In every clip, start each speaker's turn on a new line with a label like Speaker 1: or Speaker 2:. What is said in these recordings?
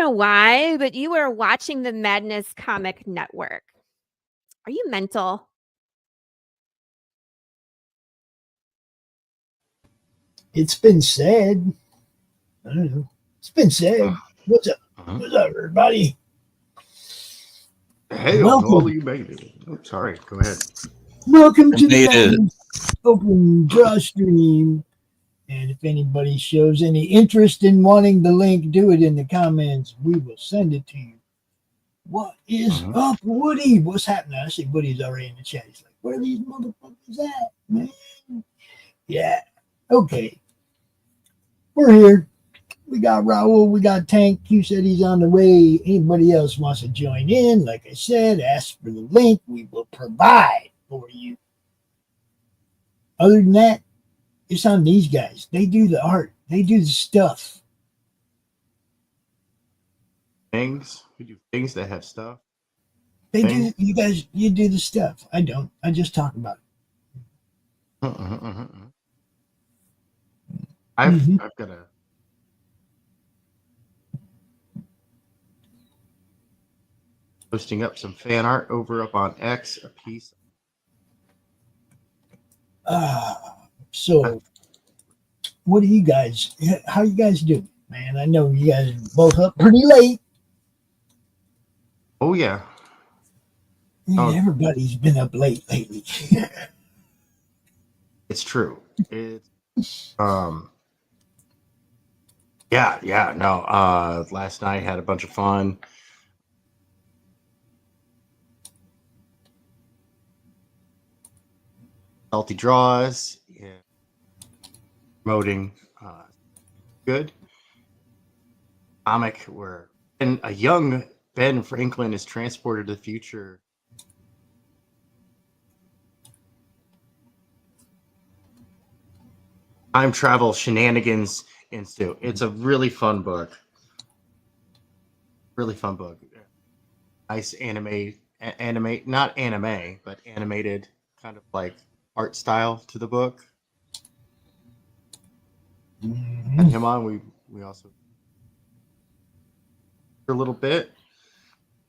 Speaker 1: know why, but you are watching the Madness Comic Network. Are you mental?
Speaker 2: It's been said. I don't know. It's been said. What's up? What's up, everybody?
Speaker 3: Hey, Noel, you made it. Oh, sorry. Go ahead.
Speaker 2: Welcome to the Madness Open Drawstream. And if anybody shows any interest in wanting the link, do it in the comments. We will send it to you. What is up, Woody? What's happening? I see Woody's already in the chat. He's like, where are these motherfuckers at, man? Yeah. Okay. We're here. We got Raul. We got Tank. Q said he's on the way. Anybody else wants to join in? Like I said, ask for the link. We will provide for you. Other than that, it's on these guys. They do the art. They do the stuff.
Speaker 3: Things. We do things that have stuff.
Speaker 2: They do. You guys, you do the stuff. I don't. I just talk about it.
Speaker 3: I've got a. Posting up some fan art over up on X, a piece.
Speaker 2: So what do you guys, how you guys doing, man? I know you guys are both up pretty late.
Speaker 3: Oh yeah.
Speaker 2: Everybody's been up late lately.
Speaker 3: It's true. It's last night had a bunch of fun. Salty draws, promoting good comic where a young Ben Franklin is transported to the future. Time travel shenanigans ensue. It's a really fun book. Really fun book. Nice not anime, but animated kind of like art style to the book. And him on, we also a little bit,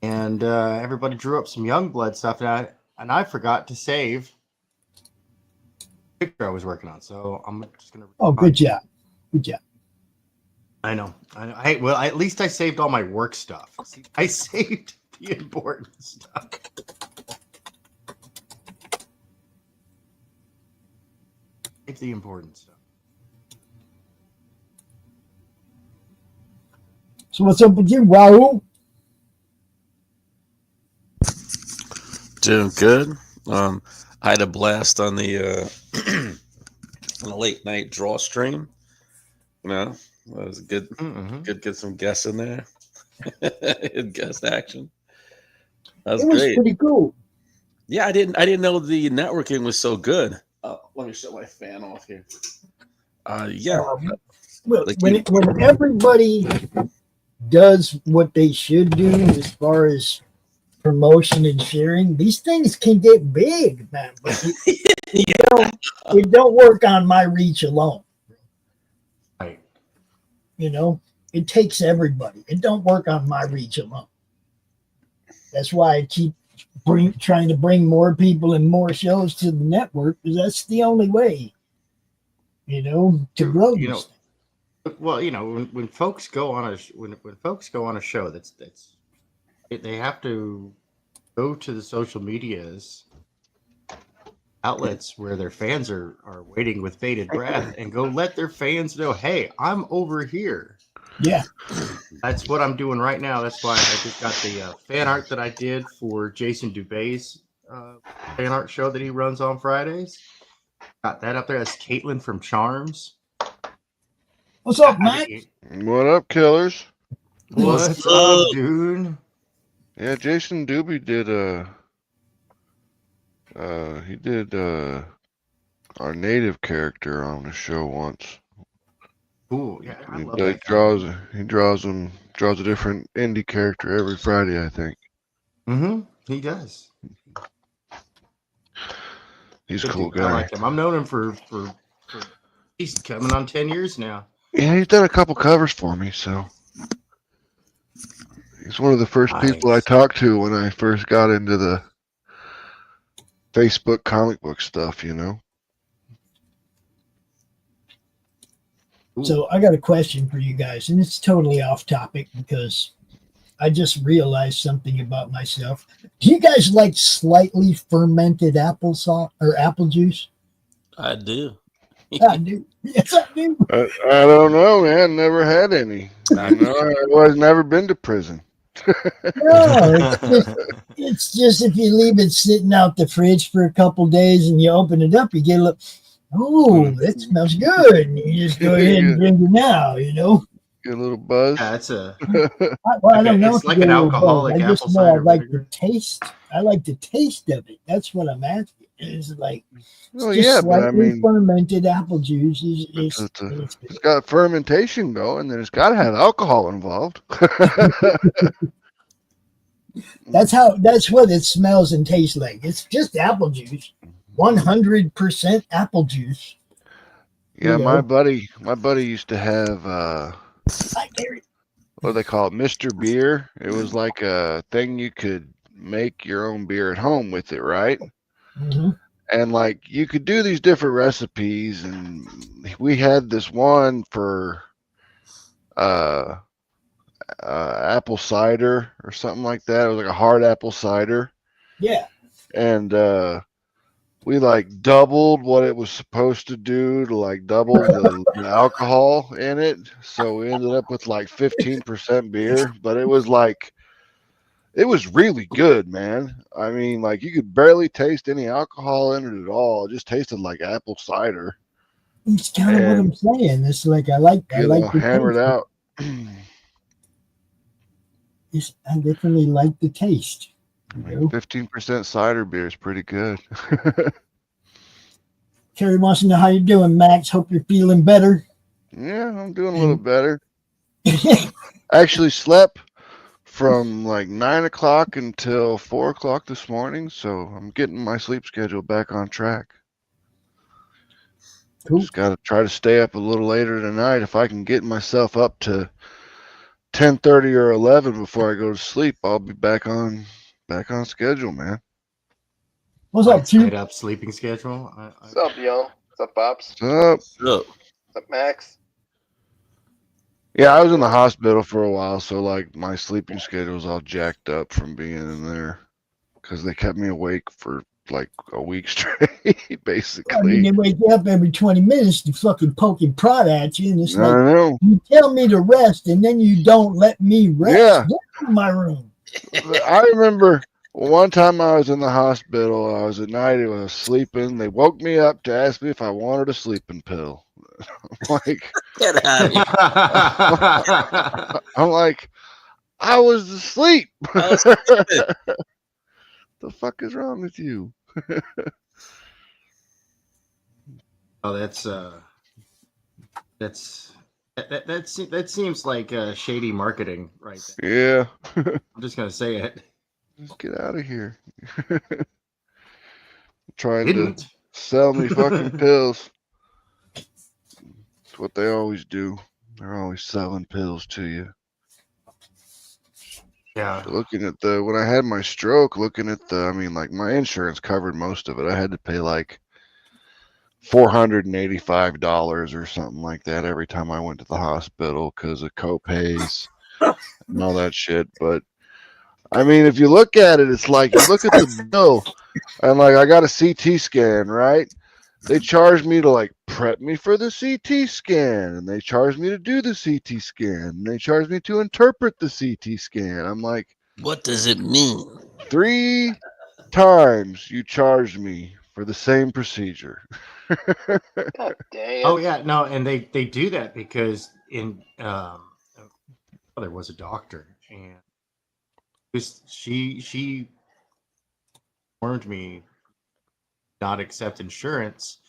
Speaker 3: and everybody drew up some Youngblood stuff, and I forgot to save the picture I was working on, so I'm just gonna.
Speaker 2: Oh, good job, good job.
Speaker 3: I know. Well, at least I saved all my work stuff. See, I saved the important stuff. The important stuff.
Speaker 2: So what's up with you, Raul?
Speaker 4: Doing good. I had a blast on the on the late night Drawstream. You know, it was good. Good, get some guests in there. Guest action. That was great.
Speaker 2: Pretty cool.
Speaker 4: Yeah, I didn't know the networking was so good. Let me shut my fan off here.
Speaker 2: Well, when everybody does what they should do as far as promotion and sharing, these things can get big, man. But it don't work on my reach alone.
Speaker 3: Right.
Speaker 2: You know, it takes everybody. It don't work on my reach alone. That's why I keep trying to bring more people and more shows to the network, because that's the only way, to grow.
Speaker 3: Well, when folks go on a show, that's they have to go to the social medias outlets where their fans are waiting with bated breath, and go let their fans know, hey, I'm over here.
Speaker 2: Yeah.
Speaker 3: That's what I'm doing right now. That's why I just got the fan art that I did for Jason Dubé's fan art show that he runs on Fridays. Got that up there. That's Caitlin from Charms.
Speaker 2: What's up, Mike?
Speaker 5: What up, killers?
Speaker 3: What's up, dude?
Speaker 5: Yeah, Jason Doobie did our native character on the show once.
Speaker 3: Cool. Yeah, I love
Speaker 5: that. He draws a different indie character every Friday, I think.
Speaker 3: He does.
Speaker 5: He's a cool guy.
Speaker 3: I like him. I've known him for he's coming on 10 years now.
Speaker 5: Yeah, he's done a couple covers for me, so He's one of the first people I talked to when I first got into the Facebook comic book stuff, you know.
Speaker 2: So I got a question for you guys, and it's totally off topic because I just realized something about myself. Do you guys like slightly fermented applesauce or apple juice?
Speaker 4: I do.
Speaker 2: I do. Yes, I do.
Speaker 5: I don't know, man. Never had any. I know. I've never been to prison.
Speaker 2: No, it's just if you leave it sitting out the fridge for a couple days and you open it up, you get a little, oh, that smells good. And you just go ahead and drink it now, you know?
Speaker 5: Get a little buzz.
Speaker 3: Yeah, it's a.
Speaker 2: I don't know.
Speaker 3: It's like an alcoholic
Speaker 2: I just
Speaker 3: apple
Speaker 2: know I
Speaker 3: cider
Speaker 2: like
Speaker 3: vinegar.
Speaker 2: the taste. I like the taste of it. That's what I'm asking. It's like
Speaker 5: Well,
Speaker 2: just
Speaker 5: yeah, but I
Speaker 2: slightly
Speaker 5: mean,
Speaker 2: fermented apple juice is
Speaker 5: it's got fermentation going, then it's got to have alcohol involved.
Speaker 2: That's what it smells and tastes like. It's just apple juice, 100% apple juice.
Speaker 5: Yeah,
Speaker 2: You know.
Speaker 5: my buddy used to have what do they call it, Mr. Beer. It was like a thing you could make your own beer at home with it, right?
Speaker 2: Mm-hmm.
Speaker 5: And like you could do these different recipes, and we had this one for apple cider or something like that. It was like a hard apple cider.
Speaker 2: Yeah.
Speaker 5: And we like doubled what it was supposed to do to like double the alcohol in it. So we ended up with like 15% beer, but it was really good, man. I mean, like you could barely taste any alcohol in it at all. It just tasted like apple cider.
Speaker 2: It's kind of what I'm saying. It's like I like
Speaker 5: hammered
Speaker 2: taste.
Speaker 5: out.
Speaker 2: I definitely like the taste.
Speaker 5: 15% cider beer is pretty good.
Speaker 2: Kerry wants to know how you're doing, Max. Hope you're feeling better.
Speaker 5: Yeah, I'm doing a little better. Actually slept from like 9 o'clock until 4 o'clock this morning, so I'm getting my sleep schedule back on track.
Speaker 2: Cool.
Speaker 5: Just got to try to stay up a little later tonight. If I can get myself up to 10:30 or 11 before I go to sleep, I'll be back on schedule, man.
Speaker 2: What's up,
Speaker 3: Straight up sleeping schedule.
Speaker 6: What's up, yo? What's up, Pops?
Speaker 5: What's up?
Speaker 6: What's up, Max?
Speaker 5: Yeah, I was in the hospital for a while, so like my sleeping schedule was all jacked up from being in there because they kept me awake for like a week straight, basically.
Speaker 2: I mean, they wake you up every 20 minutes to fucking poke and prod at you, and it's
Speaker 5: I
Speaker 2: like
Speaker 5: know.
Speaker 2: you tell me to rest, and then you don't let me rest.
Speaker 5: Yeah.
Speaker 2: Get in my room.
Speaker 5: I remember one time I was in the hospital. I was at night. I was sleeping. They woke me up to ask me if I wanted a sleeping pill. Like,
Speaker 4: Get out of here.
Speaker 5: I'm like, I was asleep. The fuck is wrong with you?
Speaker 3: Oh, that seems like shady marketing, right there.
Speaker 5: Yeah.
Speaker 3: I'm just gonna say it.
Speaker 5: Just get out of here. Trying
Speaker 3: Didn't.
Speaker 5: to sell me fucking pills. That's what they always do. They're always selling pills to you.
Speaker 3: Yeah.
Speaker 5: Looking at when I had my stroke, I mean, like my insurance covered most of it. I had to pay like $485 or something like that every time I went to the hospital because of copays and all that shit. But I mean, if you look at it, it's like you look at the bill and like I got a CT scan, right? They charged me to like prep me for the CT scan, and they charged me to do the CT scan, and they charged me to interpret the CT scan. I'm like,
Speaker 4: what does it mean?
Speaker 5: 3 times you charged me for the same procedure.
Speaker 6: God damn.
Speaker 3: Oh yeah, no, and they do that because there was a doctor, and she warned me not accept insurance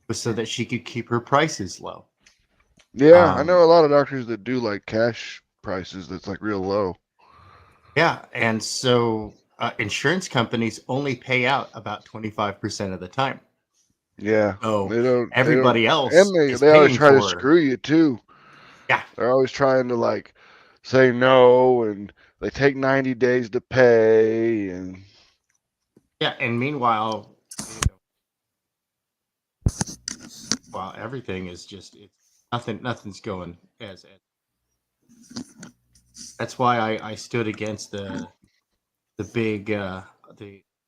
Speaker 3: was so that she could keep her prices low.
Speaker 5: Yeah, I know a lot of doctors that do like cash prices that's like real low.
Speaker 3: Yeah, and so insurance companies only pay out about 25% of the time.
Speaker 5: Yeah,
Speaker 3: so everybody else,
Speaker 5: and they always try to screw you too.
Speaker 3: Yeah,
Speaker 5: they're always trying to like say no and they take 90 days to pay, and
Speaker 3: Yeah, and meanwhile, while everything is just nothing's going as. That's why I stood against the big the.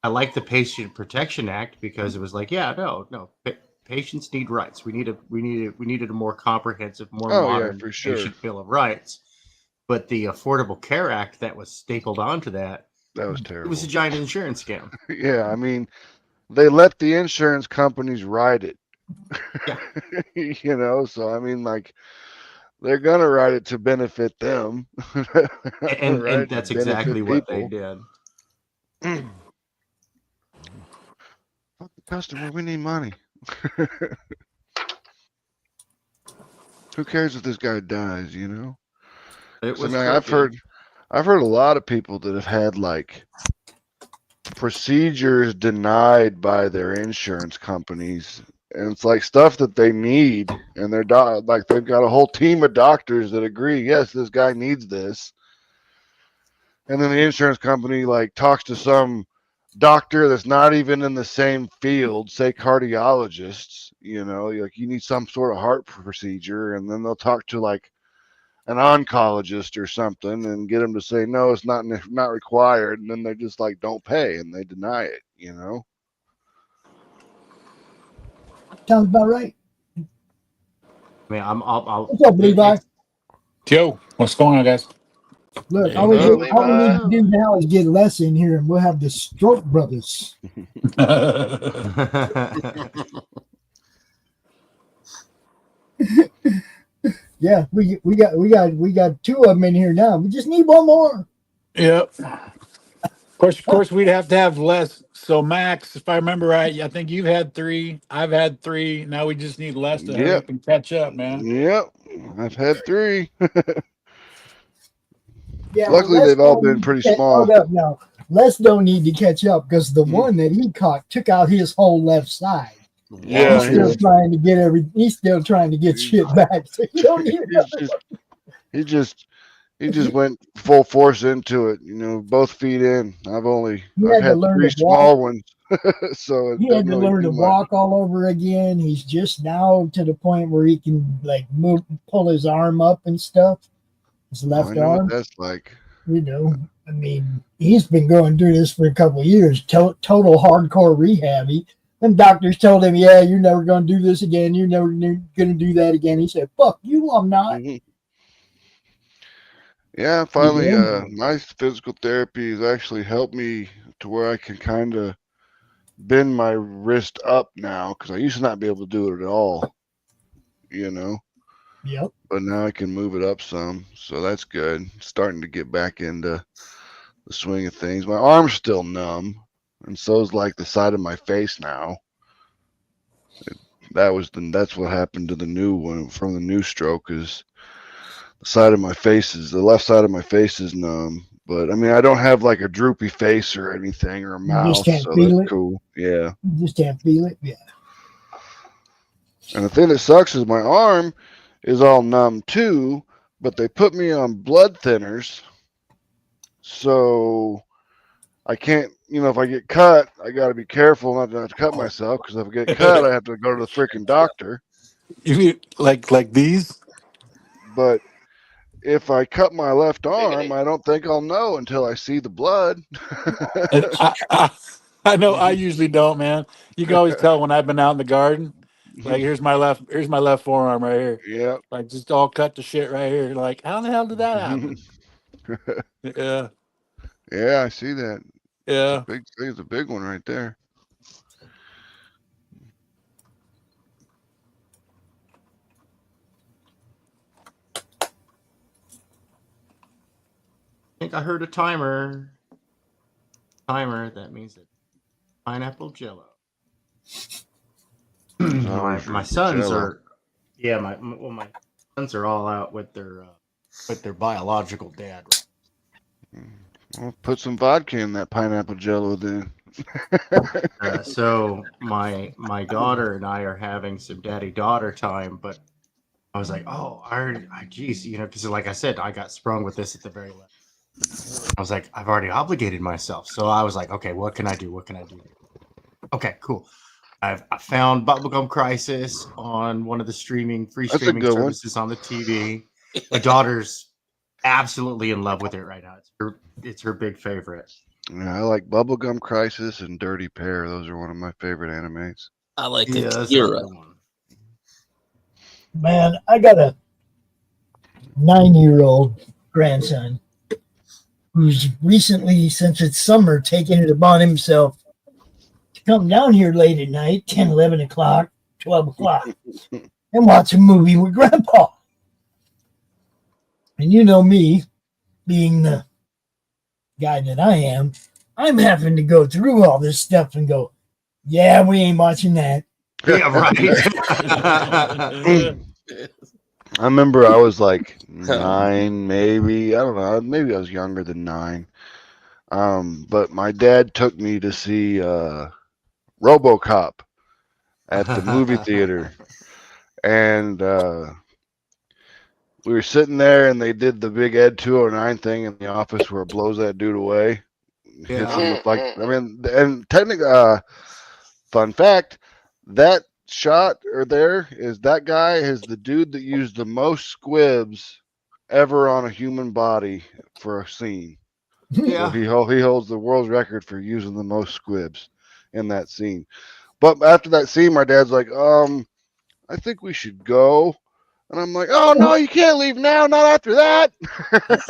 Speaker 3: I like the Patient Protection Act because it was like, yeah, no, patients need rights. We needed a more comprehensive, more modern
Speaker 5: for sure.
Speaker 3: patient bill of rights. But the Affordable Care Act that was stapled onto that
Speaker 5: was
Speaker 3: it
Speaker 5: terrible.
Speaker 3: was a giant insurance scam.
Speaker 5: Yeah, I mean, they let the insurance companies ride it.
Speaker 3: Yeah.
Speaker 5: So I mean, like, they're gonna write it to benefit them,
Speaker 3: and that's exactly what they did.
Speaker 5: Fuck the customer, we need money. Who cares if this guy dies?
Speaker 3: It was.
Speaker 5: I've heard a lot of people that have had like procedures denied by their insurance companies, and it's like stuff that they need, and they've got a whole team of doctors that agree, yes, this guy needs this, and then the insurance company like talks to some doctor that's not even in the same field, say cardiologists, like you need some sort of heart procedure, and then they'll talk to like an oncologist or something and get them to say no, it's not required, and then they just like don't pay and they deny it.
Speaker 2: Sounds about right.
Speaker 3: I mean, I'll
Speaker 2: What's up, Levi?
Speaker 7: Joe, what's going on, guys?
Speaker 2: Look, all we need to do now is get Les in here, and we'll have the Stroke Brothers. Yeah, we got two of them in here now. We just need one more.
Speaker 7: Yep. Of course, we'd have to have less. So, Max, if I remember right, I think you've had 3. I've had 3. Now we just need less to hurry up and catch up, man.
Speaker 5: Yep, I've had 3.
Speaker 2: Yeah,
Speaker 5: luckily they've all been pretty small.
Speaker 2: Hold up now. Les don't need to catch up because the one that he caught took out his whole left side.
Speaker 5: Yeah,
Speaker 2: he's still trying to get He's still trying to get shit back. So you don't need
Speaker 5: he just went full force into it. Both feet in. I've had 3 small ones. So
Speaker 2: he had to learn to walk all over again. He's just now to the point where he can like pull his arm up and stuff. His left arm.
Speaker 5: What that's like.
Speaker 2: I mean, he's been going through this for a couple of years. Total hardcore rehab. Them doctors told him, "Yeah, you're never going to do this again. You're never going to do that again." He said, "Fuck you, I'm not."
Speaker 5: Yeah, finally, my physical therapy has actually helped me to where I can kind of bend my wrist up now, because I used to not be able to do it at all.
Speaker 2: Yep.
Speaker 5: But now I can move it up some, so that's good. Starting to get back into the swing of things. My arm's still numb, and so is like the side of my face now. That's what happened to the new one from the new stroke, is the left side of my face is numb. But I mean, I don't have like a droopy face or anything or a mouth, so that's cool. Yeah.
Speaker 2: You just can't feel it. Yeah.
Speaker 5: And the thing that sucks is my arm is all numb too, but they put me on blood thinners, so I can't, if I get cut, I got to be careful not to cut myself, because if I get cut, I have to go to the freaking doctor.
Speaker 7: You mean like these?
Speaker 5: But if I cut my left arm, I don't think I'll know until I see the blood.
Speaker 7: I know. I usually don't, man. You can always tell when I've been out in the garden. Like, here's my left forearm right here.
Speaker 5: Yeah.
Speaker 7: Like, just all cut to shit right here. Like, how the hell did that happen? Yeah.
Speaker 5: Yeah, I see that.
Speaker 7: Yeah.
Speaker 5: It's a big one right there.
Speaker 3: I think I heard a timer. That means that pineapple jello. my sons jello. Are, yeah. My sons are all out with their biological dad.
Speaker 5: Well, put some vodka in that pineapple jello then.
Speaker 3: So my daughter and I are having some daddy-daughter time, but I was like, oh, geez, because like I said, I got sprung with this at the very last. I was like, I've already obligated myself. So I was like, okay, what can I do? What can I do? Okay, cool. I found Bubblegum Crisis on one of the free
Speaker 5: That's a
Speaker 3: streaming
Speaker 5: good one.
Speaker 3: services on the TV. My daughter's absolutely in love with it right now. It's her big favorite.
Speaker 5: Yeah, I like Bubblegum Crisis and Dirty Pair. Those are one of my favorite animes.
Speaker 4: I like
Speaker 3: That's a
Speaker 4: Akira.
Speaker 3: good one.
Speaker 2: Man, I got a 9-year-old grandson who's recently, since it's summer, taken it upon himself to come down here late at night, 10, 11 o'clock, 12 o'clock, and watch a movie with Grandpa. And you know me, being the guy that I am, I'm having to go through all this stuff and go, yeah, we ain't watching that.
Speaker 3: Yeah, right.
Speaker 5: I remember I was like 9, maybe. I don't know. Maybe I was younger than 9. But my dad took me to see RoboCop at the movie theater. And we were sitting there, and they did the big Ed 209 thing in the office where it blows that dude away. Hits him with and technically, fun fact, that shot that guy is the dude that used the most squibs ever on a human body for a scene.
Speaker 3: Yeah.
Speaker 5: So he holds the world's record for using the most squibs in that scene. But after that scene, my dad's like, I think we should go. And I'm like, oh no, you can't leave now, not after that.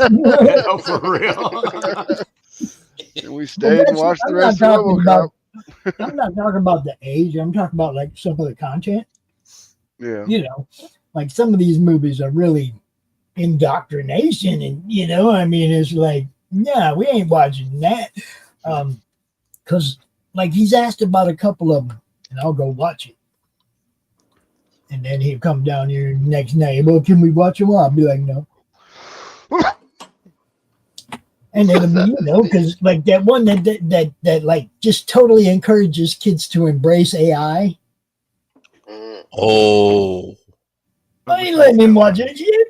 Speaker 3: No, for real.
Speaker 5: And we stayed and watched the rest of RoboCop.
Speaker 2: I'm not talking about the age. I'm talking about like some of the content.
Speaker 5: Yeah.
Speaker 2: You know, like some of these movies are really indoctrination, and I mean, it's like, yeah, we ain't watching that. Because like he's asked about a couple of them, and I'll go watch it. And then he'll come down here next night. Well, can we watch them? I'll be like, no. And then, because like that one that like just totally encourages kids to embrace AI.
Speaker 4: Oh.
Speaker 2: I ain't letting him watch it yet.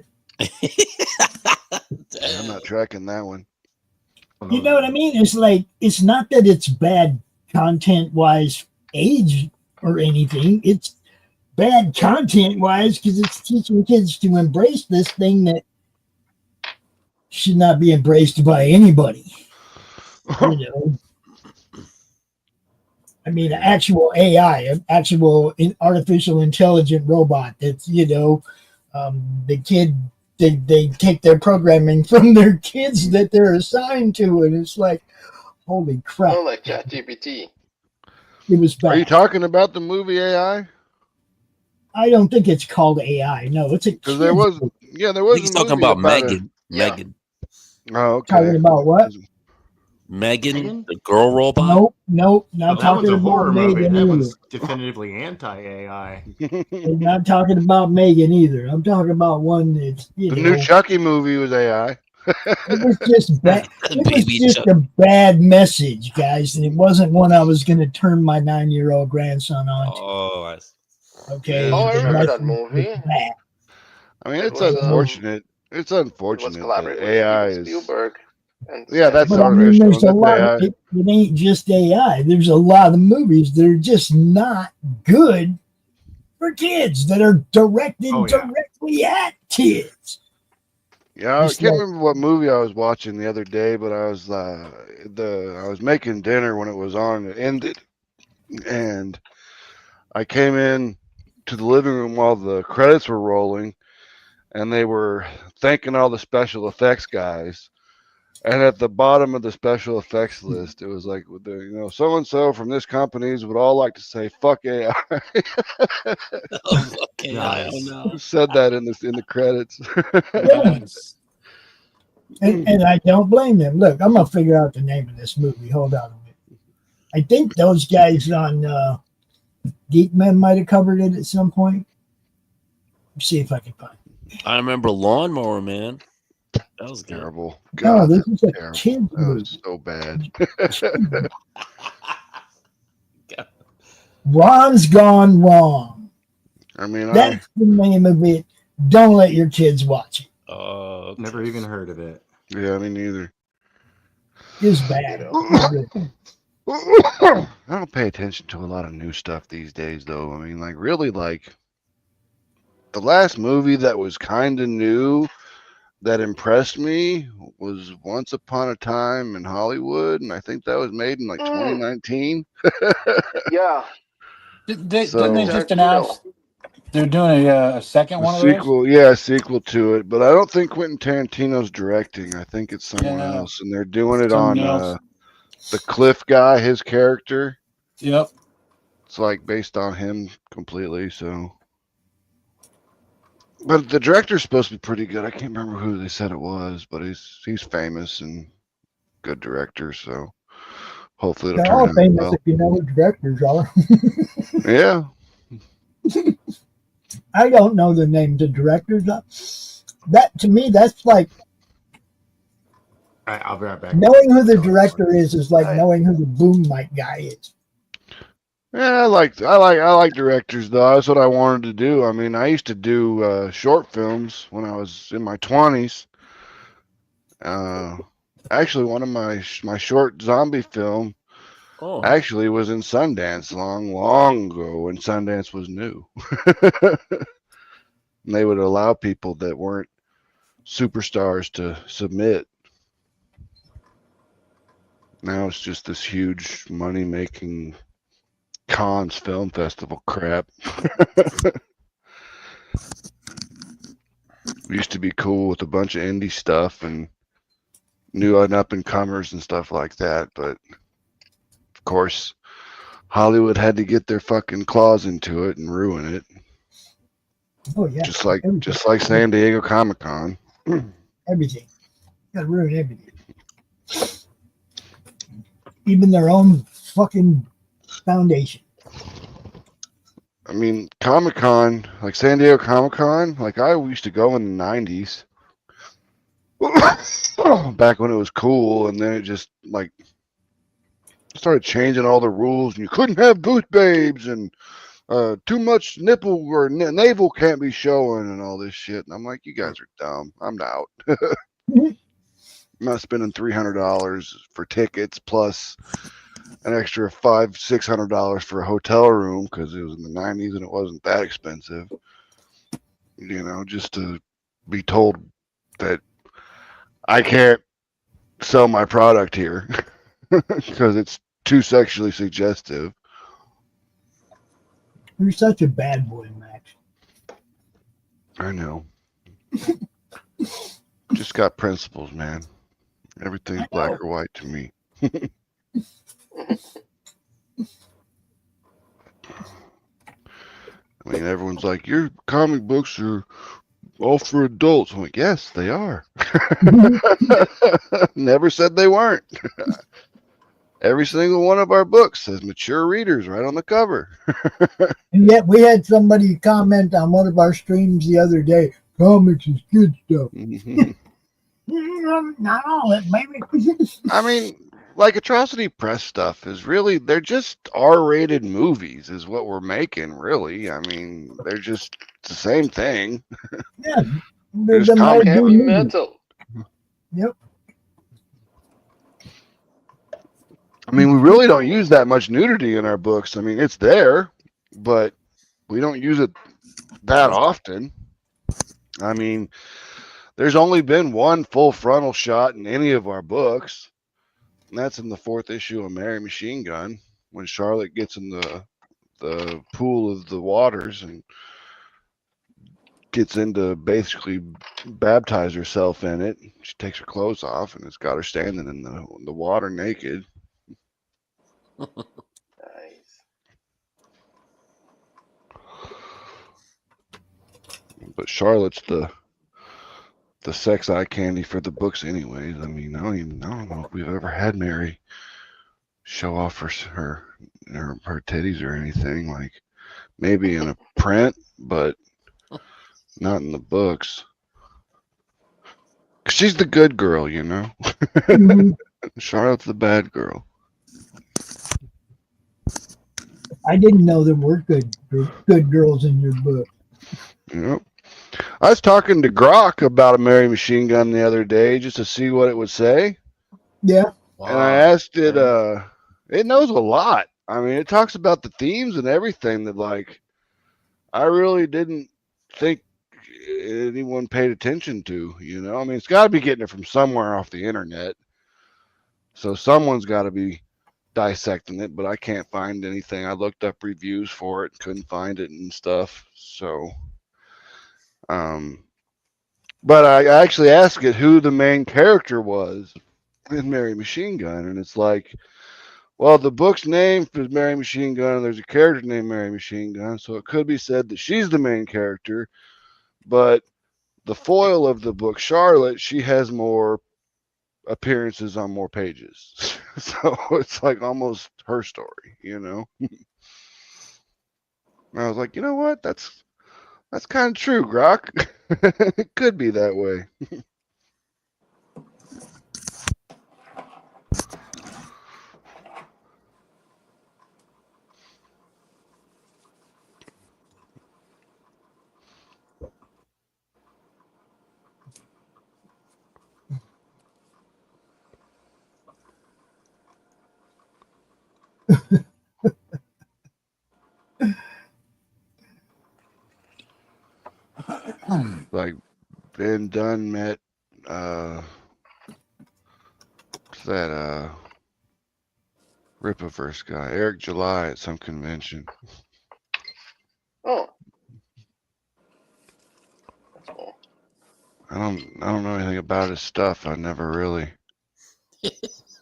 Speaker 5: I'm not tracking that one.
Speaker 2: You know what I mean? It's like, it's not that it's bad content-wise age or anything. It's bad content-wise because it's teaching kids to embrace this thing that should not be embraced by anybody. I mean, actual AI, an actual artificial intelligent robot that's, the kid, they take their programming from their kids that they're assigned to, and it's like, holy crap.
Speaker 6: Oh, like ChatGPT.
Speaker 2: It was bad.
Speaker 5: Are you talking about the movie AI?
Speaker 2: I don't think it's called AI. No, it's a
Speaker 5: Because there was a
Speaker 4: He's talking about Megan. Megan.
Speaker 5: Oh, okay.
Speaker 2: Talking about what?
Speaker 4: Megan, the girl robot?
Speaker 2: Nope. Not talking
Speaker 3: a
Speaker 2: about
Speaker 3: horror movie.
Speaker 2: Megan
Speaker 3: That
Speaker 2: either.
Speaker 3: one's definitively anti-AI.
Speaker 2: I'm not talking about Megan either. I'm talking about one that's,
Speaker 5: The new Chucky movie was AI.
Speaker 2: It was just bad. It was just a bad message, guys, and it wasn't one I was going to turn my 9-year-old grandson on to.
Speaker 4: Oh, I see.
Speaker 2: Okay.
Speaker 6: Oh, I
Speaker 2: The
Speaker 6: remember that
Speaker 2: message
Speaker 6: movie.
Speaker 2: was bad.
Speaker 5: I mean, it's
Speaker 6: was,
Speaker 5: unfortunate. It's
Speaker 6: It was
Speaker 5: unfortunate that
Speaker 6: collaborated
Speaker 5: AI
Speaker 6: with
Speaker 5: is.
Speaker 6: Spielberg. And
Speaker 5: Yeah, that's
Speaker 2: But I
Speaker 5: what
Speaker 2: mean,
Speaker 5: it
Speaker 2: there's
Speaker 5: is.
Speaker 2: a lot.
Speaker 5: AI.
Speaker 2: It ain't just AI. There's a lot of movies that are just not good for kids that are directed directly at kids.
Speaker 5: Yeah, I
Speaker 2: It's
Speaker 5: can't
Speaker 2: like-
Speaker 5: remember what movie I was watching the other day, but I was making dinner when it was on. It ended, and I came in to the living room while the credits were rolling, and they were thanking all the special effects guys. And at the bottom of the special effects list, it was like, so and so from this company's would all like to say "fuck AI."
Speaker 4: Oh, fuck AI.
Speaker 3: Nice.
Speaker 4: Oh, no.
Speaker 5: Said that in the credits.
Speaker 7: Nice.
Speaker 2: And I don't blame them. Look, I'm gonna figure out the name of this movie. Hold on a minute. I think those guys on Geekmen might have covered it at some point. Let's see if I can find it.
Speaker 4: I remember Lawnmower Man. That was good.
Speaker 5: Terrible.
Speaker 2: No,
Speaker 5: God,
Speaker 2: this
Speaker 5: that
Speaker 2: is
Speaker 5: was
Speaker 2: a
Speaker 5: terrible.
Speaker 2: kids
Speaker 5: That
Speaker 2: movie.
Speaker 5: was so bad.
Speaker 2: Ron's Gone Wrong.
Speaker 5: I mean,
Speaker 2: That's the name of it. Don't let your kids watch it.
Speaker 4: Oh, okay.
Speaker 3: Never even heard of it.
Speaker 5: yeah, me neither.
Speaker 2: It's bad.
Speaker 5: I don't pay attention to a lot of new stuff these days, though. I mean, like, really, like, the last movie that was kind of new that impressed me was Once Upon a Time in Hollywood, and I think that was made in, like, 2019.
Speaker 6: Yeah.
Speaker 7: Didn't they just
Speaker 6: Tarantino.
Speaker 7: announce they're doing a second one of those?
Speaker 5: Sequel, yeah, a sequel to it, but I don't think Quentin Tarantino's directing. I think it's someone
Speaker 7: Yeah.
Speaker 5: else, and they're doing it
Speaker 7: Someone
Speaker 5: on
Speaker 7: else.
Speaker 5: the Cliff guy, his character.
Speaker 7: Yep.
Speaker 5: It's like based on him completely. So, but the director's supposed to be pretty good. I can't remember who they said it was, but he's famous and good director. So hopefully it'll
Speaker 2: They're
Speaker 5: turn
Speaker 2: all
Speaker 5: out
Speaker 2: famous
Speaker 5: well.
Speaker 2: if you know what directors are.
Speaker 5: Yeah.
Speaker 2: I don't know the names of directors. That to me, that's like
Speaker 3: All right, I'll be right back.
Speaker 2: knowing who the director is like knowing who the boom mic guy is.
Speaker 5: Yeah, I like directors though. That's what I wanted to do. I mean, I used to do short films when I was in my 20s. Actually, one of my short zombie film actually was in Sundance long ago when Sundance was new. And they would allow people that weren't superstars to submit. Now it's just this huge money-making Cannes Film Festival crap. Used to be cool with a bunch of indie stuff and new and up-and-comers and stuff like that, but of course Hollywood had to get their fucking claws into it and ruin it.
Speaker 2: Oh yeah,
Speaker 5: Just like San Diego Comic-Con.
Speaker 2: everything. Got to ruin everything. Even their own fucking foundation.
Speaker 5: I mean, Comic-Con, like San Diego Comic-Con, like I used to go in the 90s. Back when it was cool, and then it just like started changing all the rules, and you couldn't have booth babes, and too much nipple or navel can't be showing, and all this shit. And I'm like, you guys are dumb. I'm out. I'm not spending $300 for tickets plus an extra $500-600 for a hotel room because it was in the 90s and it wasn't that expensive. You know, just to be told that I can't sell my product here because it's too sexually suggestive.
Speaker 2: You're such a bad boy, Max.
Speaker 5: I know. Just got principles, man. Everything's black or white to me. I mean, everyone's like, your comic books are all for adults. I'm like, yes, they are. Never said they weren't. Every single one of our books says mature readers right on the cover.
Speaker 2: And yet we had somebody comment on one of our streams the other day, comics is good stuff. Not all of it, maybe.
Speaker 5: I mean, like Atrocity Press stuff is really, they're just R-rated movies is what we're making, really. I mean, they're just the same thing.
Speaker 2: Yeah. They're
Speaker 5: Just comic
Speaker 6: Heavy metal.
Speaker 2: Yep.
Speaker 5: I mean, we really don't use that much nudity in our books. I mean, it's there, but we don't use it that often. I mean, there's only been one full frontal shot in any of our books, and that's in the 4th issue of Mary Machine Gun when Charlotte gets in the pool of the waters and gets into basically baptize herself in it. She takes her clothes off, and it's got her standing in the water naked.
Speaker 6: Nice.
Speaker 5: But Charlotte's the sex eye candy for the books anyways. I mean, I don't know if we've ever had Mary show off her titties or anything. Like maybe in a print, but not in the books. 'Cause she's the good girl, you know.
Speaker 2: Mhm.
Speaker 5: Charlotte's the bad girl.
Speaker 2: I didn't know there were good girls in your book.
Speaker 5: Yep. I was talking to Grok about a Mary Machine Gun the other day just to see what it would say.
Speaker 2: Yeah.
Speaker 5: And I asked it. It knows a lot. I mean, it talks about the themes and everything that, like, I really didn't think anyone paid attention to. You know, I mean, it's got to be getting it from somewhere off the internet. So someone's got to be dissecting it, but I can't find anything. I looked up reviews for it, couldn't find it and stuff. So, but I actually asked it who the main character was in Mary Machine Gun, and it's like, well, the book's name is Mary Machine Gun, and there's a character named Mary Machine Gun, so it could be said that she's the main character, but the foil of the book, Charlotte, she has more appearances on more pages. So it's like almost her story, you know? And I was like, you know what? That's kind of true, Grok. It could be that way. Like Ben Dunn met what's that Rippaverse guy, Eric July, at some convention.
Speaker 6: Oh. That's cool.
Speaker 5: I don't know anything about his stuff. I never really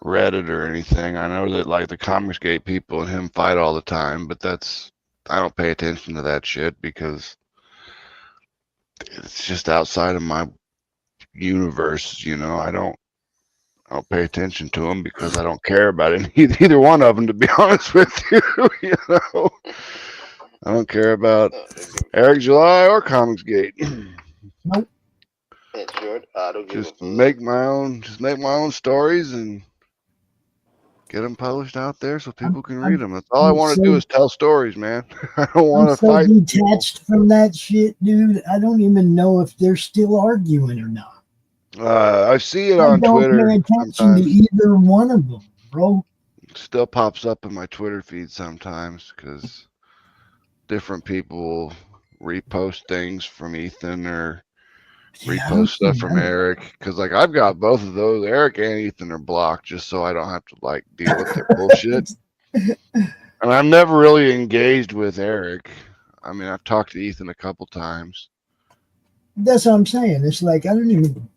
Speaker 5: read it or anything. I know that, like, the Comicsgate people and him fight all the time, but I don't pay attention to that shit because it's just outside of my universe, you know. I don't pay attention to them because I don't care about it. Either one of them, to be honest with you. You know, I don't care about Eric July or Comicsgate.
Speaker 2: Nope.
Speaker 5: Just make my own stories and get them published out there so people can read them. That's all I want to do is tell stories, man. I don't want to fight.
Speaker 2: I'm so detached from that shit, dude. I don't even know if they're still arguing or not.
Speaker 5: I see it on Twitter.
Speaker 2: I don't pay attention to either one of them, bro.
Speaker 5: It still pops up in my Twitter feed sometimes because different people repost things from Ethan or repost stuff from Eric. Because, like, I've got both of those. Eric and Ethan are blocked just so I don't have to, like, deal with their bullshit. And I've never really engaged with Eric. I mean, I've talked to Ethan a couple times.
Speaker 2: That's what I'm saying. It's like, I don't even...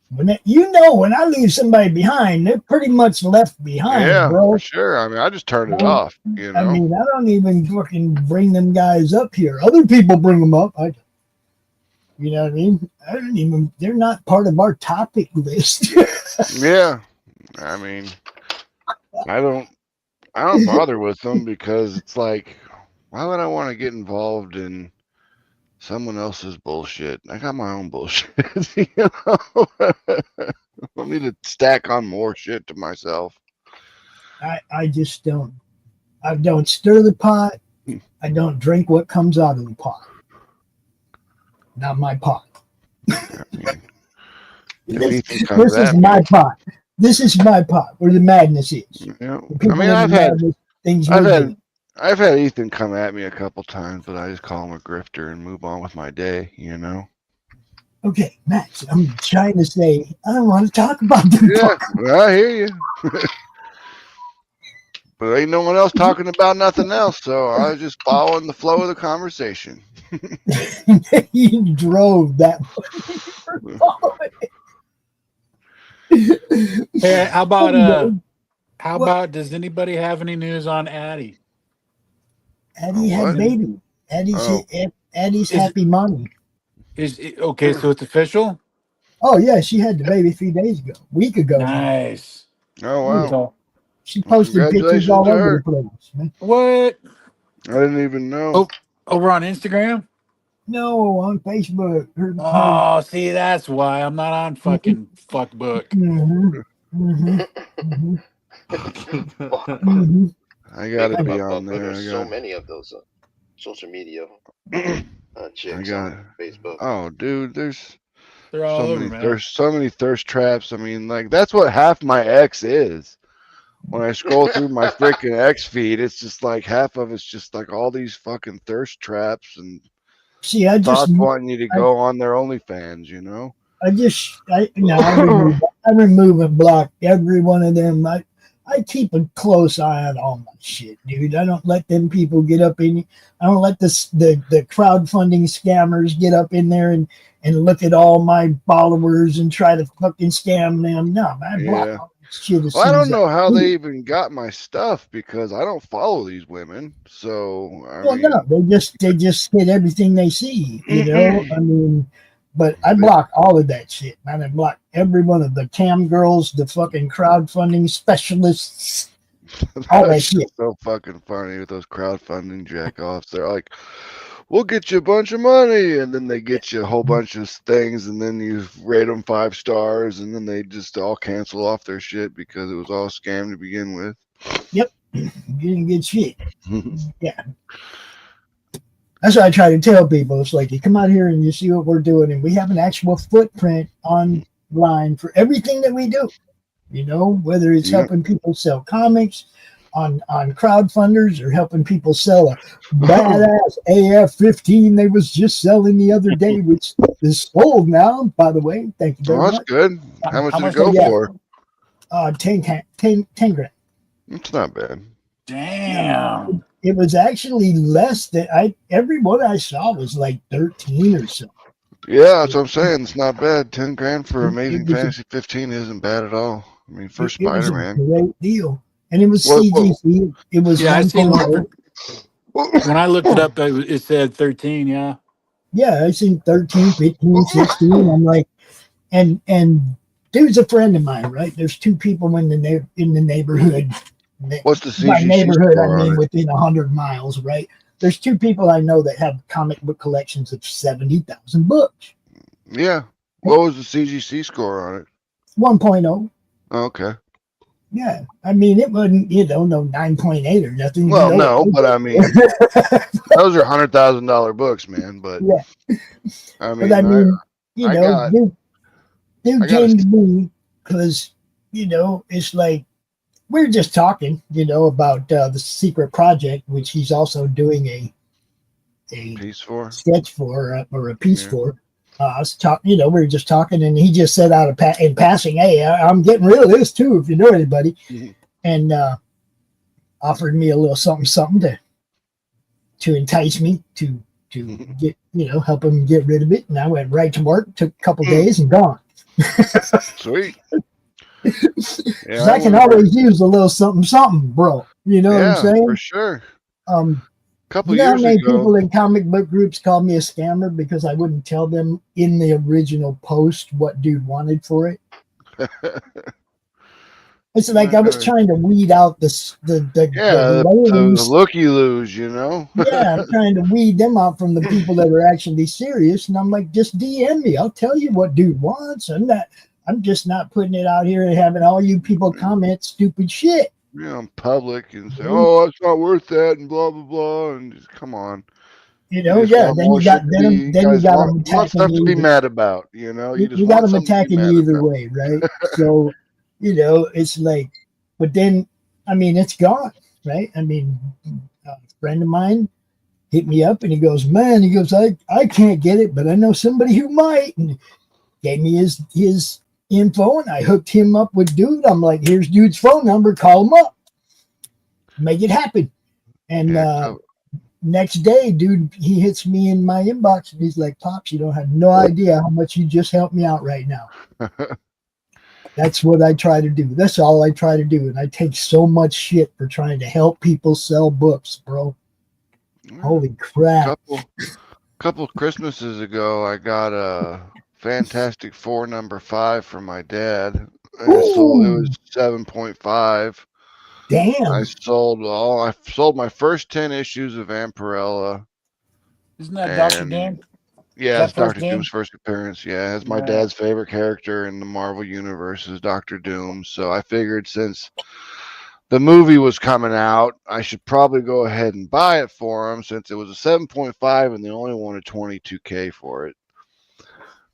Speaker 2: when I leave somebody behind, they're pretty much left behind, bro.
Speaker 5: For sure. I mean, I just turned it off, you know?
Speaker 2: I mean, I don't even fucking bring them guys up here. Other people bring them up. You know what I mean? I don't even... They're not part of our topic list.
Speaker 5: Yeah. I mean, I don't bother with them because it's like, why would I want to get involved in someone else's bullshit? I got my own bullshit. You know? I need to stack on more shit to myself.
Speaker 2: I just don't. I don't stir the pot. I don't drink what comes out of the pot. Not my pot.
Speaker 5: I mean,
Speaker 2: This is my pot. This is my pot where the madness is.
Speaker 5: Yeah. I mean, I've had Ethan come at me a couple times, but I just call him a grifter and move on with my day, you know?
Speaker 2: Okay, Max, I'm trying to say, I don't want to talk about this.
Speaker 5: Yeah, well, I hear you. But ain't no one else talking about nothing else, so I was just following the flow of the conversation.
Speaker 2: You drove that
Speaker 7: Hey, how about does anybody have any news on Addie?
Speaker 2: Addie had baby. Addie's happy mommy.
Speaker 7: Okay, so it's official?
Speaker 2: Oh yeah, she had the baby a few days ago, week ago.
Speaker 7: Nice.
Speaker 5: Oh wow.
Speaker 2: She posted pictures all over the place, man.
Speaker 7: What?
Speaker 5: I didn't even know.
Speaker 7: Oh, over on Instagram?
Speaker 2: No, on Facebook.
Speaker 7: Oh, see, that's why I'm not on fucking fuckbook.
Speaker 5: I gotta be on there.
Speaker 6: There's so many of those social media chicks on Facebook.
Speaker 5: Oh, dude, there's
Speaker 7: They're all over, man.
Speaker 5: There's so many thirst traps. I mean, like that's what half my X is. When I scroll through my freaking X feed, it's just like half of it's just like all these fucking thirst traps and
Speaker 2: See, I just
Speaker 5: thoughts wanting you to go on their OnlyFans, you know?
Speaker 2: I remove and block every one of them. I keep a close eye on all my shit, dude. I don't let them people get up in. I don't let the crowdfunding scammers get up in there and look at all my followers and try to fucking scam them. No, I block all that shit.
Speaker 5: Well, I don't know how they even got my stuff because I don't follow these women. So I mean,
Speaker 2: no, they just hit everything they see, you know. I mean. But I block all of that shit, man. I block every one of the cam girls, the fucking crowdfunding specialists, all that shit.
Speaker 5: So fucking funny with those crowdfunding jackoffs. They're like, we'll get you a bunch of money. And then they get you a whole bunch of things. And then you rate them 5 stars. And then they just all cancel off their shit because it was all a scam to begin with.
Speaker 2: Yep. You didn't get shit. Yeah. That's what I try to tell people. It's like you come out here and you see what we're doing, and we have an actual footprint online for everything that we do. You know, whether it's helping people sell comics on crowdfunders or helping people sell a badass AF-15 they was just selling the other day, which is sold now, by the way. Thank you very much.
Speaker 5: That's good. How much did it go for?
Speaker 2: 10 grand.
Speaker 5: It's not bad.
Speaker 7: Damn.
Speaker 2: It was actually less than every one I saw was like 13 or so.
Speaker 5: Yeah, that's what I'm saying. It's not bad. 10 grand for Amazing Fantasy 15 isn't bad at all. I mean, for Spider-Man.
Speaker 2: It was a great deal. And it was CGC. It was
Speaker 7: I seen when I looked it up, it said 13, yeah.
Speaker 2: Yeah, I seen 13, 15, 16. I'm like, and dude's a friend of mine, right? There's 2 people in the neighborhood.
Speaker 5: What's the CGC
Speaker 2: by neighborhood?
Speaker 5: score
Speaker 2: I mean, within 100 miles, right? There's 2 people I know that have comic book collections of 70,000 books.
Speaker 5: Yeah. What was the CGC score on it?
Speaker 2: 1.0.
Speaker 5: Oh, okay.
Speaker 2: Yeah. I mean, it wasn't, no 9.8 or nothing.
Speaker 5: Well, no, but I mean, those are $100,000 books, man. But
Speaker 2: yeah.
Speaker 5: I mean,
Speaker 2: dude came to me because, it's like, we're just talking, about the secret project, which he's also doing a
Speaker 5: piece for,
Speaker 2: sketch for, or a piece for. I was talking, we were just talking, and he just said in passing, "Hey, I'm getting rid of this too, if you know anybody," and offered me a little something to entice me to get, help him get rid of it. And I went right to work. Took a couple days and gone.
Speaker 5: Sweet.
Speaker 2: Yeah, I can always use a little something, bro. You know what I'm saying?
Speaker 5: For sure.
Speaker 2: Couple years ago, people in comic book groups called me a scammer because I wouldn't tell them in the original post what dude wanted for it. It's like I was trying to weed out the
Speaker 5: looky-loos,
Speaker 2: Yeah, I'm trying to weed them out from the people that are actually serious, and I'm like, just DM me. I'll tell you what dude wants. I'm just not putting it out here and having all you people comment stupid shit.
Speaker 5: Yeah, in public and say, "Oh, it's not worth that," and blah blah blah, and just come on.
Speaker 2: Then you got them attacking
Speaker 5: stuff to be mad about. You
Speaker 2: got them attacking you either way, right? So, it's like, but then, I mean, it's gone, right? I mean, a friend of mine hit me up and he goes, I can't get it, but I know somebody who might, and gave me his info, and I hooked him up with dude. I'm like, here's dude's phone number, call him up, make it happen. And next day, dude, he hits me in my inbox and he's like, "Pops, you don't have no idea how much you just helped me out right now." That's what I try to do. That's all I try to do. And I take so much shit for trying to help people sell books, bro. Holy crap.
Speaker 5: Couple Christmases ago, I got a Fantastic Four #5 for my dad. It was 7.5.
Speaker 2: Damn.
Speaker 5: I sold my first 10 issues of Vampirella.
Speaker 7: Isn't that Dr. Doom?
Speaker 5: Yeah, it's Dr. Doom's first appearance. Yeah, it's my dad's favorite character in the Marvel universe is Dr. Doom. So I figured since the movie was coming out, I should probably go ahead and buy it for him since it was a 7.5 and they only wanted $22K for it.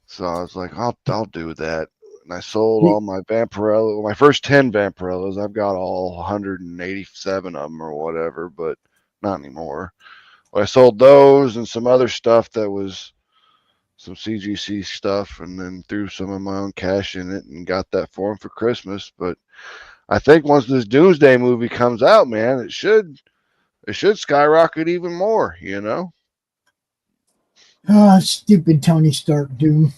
Speaker 5: So I was like, I'll do that. And I sold all my Vampirella, my first 10 Vampirellas. I've got all 187 of them or whatever, but not anymore. But I sold those and some other stuff that was some CGC stuff, and then threw some of my own cash in it and got that for them for Christmas. But I think once this Doomsday movie comes out, man, it should skyrocket even more, you know?
Speaker 2: Oh, stupid Tony Stark Doom.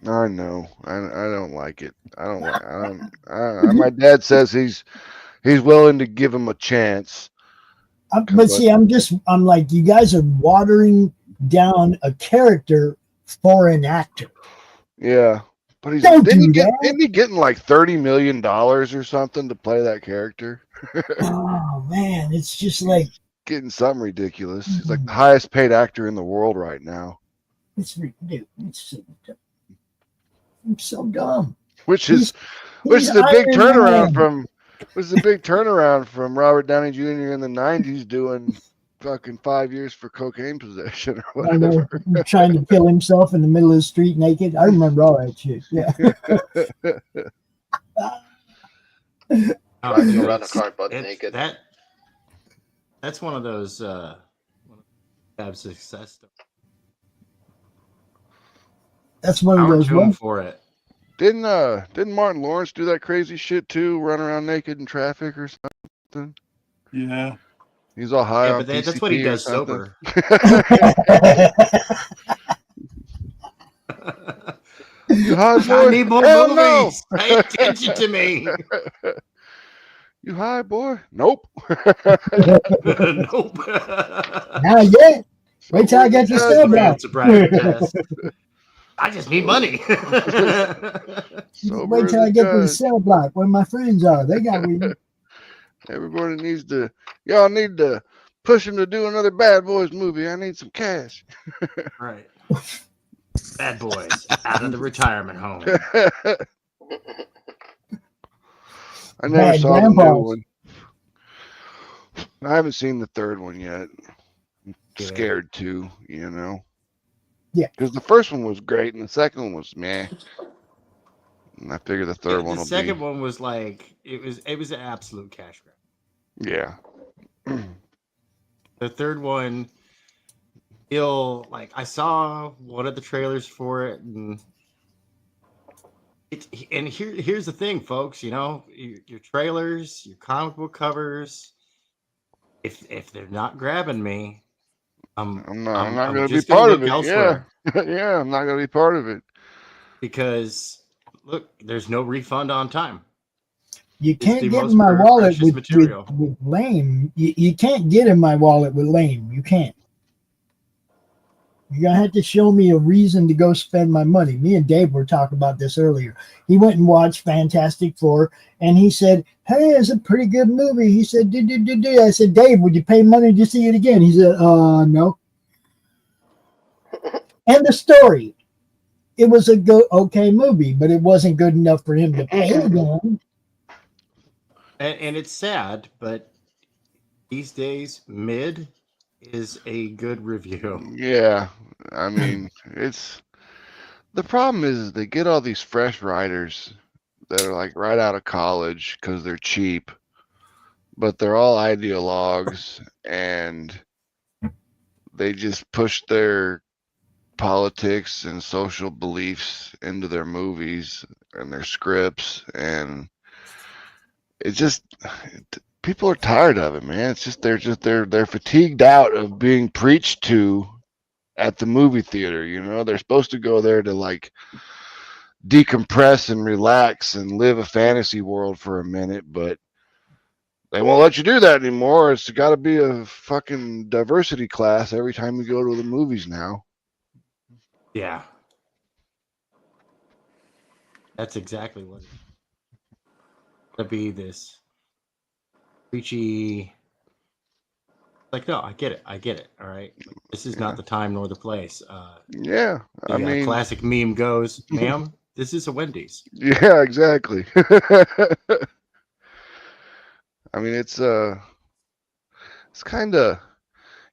Speaker 5: I know. I don't like it. My dad says he's willing to give him a chance.
Speaker 2: But see, I'm like, you guys are watering down a character for an actor.
Speaker 5: Yeah. But didn't he getting like $30 million or something to play that character?
Speaker 2: Oh man, it's just like
Speaker 5: getting something ridiculous. He's like the highest paid actor in the world right now.
Speaker 2: It's so dumb.
Speaker 5: Which is the big turnaround from Robert Downey Jr. in the 90s doing fucking 5 years for cocaine possession or whatever.
Speaker 2: I know, trying to kill himself in the middle of the street naked. I remember all that shit. Yeah.
Speaker 6: Around the car butt naked.
Speaker 3: That's one of those have success.
Speaker 2: That's one of those ones
Speaker 3: for it.
Speaker 5: Didn't Martin Lawrence do that crazy shit too? Run around naked in traffic or something?
Speaker 7: Yeah.
Speaker 5: He's all high on
Speaker 3: but
Speaker 5: PCP
Speaker 3: that's what he does
Speaker 5: something.
Speaker 3: sober.
Speaker 5: You high, boy?
Speaker 3: I need more
Speaker 5: Hell
Speaker 3: movies.
Speaker 5: No.
Speaker 3: Pay attention to me.
Speaker 5: You high, boy? Nope.
Speaker 3: Nope.
Speaker 2: Not yet. Wait till I get your cell block.
Speaker 3: I just need money.
Speaker 2: Wait till I get to the cell block where my friends are. They got weed.
Speaker 5: Everybody y'all need to push him to do another Bad Boys movie. I need some cash.
Speaker 3: Right. Bad Boys out of the retirement home.
Speaker 5: I never saw the new one. I haven't seen the third one yet. I'm scared to, you know.
Speaker 2: Yeah.
Speaker 5: Because the first one was great and the second one was meh. And I figure the third one will be.
Speaker 3: The second one was like it was an absolute cash grab.
Speaker 5: Yeah.
Speaker 3: The third one, I saw one of the trailers for it, and here's the thing, folks. You know, your trailers, your comic book covers, if they're not grabbing me, I'm not
Speaker 5: going to be part of it. Yeah. Yeah, I'm not going to be part of it.
Speaker 3: Because look, there's no refund on time.
Speaker 2: You can't get in my wallet with lame. You can't get in my wallet with lame. You can't. You're going to have to show me a reason to go spend my money. Me and Dave were talking about this earlier. He went and watched Fantastic Four, and he said, hey, it's a pretty good movie. He said, I said, Dave, would you pay money to see it again? He said, no. And the story. It was a okay movie, but it wasn't good enough for him to pay again.
Speaker 3: And it's sad, but these days, mid is a good review.
Speaker 5: Yeah. I mean, the problem is they get all these fresh writers that are like right out of college because they're cheap, but they're all ideologues and they just push their politics and social beliefs into their movies and their scripts, and people are tired of it, man. It's just they're fatigued out of being preached to at the movie theater. You know, they're supposed to go there to like decompress and relax and live a fantasy world for a minute, but they won't let you do that anymore. It's got to be a fucking diversity class every time you go to the movies now.
Speaker 3: Yeah. That's exactly what it's going to be, this preachy. Like, no, I get it. All right. This is not the time nor the place.
Speaker 5: Yeah. I mean,
Speaker 3: classic meme goes, ma'am, this is a Wendy's.
Speaker 5: Yeah, exactly. I mean, it's kind of,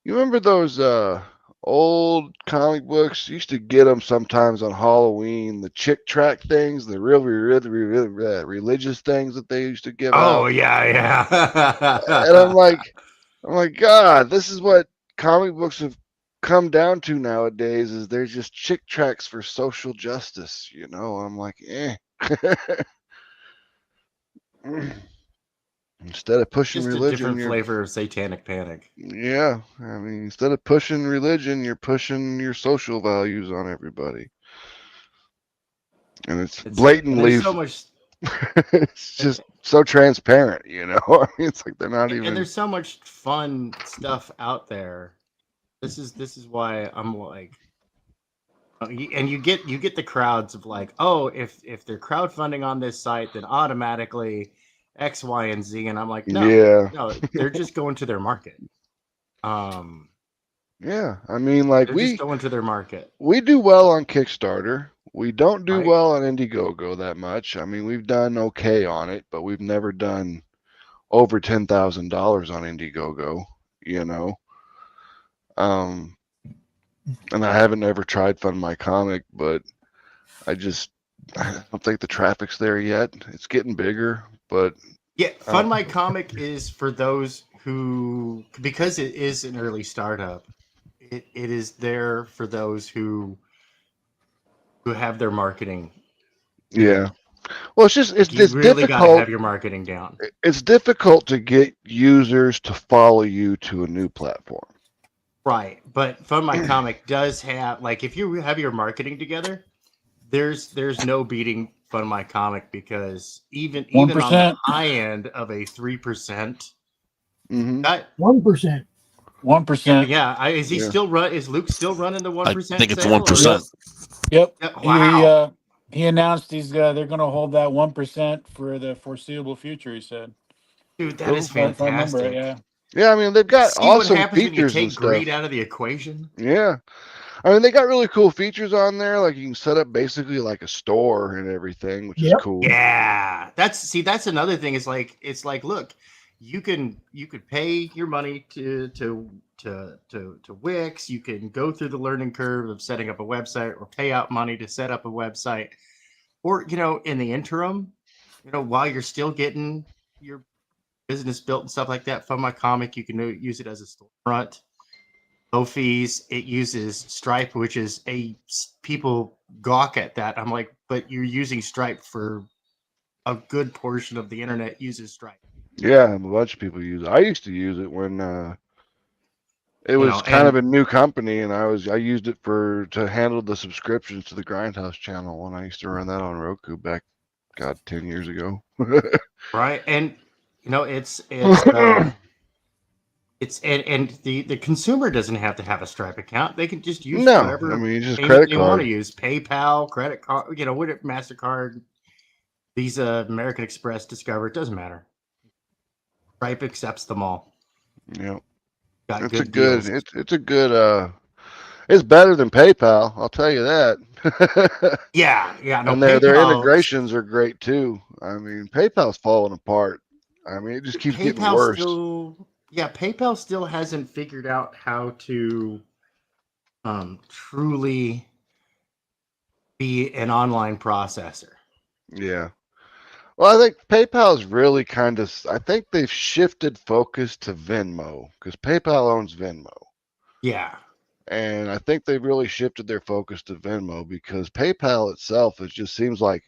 Speaker 5: you remember those old comic books. Used to get them sometimes on Halloween. The chick track things, the really religious things that they used to give
Speaker 3: Oh
Speaker 5: out.
Speaker 3: yeah.
Speaker 5: And I'm like, God, this is what comic books have come down to nowadays. Is they're just chick tracks for social justice. I'm like, eh. Instead of pushing
Speaker 3: Just a
Speaker 5: religion,
Speaker 3: different
Speaker 5: you're
Speaker 3: flavor of satanic panic.
Speaker 5: yeah. I mean, instead of pushing religion, you're pushing your social values on everybody, and it's
Speaker 3: And
Speaker 5: blatantly.
Speaker 3: there's so much.
Speaker 5: It's just so transparent, I mean, it's like they're not
Speaker 3: And
Speaker 5: even.
Speaker 3: there's so much fun stuff out there. This is why I'm like, and you get the crowds of like, oh, if they're crowdfunding on this site, then automatically X, Y, and Z, and I'm like,
Speaker 5: Yeah.
Speaker 3: no, they're just going to their market.
Speaker 5: Yeah, I mean, like
Speaker 3: They're just going to their market.
Speaker 5: we do well on Kickstarter. We don't do
Speaker 3: Right.
Speaker 5: well on Indiegogo that much. I mean, we've done okay on it, but we've never done over $10,000 on Indiegogo, and I haven't ever tried Fund My Comic, but I don't think the traffic's there yet. It's getting bigger, but
Speaker 3: Yeah, Fund My Comic is for those who, because it is an early startup, it is there for those who have their marketing.
Speaker 5: Yeah. Well, it's
Speaker 3: you really got to
Speaker 5: difficult.
Speaker 3: have your marketing down.
Speaker 5: It's difficult to get users to follow you to a new platform.
Speaker 3: Right, but Fund My Comic does have, like, if you have your marketing together, there's no beating Fund My Comic, because even on the high end of a 3%,
Speaker 2: 1%.
Speaker 7: 1%.
Speaker 3: Yeah, is he still run? Is Luke still running the 1%?
Speaker 4: I think it's 1%.
Speaker 7: Yep.
Speaker 3: Wow.
Speaker 7: He announced they're going to hold that 1% for the foreseeable future. He said,
Speaker 3: "Dude, that is fantastic."
Speaker 7: If I remember it, yeah.
Speaker 5: Yeah, I mean, they've got
Speaker 3: See what
Speaker 5: awesome
Speaker 3: happens when you
Speaker 5: features and
Speaker 3: take
Speaker 5: stuff.
Speaker 3: greed out of the equation.
Speaker 5: Yeah, I mean, they got really cool features on there. Like, you can set up basically like a store and everything, which is cool.
Speaker 3: Yeah, that's another thing. It's like, look, you could pay your money to Wix. You can go through the learning curve of setting up a website, or pay out money to set up a website, or in the interim, while you're still getting your business built and stuff like that. Fund My Comic, you can use it as a storefront. Low fees. It uses Stripe, which is people gawk at that. I'm like, but you're using Stripe for a good portion of the internet uses Stripe.
Speaker 5: Yeah, a bunch of people use it. I used to use it when it was kind of a new company, and I used it to handle the subscriptions to the Grindhouse channel when I used to run that on Roku back, 10 years ago.
Speaker 3: Right, and it's and the consumer doesn't have to have a Stripe account. They can just use whatever.
Speaker 5: I mean, just
Speaker 3: payment
Speaker 5: credit
Speaker 3: they
Speaker 5: card.
Speaker 3: want to use, PayPal, credit card, what, MasterCard, Visa, American Express, Discover. It doesn't matter. Stripe accepts them all.
Speaker 5: Yeah,
Speaker 3: Got
Speaker 5: it's
Speaker 3: good deals.
Speaker 5: it's a good. It's better than PayPal, I'll tell you that.
Speaker 3: Yeah. No,
Speaker 5: and their integrations are great too. I mean, PayPal's falling apart. I mean, it just keeps getting worse.
Speaker 3: PayPal still hasn't figured out how to truly be an online processor.
Speaker 5: Yeah. Well, I think PayPal's really I think they've shifted focus to Venmo, because PayPal owns Venmo.
Speaker 3: Yeah.
Speaker 5: And I think they've really shifted their focus to Venmo, because PayPal itself, it just seems like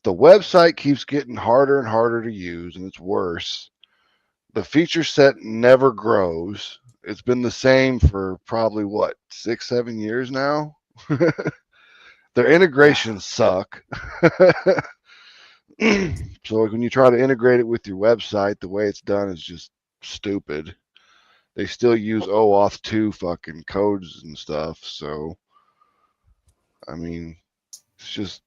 Speaker 5: the website keeps getting harder and harder to use, and it's worse. The feature set never grows. It's been the same for probably 6, 7 years now. Their integrations suck. So when you try to integrate it with your website, the way it's done is just stupid. They still use OAuth 2 fucking codes and stuff. So, I mean, it's just,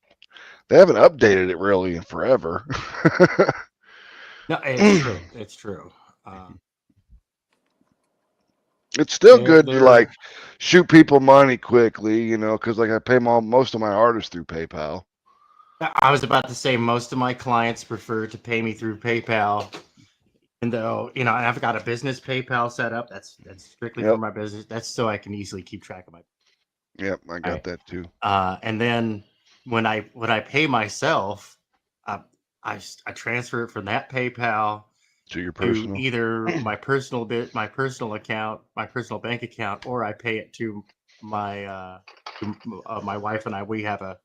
Speaker 5: they haven't updated it really in forever.
Speaker 3: No, it's true. It's true.
Speaker 5: It's still good to like shoot people money quickly, because like I pay most of my artists through PayPal.
Speaker 3: I was about to say, most of my clients prefer to pay me through PayPal. And though, I've got a business PayPal set up. That's strictly for my business. That's so I can easily keep track of my.
Speaker 5: Yep, I got that too.
Speaker 3: And then when I pay myself, I transfer it from that PayPal
Speaker 5: to your personal,
Speaker 3: either my personal account, my personal bank account, or I pay it to my my wife and I. We have a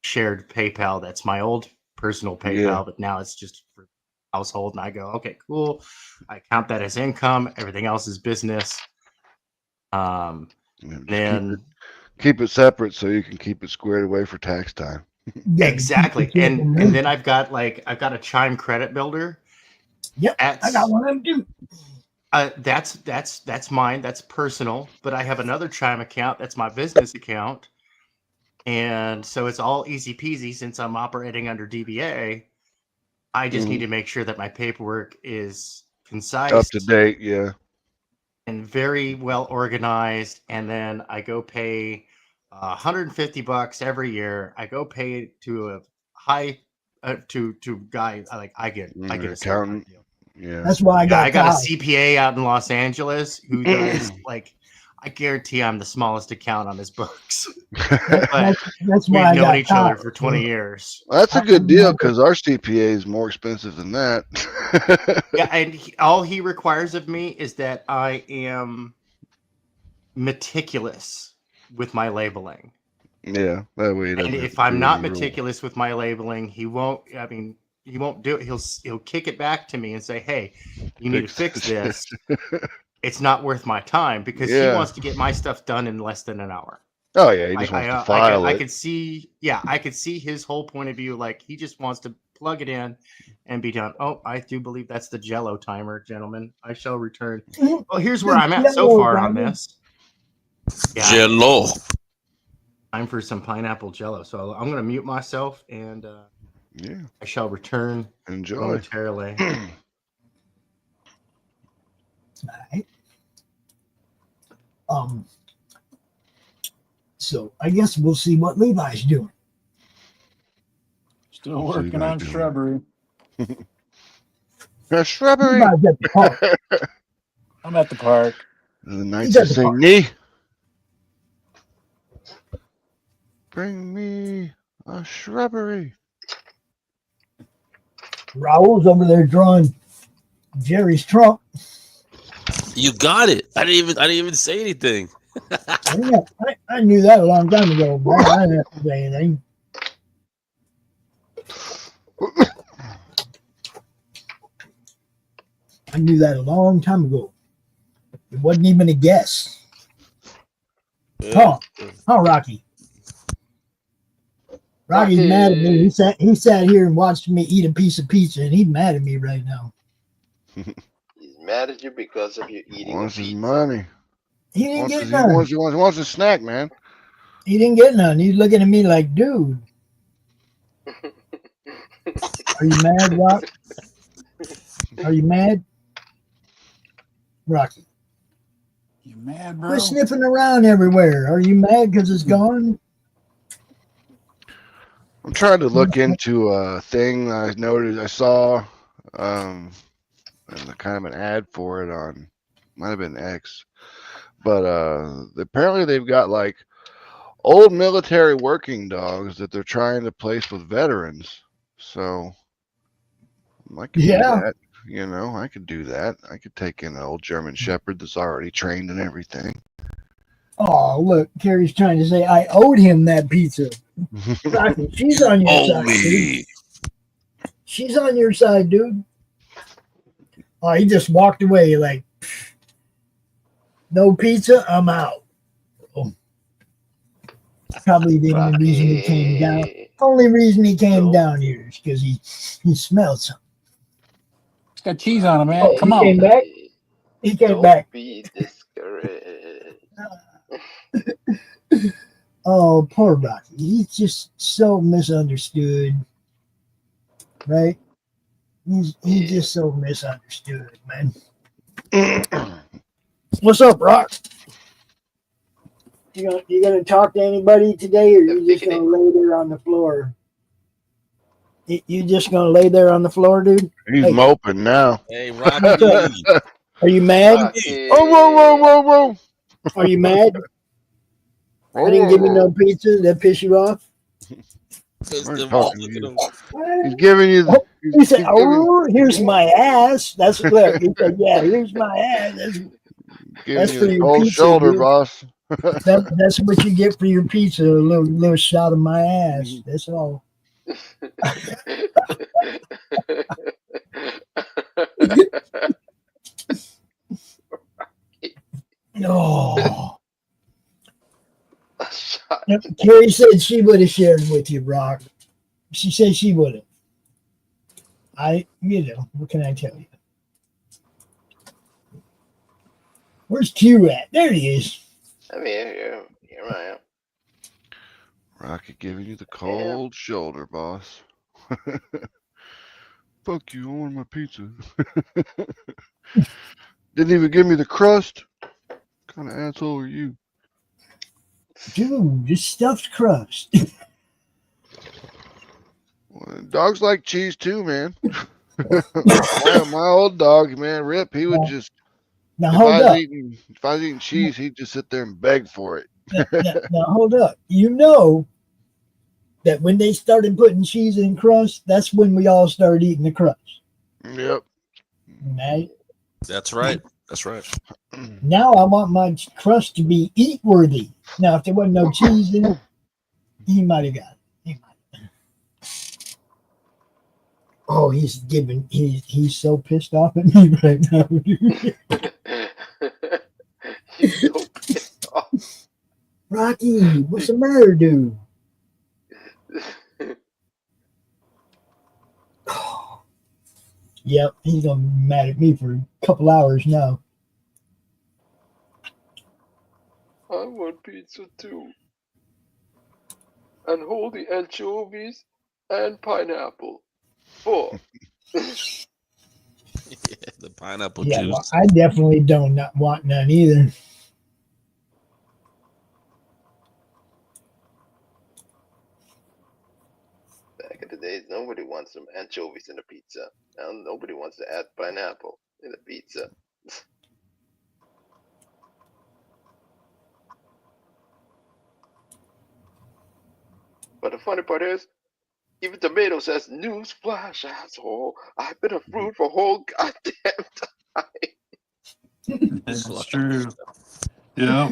Speaker 3: shared PayPal. That's my old personal PayPal, but now it's just for household. And I go, okay, cool. I count that as income. Everything else is business. Then
Speaker 5: keep it separate so you can keep it squared away for tax time.
Speaker 3: Exactly. And then I've got a Chime credit builder.
Speaker 2: Yep, I got one of them too.
Speaker 3: That's mine. That's personal. But I have another Chime account. That's my business account. And so it's all easy peasy since I'm operating under DBA. I just need to make sure that my paperwork is concise,
Speaker 5: up to date,
Speaker 3: and very well organized. And then I go pay $150 every year. I go pay to a high to guys. I get a
Speaker 5: accountant.
Speaker 3: Deal.
Speaker 2: That's why I got
Speaker 3: a CPA out in Los Angeles who does I guarantee I'm the smallest account on his books. But
Speaker 2: that's why
Speaker 3: we've known each other for 20 years.
Speaker 5: That's a good deal because our CPA is more expensive than that.
Speaker 3: Yeah, and all he requires of me is that I am meticulous with my labeling.
Speaker 5: Yeah, that way.
Speaker 3: And if I'm not meticulous with my labeling, he won't. I mean, he won't do it. He'll kick it back to me and say, "Hey, you need to fix this. It's not worth my time," because he wants to get my stuff done in less than an hour.
Speaker 5: Oh yeah, he just wants to file it.
Speaker 3: I could see his whole point of view. Like he just wants to plug it in and be done. Oh, I do believe that's the Jello timer, gentlemen. I shall return. Well, here's where I'm at so far on this. Yeah,
Speaker 4: Jello.
Speaker 3: Time for some pineapple Jello. So I'm going to mute myself and I shall return.
Speaker 5: Enjoy
Speaker 3: momentarily.
Speaker 2: All right. So I guess we'll see what Levi's doing.
Speaker 7: Still working on shrubbery.
Speaker 5: Shrubbery.
Speaker 2: Levi's at the park.
Speaker 7: I'm at the park.
Speaker 5: The Knights of St. Nee. Bring me a shrubbery.
Speaker 2: Raul's over there drawing Jerry's trunk.
Speaker 4: You got it. I didn't even say anything.
Speaker 2: I knew that a long time ago, but I didn't have to say anything. I knew that a long time ago. It wasn't even a guess. Huh, Rocky? Rocky's mad at me. He sat here and watched me eat a piece of pizza, and he's mad at me right now.
Speaker 6: He's mad at you because of you eating
Speaker 5: wants
Speaker 6: pizza.
Speaker 5: His money.
Speaker 2: He didn't get none.
Speaker 5: He wants a snack, man.
Speaker 2: He didn't get none. He's looking at me like, dude. Are you mad, Rock? Are you mad? Rocky.
Speaker 7: You mad, bro?
Speaker 2: Quit sniffing around everywhere. Are you mad because it's gone?
Speaker 5: I'm trying to look into a thing I saw and kind of an ad for it on, might have been X, but apparently they've got like old military working dogs that they're trying to place with veterans. So I could do that. I could do that. I could take in an old German Shepherd that's already trained and everything.
Speaker 2: Oh, look, Carrie's trying to say I owed him that pizza. She's on your side, dude. She's on your side, dude. Oh, he just walked away like, no pizza, I'm out. Oh. Probably the only reason he came down. Only reason he came down here is because he smelled something.
Speaker 7: It's got cheese on it, man. Come on.
Speaker 2: Came back. He came back.
Speaker 6: Be discouraged.
Speaker 2: Oh, poor Rocky. He's just so misunderstood. Right? He's just so misunderstood, man. What's up, Rock? You gonna talk to anybody today, or you just gonna lay there on the floor? You just gonna lay there on the floor, dude?
Speaker 5: He's
Speaker 2: Hey.
Speaker 5: moping now.
Speaker 4: Hey,
Speaker 2: What's
Speaker 4: Rocky.
Speaker 2: up? Are you mad?
Speaker 6: Rocky.
Speaker 5: Oh, whoa.
Speaker 2: Are you mad? I didn't give you no pizza. That piss you off?
Speaker 4: Pissed
Speaker 5: What are you
Speaker 4: him off.
Speaker 5: talking
Speaker 4: Look
Speaker 5: to
Speaker 4: at
Speaker 5: you?
Speaker 4: him.
Speaker 5: He's giving you.
Speaker 2: Oh, he said,
Speaker 5: He's giving,
Speaker 2: "Oh, here's my ass." That's look. He said, "Yeah, here's my ass."
Speaker 5: giving
Speaker 2: That's
Speaker 5: you
Speaker 2: for
Speaker 5: the
Speaker 2: your
Speaker 5: cold
Speaker 2: pizza,
Speaker 5: shoulder,
Speaker 2: dude.
Speaker 5: boss.
Speaker 2: That's what you get for your pizza. A little shot of my ass. That's all. No. Carrie said she would have shared with you, Brock. She said she would have. What can I tell you? Where's Q at? There he is.
Speaker 6: I'm here I am.
Speaker 5: Rocky giving you the cold shoulder, boss. Fuck you, I want my pizza. Didn't even give me the crust. What kind of asshole are you?
Speaker 2: Dude, just stuffed crust.
Speaker 5: Well, dogs like cheese too, man. my old dog, man, Rip, he would just
Speaker 2: Now
Speaker 5: if
Speaker 2: hold
Speaker 5: I was
Speaker 2: up.
Speaker 5: eating cheese, he'd just sit there and beg for it.
Speaker 2: Now hold up. You know that when they started putting cheese in crust, that's when we all started eating the crust.
Speaker 5: Yep.
Speaker 2: Right?
Speaker 4: That's right. That's right.
Speaker 2: Now I want my crust to be eat worthy. Now, if there wasn't no cheese in it, he might have got it. Oh, he's so pissed off at me right now.
Speaker 6: He's so pissed off.
Speaker 2: Rocky, what's the matter, dude? Yep, he's gonna be mad at me for a couple hours now.
Speaker 6: I want pizza too. And hold the anchovies and pineapple. 4.
Speaker 4: Yeah, the pineapple
Speaker 2: Yeah,
Speaker 4: juice.
Speaker 2: well, I definitely don't not want none either.
Speaker 6: Back in the days, nobody wants some anchovies in a pizza. Now nobody wants to add pineapple in a pizza. But the funny part is, even tomato says, "Newsflash, asshole! I've been a fruit for whole goddamn time."
Speaker 7: That's true. Yeah.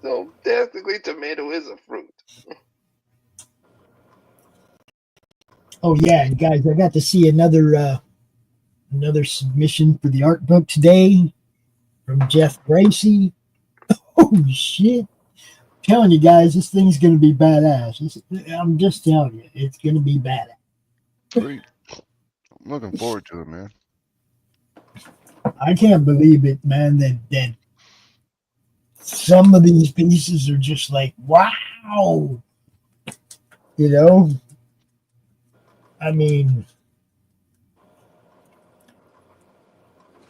Speaker 6: So technically, tomato is a fruit.
Speaker 2: Oh yeah, and guys, I got to see another submission for the art book today from Jeff Gracie. Oh shit! I'm telling you guys, this thing's gonna be badass. I'm just telling you, it's gonna be badass.
Speaker 5: Sweet. I'm looking forward to it, man.
Speaker 2: I can't believe it, man. That some of these pieces are just like, wow. You know, I mean,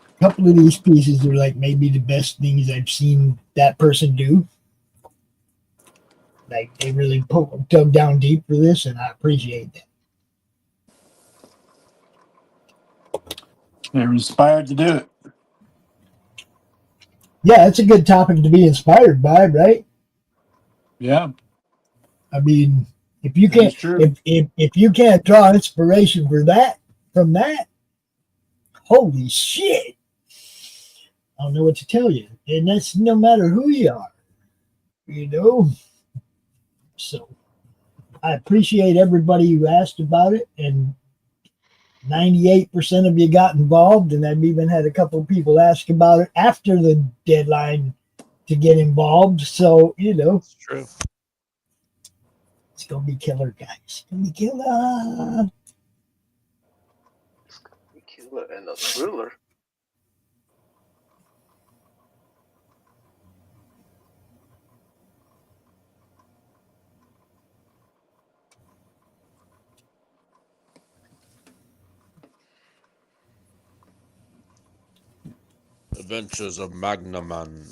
Speaker 2: a couple of these pieces are like maybe the best things I've seen that person do. Like they really dug down deep for this, and I appreciate that.
Speaker 7: They're inspired to do it.
Speaker 2: Yeah, it's a good topic to be inspired by, right?
Speaker 7: Yeah.
Speaker 2: I mean, if you
Speaker 7: That's
Speaker 2: can't
Speaker 7: true.
Speaker 2: if you can't draw inspiration for that from that, holy shit. I don't know what to tell you. And that's no matter who you are, you know? So I appreciate everybody who asked about it, and 98% of you got involved, and I've even had a couple of people ask about it after the deadline to get involved. So, you know,
Speaker 4: It's true.
Speaker 2: it's going to be killer, guys. It's going to be killer.
Speaker 6: It's gonna be killer and a thriller.
Speaker 4: Adventures of Magnaman.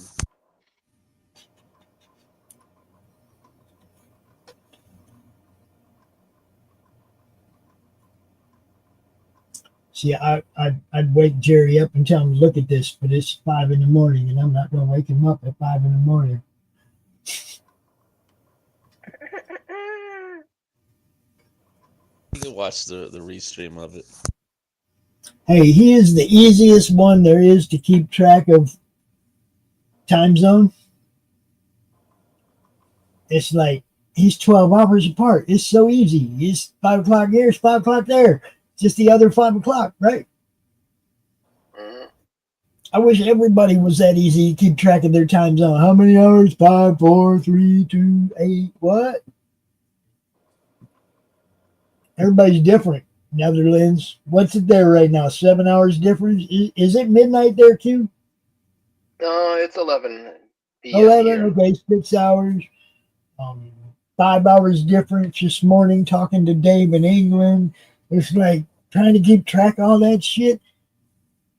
Speaker 2: See, I'd wake Jerry up and tell him to look at this, but it's 5 in the morning, and I'm not going to wake him up at 5 in the morning.
Speaker 4: You can watch the restream of it.
Speaker 2: Hey, he is the easiest one there is to keep track of time zone. It's like he's 12 hours apart. It's so easy. It's 5 o'clock here, it's 5 o'clock there. It's just the other 5 o'clock, right? I wish everybody was that easy to keep track of their time zone. How many hours? 5, 4, 3, 2, 8. What? Everybody's different. Netherlands. What's it there right now? 7 hours difference? Is it midnight there, Q?
Speaker 6: No, it's 11 p.m.
Speaker 2: 11,
Speaker 6: here.
Speaker 2: okay, 6 hours. 5 hours difference this morning talking to Dave in England. It's like trying to keep track of all that shit.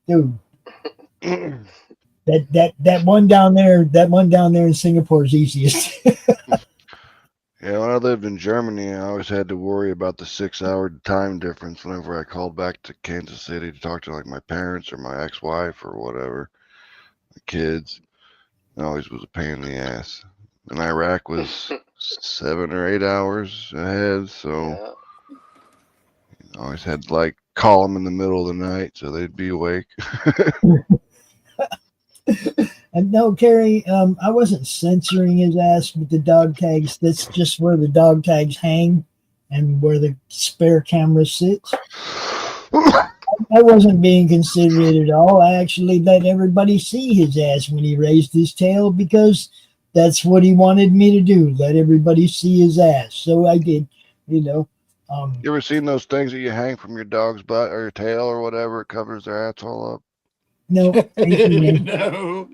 Speaker 2: Dude. that one down there in Singapore is easiest.
Speaker 5: Yeah, when I lived in Germany, I always had to worry about the 6-hour time difference whenever I called back to Kansas City to talk to like my parents or my ex-wife or whatever, the kids. It always was a pain in the ass. And Iraq was 7 or 8 hours ahead, so I always had to like call them in the middle of the night so they'd be awake.
Speaker 2: And no, Kerry, I wasn't censoring his ass with the dog tags. That's just where the dog tags hang and where the spare camera sits. I wasn't being considerate at all. I actually let everybody see his ass when he raised his tail because that's what he wanted me to do. Let everybody see his ass. So I did, you know.
Speaker 5: You ever seen those things that you hang from your dog's butt or your tail or whatever? It covers their asshole up.
Speaker 2: No.
Speaker 7: No.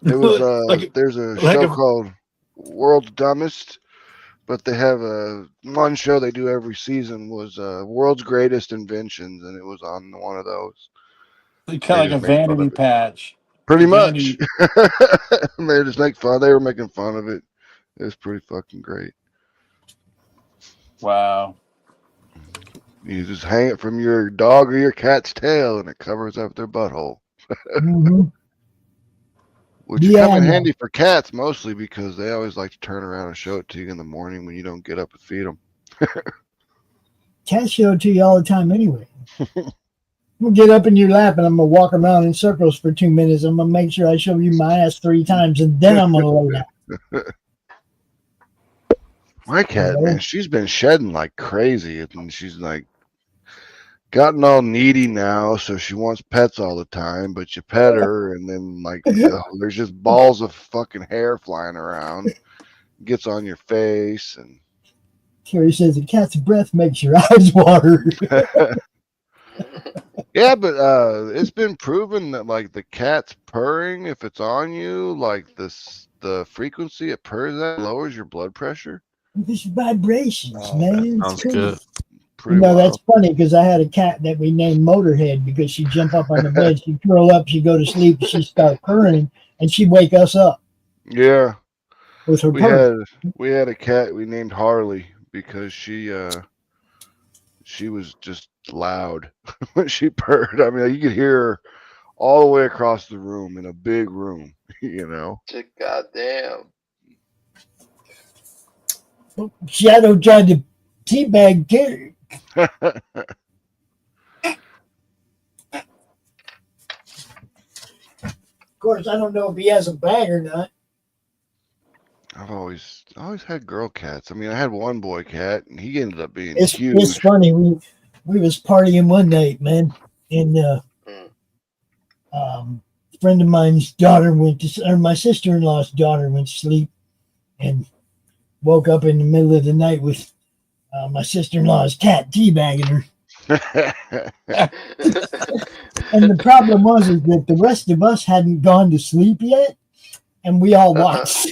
Speaker 5: It was there's a show called World's Dumbest, but they have one show they do every season was World's Greatest Inventions, and it was on one of those.
Speaker 7: Kind of like a vanity patch.
Speaker 5: Pretty much. They just make fun. They were making fun of it. It was pretty fucking great.
Speaker 7: Wow.
Speaker 5: You just hang it from your dog or your cat's tail, and it covers up their butthole. Which come in handy for cats mostly because they always like to turn around and show it to you in the morning when you don't get up and feed them.
Speaker 2: Cats show it to you all the time anyway. I'm going to get up in your lap and I'm going to walk around in circles for 2 minutes. I'm going to make sure I show you my ass 3 times and then I'm going to lay down.
Speaker 5: My cat, man, she's been shedding like crazy, and she's like gotten all needy now, so she wants pets all the time, but you pet her and then like there's just balls of fucking hair flying around, gets on your face. And
Speaker 2: Kerry says a cat's breath makes your eyes water.
Speaker 5: Yeah, but it's been proven that like the cat's purring, if it's on you, like the frequency it purrs at lowers your blood pressure.
Speaker 2: This vibrations, man.
Speaker 4: Sounds good.
Speaker 2: You know, that's funny because I had a cat that we named Motorhead because she'd jump up on the bed, she'd curl up, she'd go to sleep, she'd start purring, and she'd wake us up.
Speaker 5: Yeah.
Speaker 2: With her purr.
Speaker 5: We had a cat we named Harley because she was just loud when she purred. I mean, you could hear her all the way across the room in a big room, you know.
Speaker 6: Goddamn.
Speaker 2: Shadow tried to teabag Kerry. Of course, I don't know if he has a bag or not.
Speaker 5: I've always had girl cats. I mean, I had one boy cat, and he ended up being huge.
Speaker 2: It's funny. We was partying one night, man, and a friend of mine's daughter my sister-in-law's daughter went to sleep, and woke up in the middle of the night with my sister-in-law's cat teabagging her. And the problem was is that the rest of us hadn't gone to sleep yet, and we all watched.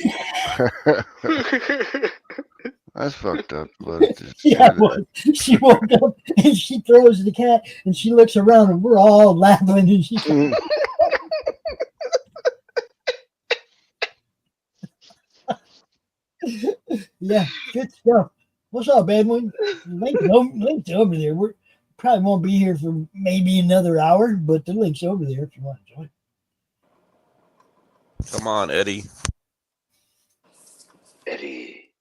Speaker 5: That's fucked up. But
Speaker 2: Yeah, well, she woke up and she throws the cat and she looks around and we're all laughing and she's like, yeah, good stuff. What's up, Edwin? Link's over there. We're probably won't be here for maybe another hour, but the link's over there if you want to join.
Speaker 4: Come on, Eddie.
Speaker 6: Eddie.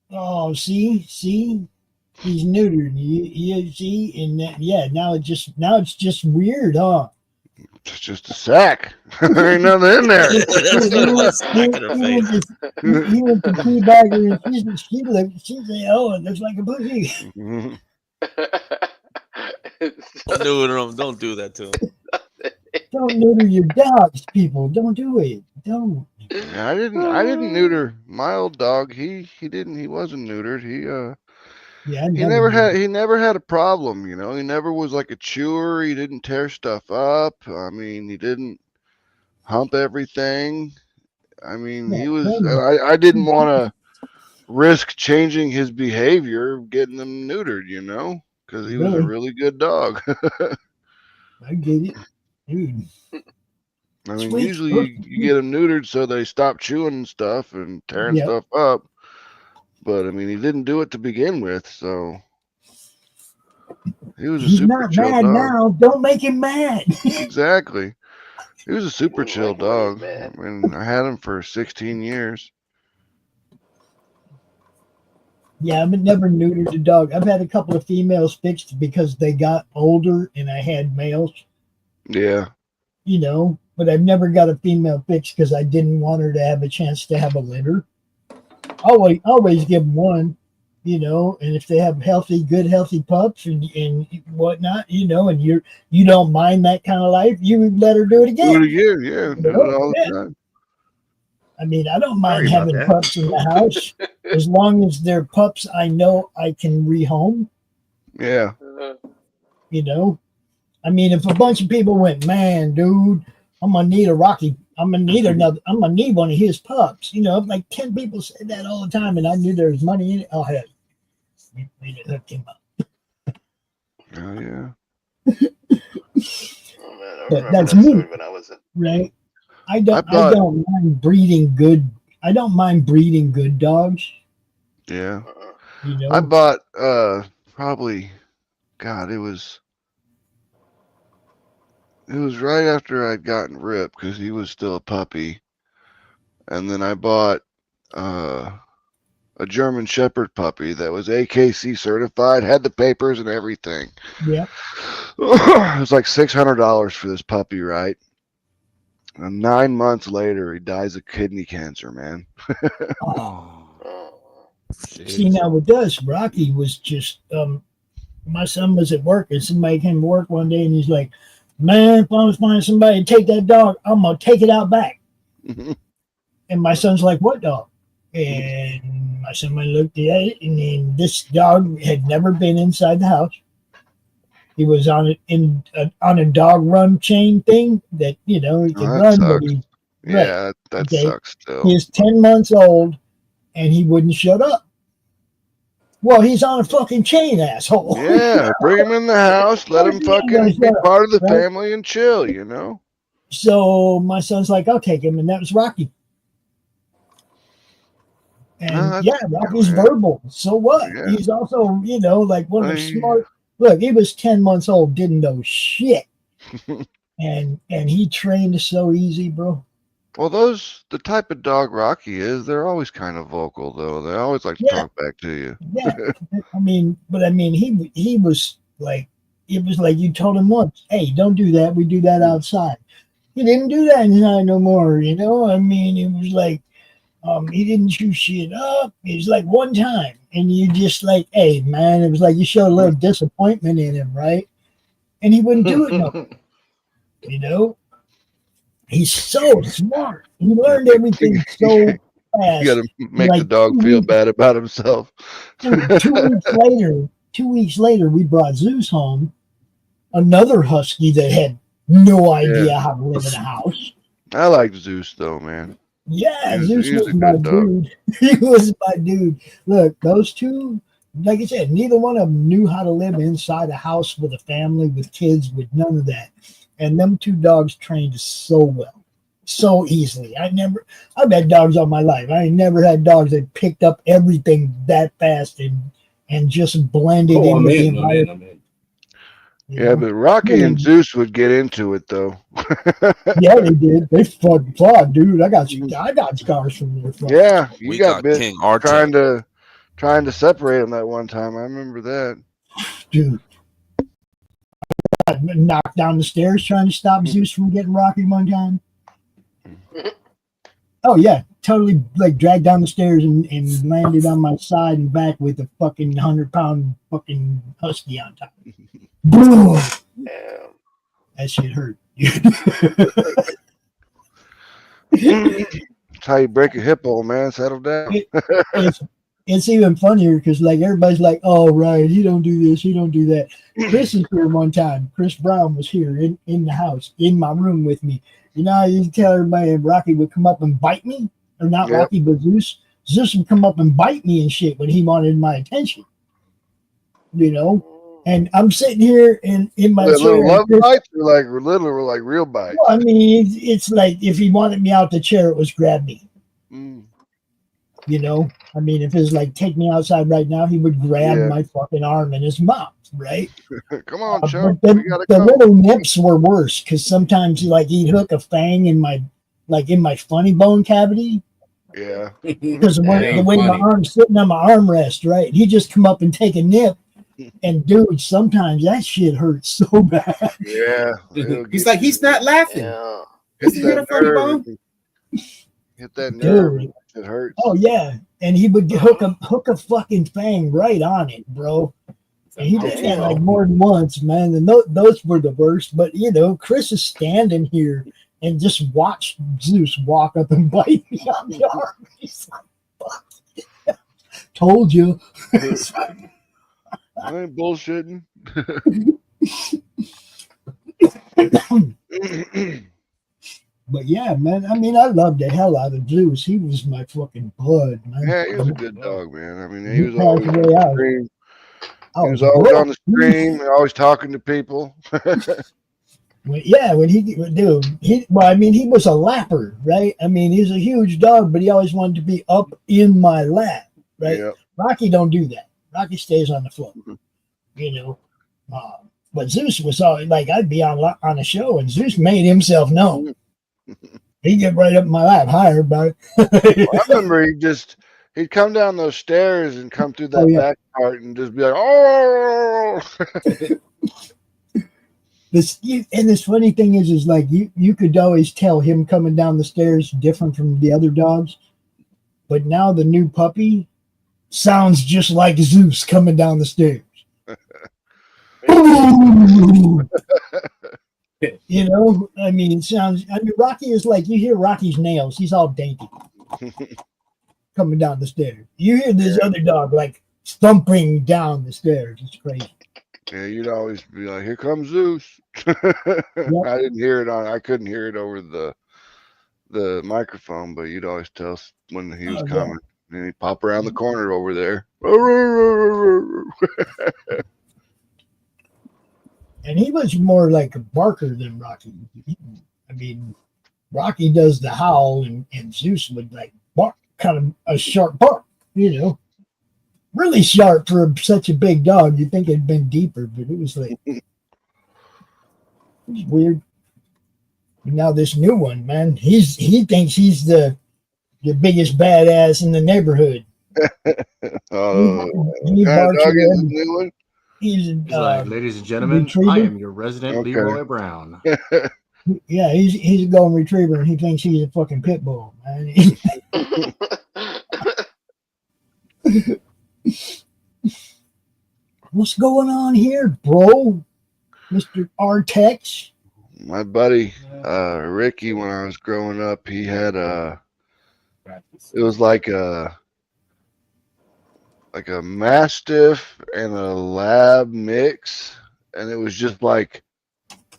Speaker 2: Oh, see, he's neutered. You see, and that, yeah, now it's just weird, huh?
Speaker 5: It's just a sack. There ain't nothing in there.
Speaker 4: That's what it was. Smack in her face.
Speaker 2: He went to teabagger and she said, "Oh, it looks like a pussy."
Speaker 4: Don't neuter him. Don't do that to him.
Speaker 2: Don't neuter your dogs, people. Don't do it. Don't.
Speaker 5: Yeah, I didn't neuter my old dog. He wasn't neutered.
Speaker 2: Yeah,
Speaker 5: He never had a problem, you know. He never was like a chewer. He didn't tear stuff up. I mean, he didn't hump everything. I mean, he was. I didn't want to risk changing his behavior, getting him neutered, you know, because he was a really good dog.
Speaker 2: I get it, dude.
Speaker 5: I mean, usually you get them neutered so they stop chewing stuff and tearing stuff up. But I mean, he didn't do it to begin with, so he was a super chill dog.
Speaker 2: He's not mad now. Don't make him mad.
Speaker 5: Exactly. He was a super chill dog. I mean, I had him for 16 years.
Speaker 2: Yeah, I've never neutered a dog. I've had a couple of females fixed because they got older and I had males.
Speaker 5: Yeah.
Speaker 2: You know, but I've never got a female fixed because I didn't want her to have a chance to have a litter. Always give them one, you know, and if they have good healthy pups and whatnot, you know, and you don't mind that kind of life, you would let her do it again.
Speaker 5: Do it again, yeah. Do it all the time.
Speaker 2: I mean, I don't mind having pups in the house as long as they're pups I know I can rehome.
Speaker 5: Yeah.
Speaker 2: You know, I mean, if a bunch of people went, man, dude, I'm gonna need a Rocky. I'm gonna need one of his pups. You know, like 10 people said that all the time, and I knew there was money in it. Oh hell, we need to hook him up.
Speaker 5: Oh yeah.
Speaker 6: Oh man, I
Speaker 2: But
Speaker 6: remember
Speaker 2: that's
Speaker 6: that
Speaker 2: me,
Speaker 6: story when I was
Speaker 2: right? I don't mind breeding good. I don't mind breeding good dogs.
Speaker 5: Yeah.
Speaker 2: You know,
Speaker 5: I bought probably, God, it was right after I'd gotten Rip because he was still a puppy, and then I bought a German Shepherd puppy that was AKC certified, had the papers and everything.
Speaker 2: Yeah.
Speaker 5: It was like $600 for this puppy, right? And 9 months later, he dies of kidney cancer, man.
Speaker 2: See, now with us, Rocky was just, my son was at work and somebody came to work one day and he's like, man, if I was finding somebody to take that dog, I'm going to take it out back. And my son's like, what dog? And my son looked at it and then this dog had never been inside the house. He was on a dog run chain thing that, you know, he could run. But
Speaker 5: that sucks still.
Speaker 2: He's 10 months old and he wouldn't shut up. Well, he's on a fucking chain, asshole.
Speaker 5: Yeah, bring him in the house, let him fucking be part of the family and chill, you know?
Speaker 2: So my son's like, I'll take him. And that was Rocky. And Rocky's verbal. So what? Yeah. He's also, you know, like one of the smart. Look, he was 10 months old, didn't know shit. and he trained so easy, bro.
Speaker 5: Well, the type of dog Rocky is, they're always kind of vocal, though. They always like to talk back to you.
Speaker 2: Yeah. He was like, it was like you told him once, hey, don't do that. We do that outside. He didn't do that inside no more, you know? I mean, it was like, he didn't chew shit up. It was like one time. And you just like, hey, man, it was like you showed a little disappointment in him, right? And he wouldn't do it no more. You know? He's so smart. He learned everything so fast.
Speaker 5: You got to make the dog feel bad about himself.
Speaker 2: 2 weeks later, we brought Zeus home, another husky that had no idea how to live in a house.
Speaker 5: I like Zeus, though, man.
Speaker 2: Yeah,
Speaker 5: He's
Speaker 2: Zeus
Speaker 5: a
Speaker 2: was my
Speaker 5: good dog.
Speaker 2: dude. He was my dude. Look, those two, like I said, neither one of them knew how to live inside a house with a family, with kids, with none of that. And them two dogs trained so well, so easily. I've had dogs all my life. I ain't never had dogs that picked up everything that fast and just blended in with the environment.
Speaker 5: Yeah, but Rocky and Zeus would get into it though.
Speaker 2: Yeah, they did. They fucking fought, dude. I got scars from their fight.
Speaker 5: Yeah, you
Speaker 4: We
Speaker 5: got
Speaker 4: got
Speaker 5: bit
Speaker 4: King Arta.
Speaker 5: trying to separate them that one time. I remember that.
Speaker 2: Dude, I knocked down the stairs trying to stop Zeus from getting Rocky one time. Oh yeah, totally like dragged down the stairs and landed on my side and back with a fucking 100-pound fucking husky on top. Boom!
Speaker 6: Damn.
Speaker 2: That shit hurt.
Speaker 5: That's how you break a hip, old man. Settle down.
Speaker 2: It's even funnier because like everybody's like, oh right, you don't do this, you don't do that. Chris is here one time. Chris Brown was here in the house, in my room with me. You know, you tell everybody Rocky would come up and bite me, or not
Speaker 5: Yep.
Speaker 2: Rocky, but Zeus. Zeus would come up and bite me and shit when he wanted my attention. You know, and I'm sitting here in my chair.
Speaker 5: Little love bites or like real bites.
Speaker 2: Well, I mean, it's like if he wanted me out the chair, it was grab me. You know, I mean, if it's like take me outside right now, he would grab my fucking arm in his mouth, right?
Speaker 5: Come on, Chuck.
Speaker 2: But the little nips were worse because sometimes like he'd hook a fang in my funny bone cavity.
Speaker 5: Yeah.
Speaker 2: Because the way my arm's sitting on my armrest, right? He just come up and take a nip. And dude, sometimes that shit hurts so bad.
Speaker 5: Yeah.
Speaker 8: He's like, he's not laughing.
Speaker 6: Yeah.
Speaker 8: Is he hit a funny bone?
Speaker 5: Hit that nerve.
Speaker 2: Dude.
Speaker 5: It hurts.
Speaker 2: Oh yeah. And he would hook a fucking fang right on it, bro. And he did that like more than once, man. And those were the worst. But you know, Chris is standing here and just watched Zeus walk up and bite me on the arm. He's like, fuck. Told you.
Speaker 5: I ain't bullshitting.
Speaker 2: But yeah, man. I mean, I loved the hell out of Zeus. He was my fucking bud, man.
Speaker 5: Yeah, he was a good dog, man. I mean, he was always on the stream. He was
Speaker 2: Oh,
Speaker 5: always
Speaker 2: bro.
Speaker 5: on the stream, always talking to people.
Speaker 2: When he was a lapper, right? I mean, he's a huge dog, but he always wanted to be up in my lap, right?
Speaker 5: Yep.
Speaker 2: Rocky don't do that. Rocky stays on the floor, you know. But Zeus was always like, I'd be on a show, and Zeus made himself known. He'd get right up in my lap, higher, but
Speaker 5: I remember he'd come down those stairs and come through that back part and just be like, oh.
Speaker 2: This funny thing is like you could always tell him coming down the stairs different from the other dogs, but now the new puppy sounds just like Zeus coming down the stairs. You know, I mean, Rocky is like, you hear Rocky's nails, he's all dainty coming down the stairs. You hear this other dog like thumping down the stairs. It's crazy.
Speaker 5: Yeah, you'd always be like, "Here comes Zeus." I didn't hear it I couldn't hear it over the microphone, but you'd always tell when he was coming. And he'd pop around the corner over there.
Speaker 2: And he was more like a barker than Rocky. I mean, Rocky does the howl, and Zeus would like bark, kind of a sharp bark, you know. Really sharp for such a big dog. You'd think it'd been deeper, but it was like, it was weird. But now this new one, man, he thinks he's the biggest badass in the neighborhood. He barks at him. He's
Speaker 3: like, ladies and gentlemen, I am your resident Leroy Brown.
Speaker 2: Yeah, he's a golden retriever, and he thinks he's a fucking pit bull, man. What's going on here, bro? Mr. Artex?
Speaker 5: My buddy Ricky, when I was growing up, he had it was like a Mastiff and a Lab mix, and it was just like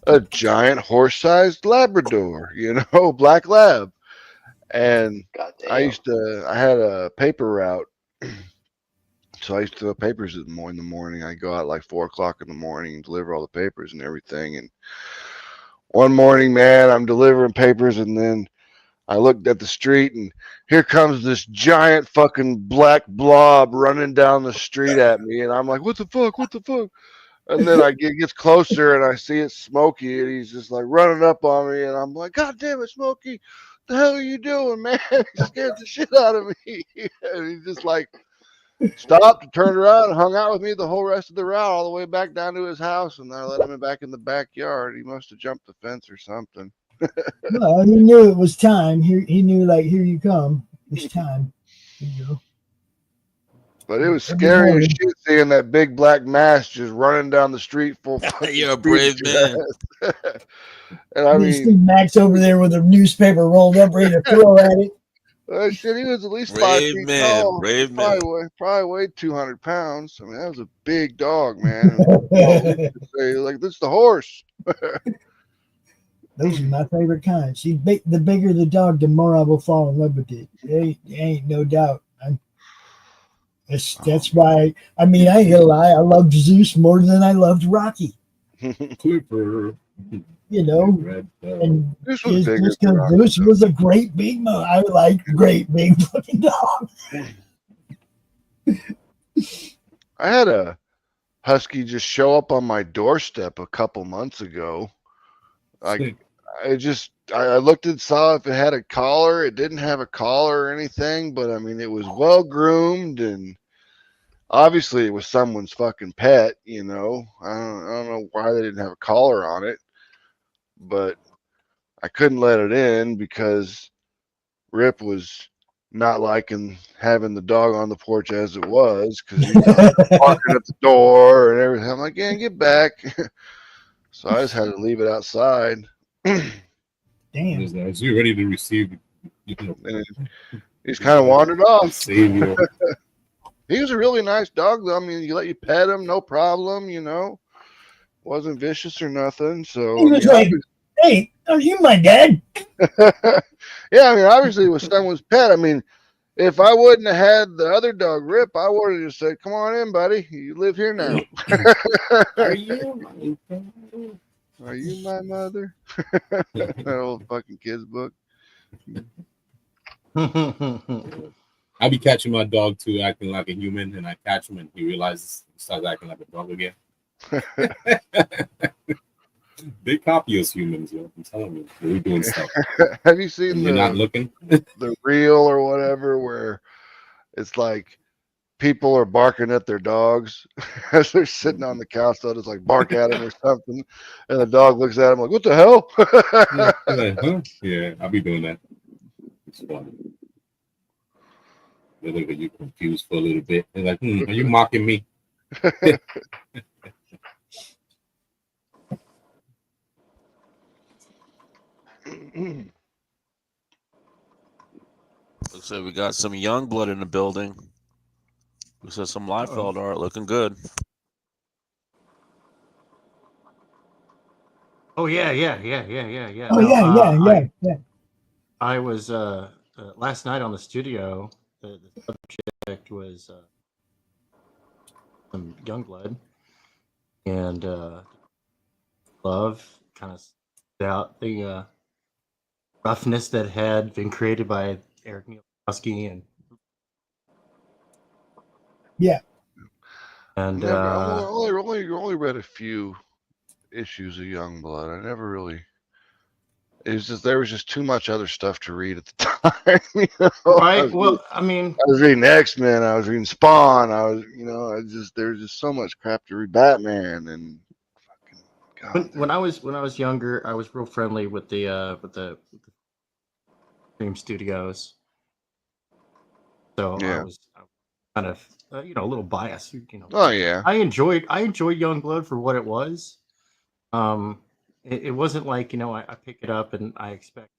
Speaker 5: a giant horse-sized Labrador, you know, Black Lab. And
Speaker 6: Goddamn.
Speaker 5: I had a paper route. So I used to do papers in the morning. I go out like 4:00 in the morning and deliver all the papers and everything. And one morning, man, I'm delivering papers, and then I looked at the street, and here comes this giant fucking black blob running down the street at me, and I'm like, "What the fuck? What the fuck?" And then gets closer, and I see it's Smokey, and he's just like running up on me, and I'm like, "God damn it, Smokey! What the hell are you doing, man?" He scared the shit out of me, and he's just like. Stopped, turned around, and hung out with me the whole rest of the route, all the way back down to his house, and I let him back in the backyard. He must have jumped the fence or something.
Speaker 2: Well, he knew it was time. He knew, like, here you come. It's time. Here you go.
Speaker 5: But it was scary as shit seeing that big black mass just running down the street full.
Speaker 4: You're a brave man.
Speaker 5: And I mean,
Speaker 2: see Max over there with a newspaper rolled up, ready to throw at it.
Speaker 5: Shit, he was at least
Speaker 4: Brave
Speaker 5: 5 feet
Speaker 4: man,
Speaker 5: tall.
Speaker 4: brave man.
Speaker 5: Probably weighed 200 pounds. I mean, that was a big dog, man. Like, this is the horse.
Speaker 2: Those are my favorite kind. See, the bigger the dog, the more I will fall in love with it. Ain't no doubt. That's why. I mean, I ain't gonna lie. I loved Zeus more than I loved Rocky.
Speaker 8: Clipper.
Speaker 2: You know, and
Speaker 5: This was
Speaker 2: just because Zeus was a great big mo. I like great big fucking dogs.
Speaker 5: I had a husky just show up on my doorstep a couple months ago. I looked and saw if it had a collar. It didn't have a collar or anything, but I mean, it was well groomed, and obviously it was someone's fucking pet. You know, I don't know why they didn't have a collar on it, but I couldn't let it in because Rip was not liking having the dog on the porch as it was, because he was barking at the door and everything. I'm like, yeah, get back. So I just had to leave it outside.
Speaker 2: Damn.
Speaker 8: Is you ready to receive?
Speaker 5: And he's kind of wandered off.
Speaker 8: Savior.
Speaker 5: He was a really nice dog, though. I mean, you let you pet him, no problem, you know. Wasn't vicious or nothing. So
Speaker 2: he was like, "Hey, are you my dad?"
Speaker 5: Yeah, I mean, obviously it was someone's pet. I mean, if I wouldn't have had the other dog, Rip, I would have just said, "Come on in, buddy. You live here now."
Speaker 8: Are you my dad?
Speaker 5: Are you my mother? That old fucking kids book.
Speaker 8: I be catching my dog too, acting like a human, and I catch him, and he realizes he starts acting like a dog again. They copy us humans, yo. I'm telling you, we're doing stuff.
Speaker 5: Have you seen
Speaker 8: you're not looking
Speaker 5: the reel or whatever where it's like people are barking at their dogs as they're sitting on the couch? They'll just like bark at them or something, and the dog looks at them like, "What the hell?"
Speaker 8: Like, huh? Yeah, I'll be doing that. It's funny. They look at you confused for a little bit. They're like, "Are you mocking me?"
Speaker 4: Looks like we got some young blood in the building. We saw some Liefeld art looking good.
Speaker 3: Oh yeah.
Speaker 2: Oh
Speaker 3: No,
Speaker 2: yeah.
Speaker 3: I was last night on the studio. The subject was some young blood, and love kind of stood out the roughness that had been created by Eric Mielkowski and
Speaker 5: I've only read a few issues of Youngblood. I never really. It was just there was just too much other stuff to read at the time. You know?
Speaker 3: Right. Well, I mean,
Speaker 5: I was reading X-Men. I was reading Spawn. There's just so much crap to read. Batman and fucking God.
Speaker 3: When I was younger, I was real friendly with the Dream Studios. So
Speaker 5: yeah.
Speaker 3: I was kind of a little biased.
Speaker 5: Oh yeah.
Speaker 3: I enjoyed Youngblood for what it was. It wasn't like I pick it up and I expect.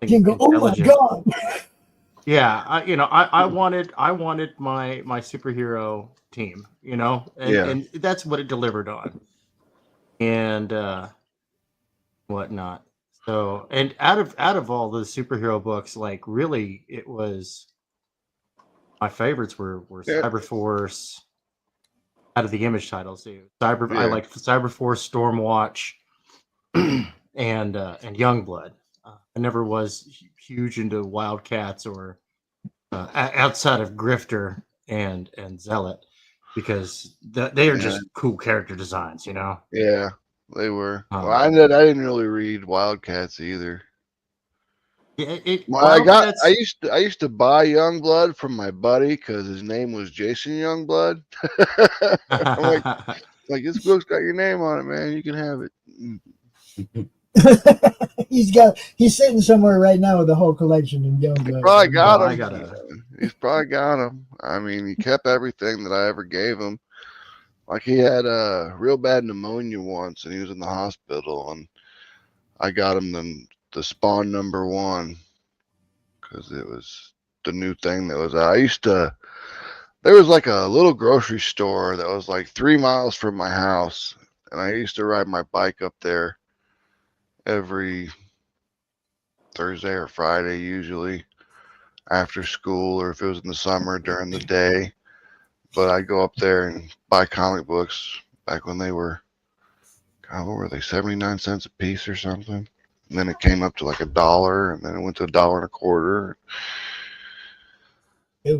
Speaker 2: You go, oh my god.
Speaker 3: Yeah, I wanted my superhero team, and that's what it delivered on, and whatnot. So, and out of all the superhero books, like really, it was my favorites were
Speaker 5: Yeah.
Speaker 3: Cyberforce. Out of the Image titles, I
Speaker 5: Yeah.
Speaker 3: liked Cyberforce, Stormwatch, and Youngblood. I never was huge into Wildcats or outside of Grifter and Zealot because they are just cool character designs, you know.
Speaker 5: Yeah, they were. Well, I didn't really read Wildcats either.
Speaker 3: Yeah,
Speaker 5: I used to buy Youngblood from my buddy because his name was Jason Youngblood. I'm like this book's got your name on it, man. You can have it.
Speaker 2: He's sitting somewhere right now with the whole collection of Youngblood.
Speaker 5: He probably got him. He's probably got him. I mean, he kept everything that I ever gave him. Like he had a real bad pneumonia once, and he was in the hospital, and I got him the Spawn #1 because it was the new thing that was out. There was like a little grocery store that was like 3 miles from my house, and I used to ride my bike up there every Thursday or Friday, usually after school, or if it was in the summer during the day. But I'd go up there and buy comic books back when they were, God, what were they, 79 cents a piece or something? And then it came up to like $1, and then it went to $1.25.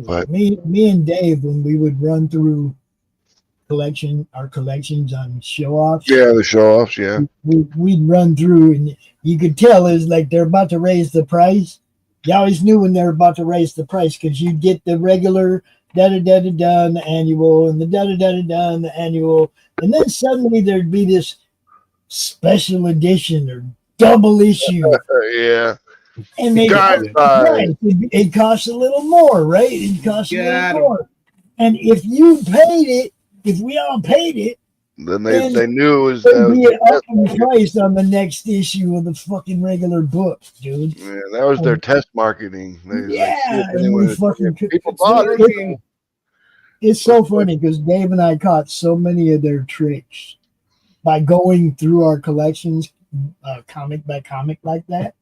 Speaker 2: But me and Dave, when we would run through our collections on show-offs.
Speaker 5: Yeah, the show-offs, yeah.
Speaker 2: We'd run through, and you could tell it's like they're about to raise the price. You always knew when they were about to raise the price because you'd get the regular da-da-da-da-da, the annual, and the da-da-da-da-da, the annual. And then suddenly there'd be this special edition or double issue.
Speaker 5: Yeah.
Speaker 2: And it costs a little more, right? It costs a little more. And if we all paid it,
Speaker 5: then they knew it was
Speaker 2: up in price on the next issue of the fucking regular book, dude.
Speaker 5: Yeah, that was their test marketing.
Speaker 2: People bought it. It's so funny because Dave and I caught so many of their tricks by going through our collections, comic by comic like that.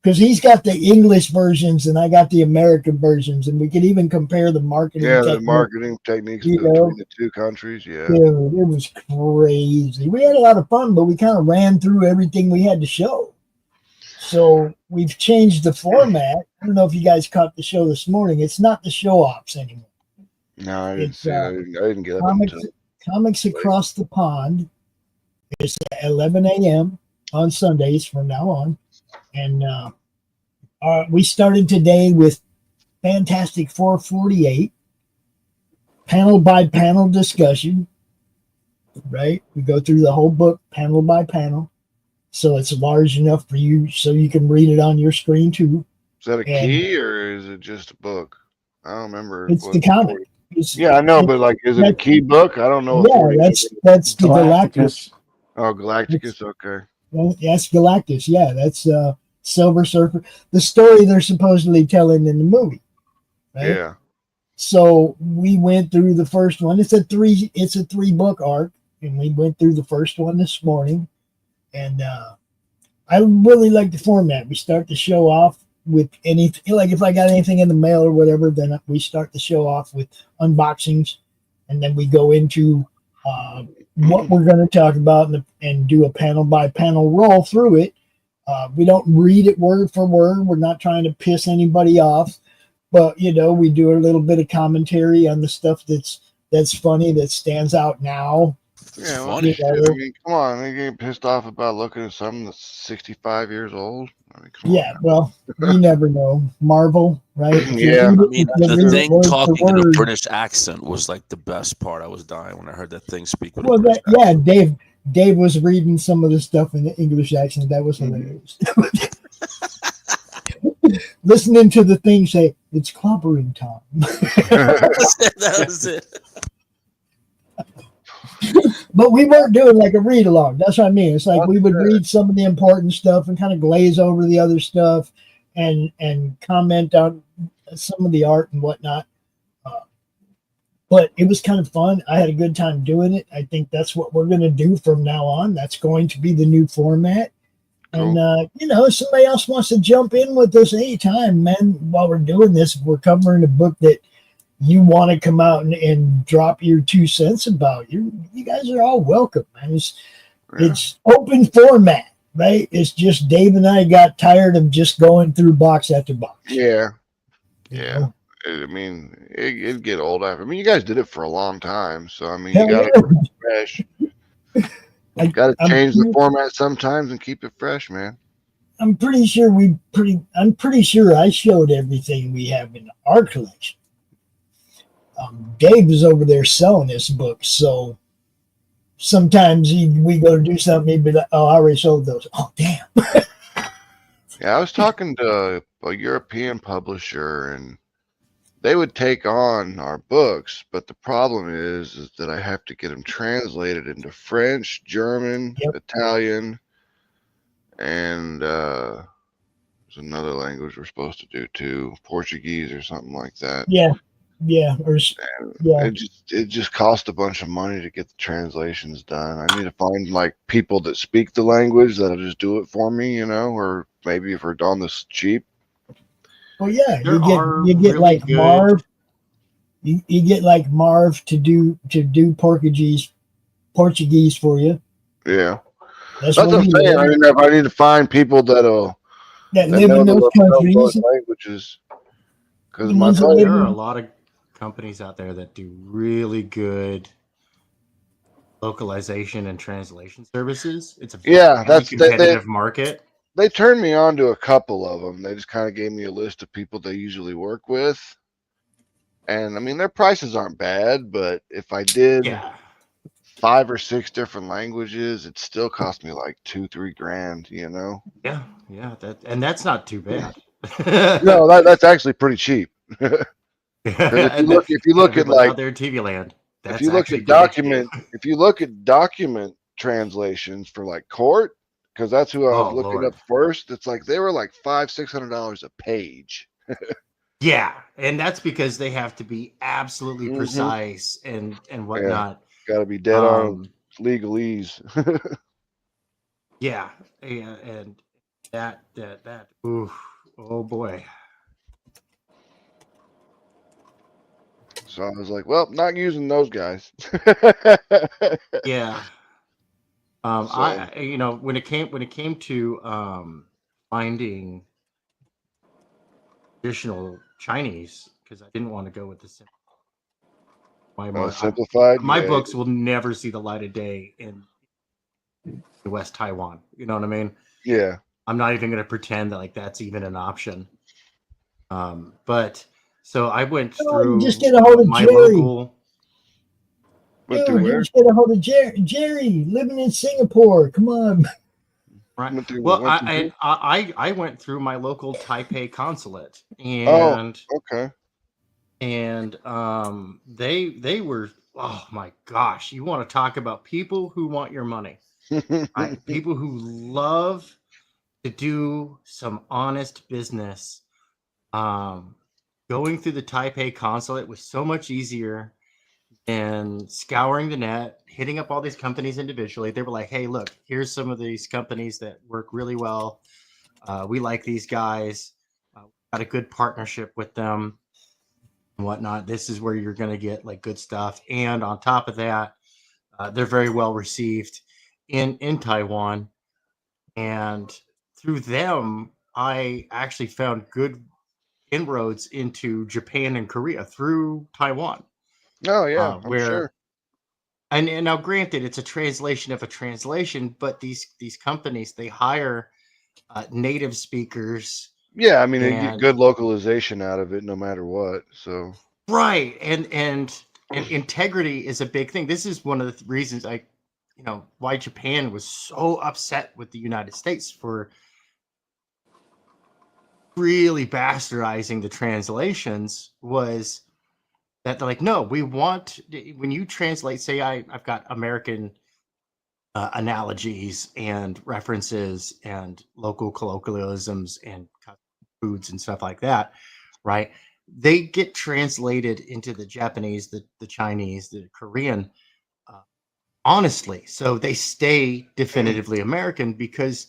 Speaker 2: Because he's got the English versions and I got the American versions, and we could even compare the marketing.
Speaker 5: Yeah, the marketing techniques between the two countries. Yeah,
Speaker 2: dude, it was crazy. We had a lot of fun, but we kind of ran through everything we had to show. So we've changed the format. I don't know if you guys caught the show this morning. It's not the show-offs anymore.
Speaker 5: No, I didn't see it. I didn't get up
Speaker 2: Comics Across the Pond. It's at 11 a.m. on Sundays from now on. And we started today with Fantastic 448, panel by panel discussion, right? We go through the whole book panel by panel. So it's large enough for you so you can read it on your screen too.
Speaker 5: Is that a key or is it just a book? I don't remember.
Speaker 2: It's the comic.
Speaker 5: I know, but like, is it a key book? I don't know.
Speaker 2: Yeah, that's the Galactus.
Speaker 5: Oh, Galactus. Okay.
Speaker 2: Well, that's Galactus. Yeah, that's Silver Surfer. The story they're supposedly telling in the movie. Right? Yeah. So we went through the first one. It's a 3-book arc, and we went through the first one this morning. And I really like the format. We start the show off with anything, like if I got anything in the mail or whatever, then we start the show off with unboxings, and then we go into what we're going to talk about and do a panel by panel roll through it. We don't read it word for word. We're not trying to piss anybody off, but we do a little bit of commentary on the stuff that's funny, that stands out now.
Speaker 5: Yeah, funny. I mean, come on, they get pissed off about looking at something that's 65 years old. I mean,
Speaker 2: well, you never know. Marvel, right?
Speaker 4: Yeah, I mean, the thing talking in a British accent was like the best part. I was dying when I heard that thing speak with a British accent.
Speaker 2: Dave was reading some of the stuff in the English accent. That was hilarious. Listening to the thing say, "It's clobbering time."
Speaker 4: That was it.
Speaker 2: But we weren't doing like a read along. That's what I mean. It's like we would read some of the important stuff and kind of glaze over the other stuff and comment on some of the art and whatnot. But it was kind of fun. I had a good time doing it. I think that's what we're going to do from now on. That's going to be the new format. And, if somebody else wants to jump in with us anytime, man, while we're doing this, we're covering a book that you want to come out and drop your 2 cents about. You guys are all welcome, man. It's open format, right? It's just Dave and I got tired of just going through box after box.
Speaker 5: Yeah.
Speaker 2: You
Speaker 5: Yeah.
Speaker 2: know?
Speaker 5: I mean, it'd get old after. I mean, you guys did it for a long time, so I mean,
Speaker 2: Hell
Speaker 5: you got to keep it fresh. Got to change the format sometimes and keep it fresh, man.
Speaker 2: I'm pretty sure I showed everything we have in our collection. Dave is over there selling this book, so sometimes we go to do something, he'd be like, "Oh, I already sold those." Oh, damn.
Speaker 5: Yeah, I was talking to a European publisher, and they would take on our books, but the problem is that I have to get them translated into French, German, Italian, and there's another language we're supposed to do too, Portuguese or something like that.
Speaker 2: Yeah.
Speaker 5: It just costs a bunch of money to get the translations done. I need to find like people that speak the language that'll just do it for me, or maybe if we're on this cheap.
Speaker 2: Well, yeah, you get like good. Marv. You get like Marv to do Portuguese for you.
Speaker 5: Yeah, that's what I'm saying. I mean, if I need to find people that
Speaker 2: live in those countries,
Speaker 5: languages, because
Speaker 3: there are a lot of companies out there that do really good localization and translation services. It's a very competitive market.
Speaker 5: They turned me on to a couple of them. They just kind of gave me a list of people they usually work with. And I mean, their prices aren't bad, but if I did 5 or 6 different languages, it still cost me like $2-3 grand,
Speaker 3: Yeah. That's not too bad.
Speaker 5: No, that's actually pretty cheap. If you look at like
Speaker 3: out there in TV land,
Speaker 5: if you look at document translations for like court, because that's who I was looking up first. It's like they were like $500-$600 a page.
Speaker 3: Yeah, and that's because they have to be absolutely precise and whatnot.
Speaker 5: Got to be dead on legalese.
Speaker 3: And that. Oof, oh boy.
Speaker 5: So I was like, well, not using those guys.
Speaker 3: Yeah. When it came to finding additional Chinese, because I didn't want to go with the
Speaker 5: simplified.
Speaker 3: My books will never see the light of day in West Taiwan. You know what I mean?
Speaker 5: Yeah.
Speaker 3: I'm not even going to pretend that like that's even an option. But so I went through
Speaker 2: just get a hold of
Speaker 3: my
Speaker 2: Jerry.
Speaker 3: local.
Speaker 2: Just get a hold of Jerry living in Singapore. Come on.
Speaker 3: Right. Well, I went through my local Taipei consulate, and they were, oh my gosh, you want to talk about people who want your money, right? People who love to do some honest business. Going through the Taipei consulate was so much easier than scouring the net, hitting up all these companies individually. They were like, hey, look, here's some of these companies that work really well. We like these guys. Got a good partnership with them and whatnot. This is where you're going to get like good stuff. And on top of that, they're very well received in Taiwan. And through them, I actually found good inroads into Japan and Korea through Taiwan.
Speaker 5: Oh yeah, I'm sure.
Speaker 3: And now, granted, it's a translation of a translation, but these companies, they hire native speakers.
Speaker 5: Yeah, I mean, they get good localization out of it, no matter what. So
Speaker 3: right, and integrity is a big thing. This is one of the reasons why Japan was so upset with the United States for really bastardizing the translations, was that they're like, no, we want, when you translate, say I've got American analogies and references and local colloquialisms and foods and stuff like that, right? They get translated into the Japanese, the Chinese, the Korean, honestly. So they stay definitively American, because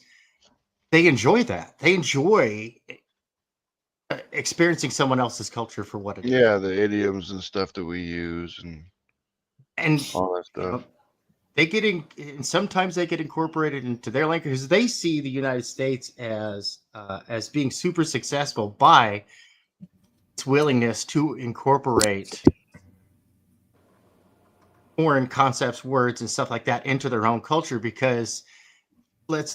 Speaker 3: they enjoy that. They enjoy experiencing someone else's culture for what it is.
Speaker 5: Yeah, the idioms and stuff that we use
Speaker 3: And
Speaker 5: all that stuff.
Speaker 3: They get in, and sometimes they get incorporated into their language because they see the United States as being super successful by its willingness to incorporate foreign concepts, words, and stuff like that into their own culture. Because let's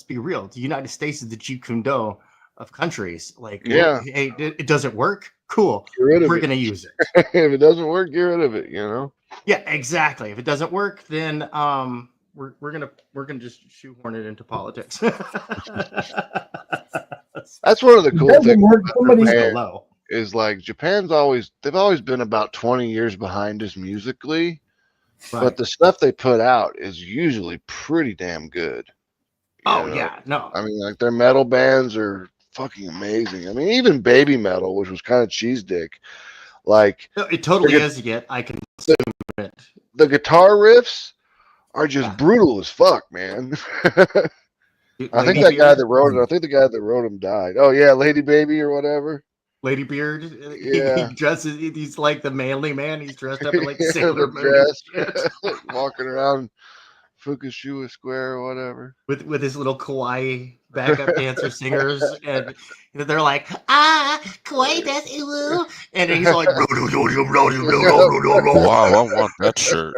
Speaker 3: be real, the United States is the Jeet Kune Do of countries. Like,
Speaker 5: Yeah,
Speaker 3: hey, it doesn't work. Cool,
Speaker 5: get rid of
Speaker 3: we're
Speaker 5: it.
Speaker 3: gonna use it.
Speaker 5: If it doesn't work, get rid of it. You know.
Speaker 3: Yeah, exactly. If it doesn't work, then we're gonna just shoehorn it into politics.
Speaker 5: That's one of the cool
Speaker 2: doesn't
Speaker 5: things
Speaker 2: work,
Speaker 5: about
Speaker 2: somebody-
Speaker 5: Japan
Speaker 3: low.
Speaker 5: is like they've always been about 20 years behind us musically,
Speaker 3: Right.
Speaker 5: but the stuff they put out is usually pretty damn good.
Speaker 3: Oh
Speaker 5: You know?
Speaker 3: yeah, no.
Speaker 5: I mean, like their metal bands are fucking amazing. I mean, even baby metal, which was kind of cheese dick, like
Speaker 3: No, it totally is. Yet I can assume it.
Speaker 5: the guitar riffs are just
Speaker 3: Yeah.
Speaker 5: brutal as fuck, man. I think
Speaker 3: Lady
Speaker 5: that guy
Speaker 3: Beard?
Speaker 5: that wrote it, I think the guy that wrote him died. Oh yeah, Lady Baby or whatever.
Speaker 3: Lady Beard.
Speaker 5: Yeah.
Speaker 3: He dresses. He's like the manly man. He's dressed up in like
Speaker 5: Yeah,
Speaker 3: Sailor
Speaker 5: the
Speaker 3: Moon and
Speaker 5: dress,
Speaker 3: shit.
Speaker 5: walking around Fukushima Square or whatever.
Speaker 3: with his little kawaii backup dancer singers, and they're like kawaii dance, and he's like
Speaker 4: Wow, I want that shirt.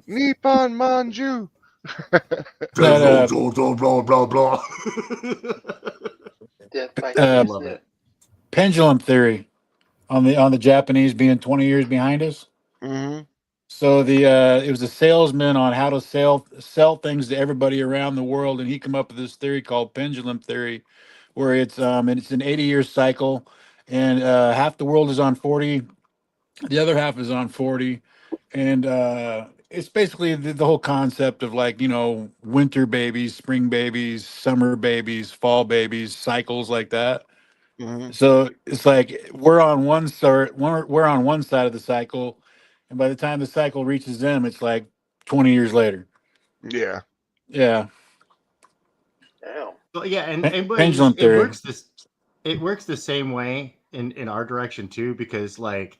Speaker 5: Nippon Manju.
Speaker 7: That,
Speaker 3: blah blah blah.
Speaker 6: Death by
Speaker 3: Love
Speaker 6: Death.
Speaker 3: it.
Speaker 7: pendulum theory on the Japanese being 20 years behind us.
Speaker 5: Mm-hmm.
Speaker 7: So it was a salesman on how to sell things to everybody around the world, and he came up with this theory called pendulum theory, where it's an 80-year cycle, and half the world is on 40, the other half is on 40, and it's basically the whole concept of, like, winter babies, spring babies, summer babies, fall babies, cycles like that.
Speaker 5: Mm-hmm.
Speaker 7: So it's like we're on one side of the cycle, and by the time the cycle reaches them, it's like 20 years later.
Speaker 5: Yeah.
Speaker 7: Yeah.
Speaker 6: Damn.
Speaker 3: Well, yeah, but
Speaker 7: Pendulum
Speaker 3: it
Speaker 7: theory.
Speaker 3: works the same way in our direction too, because like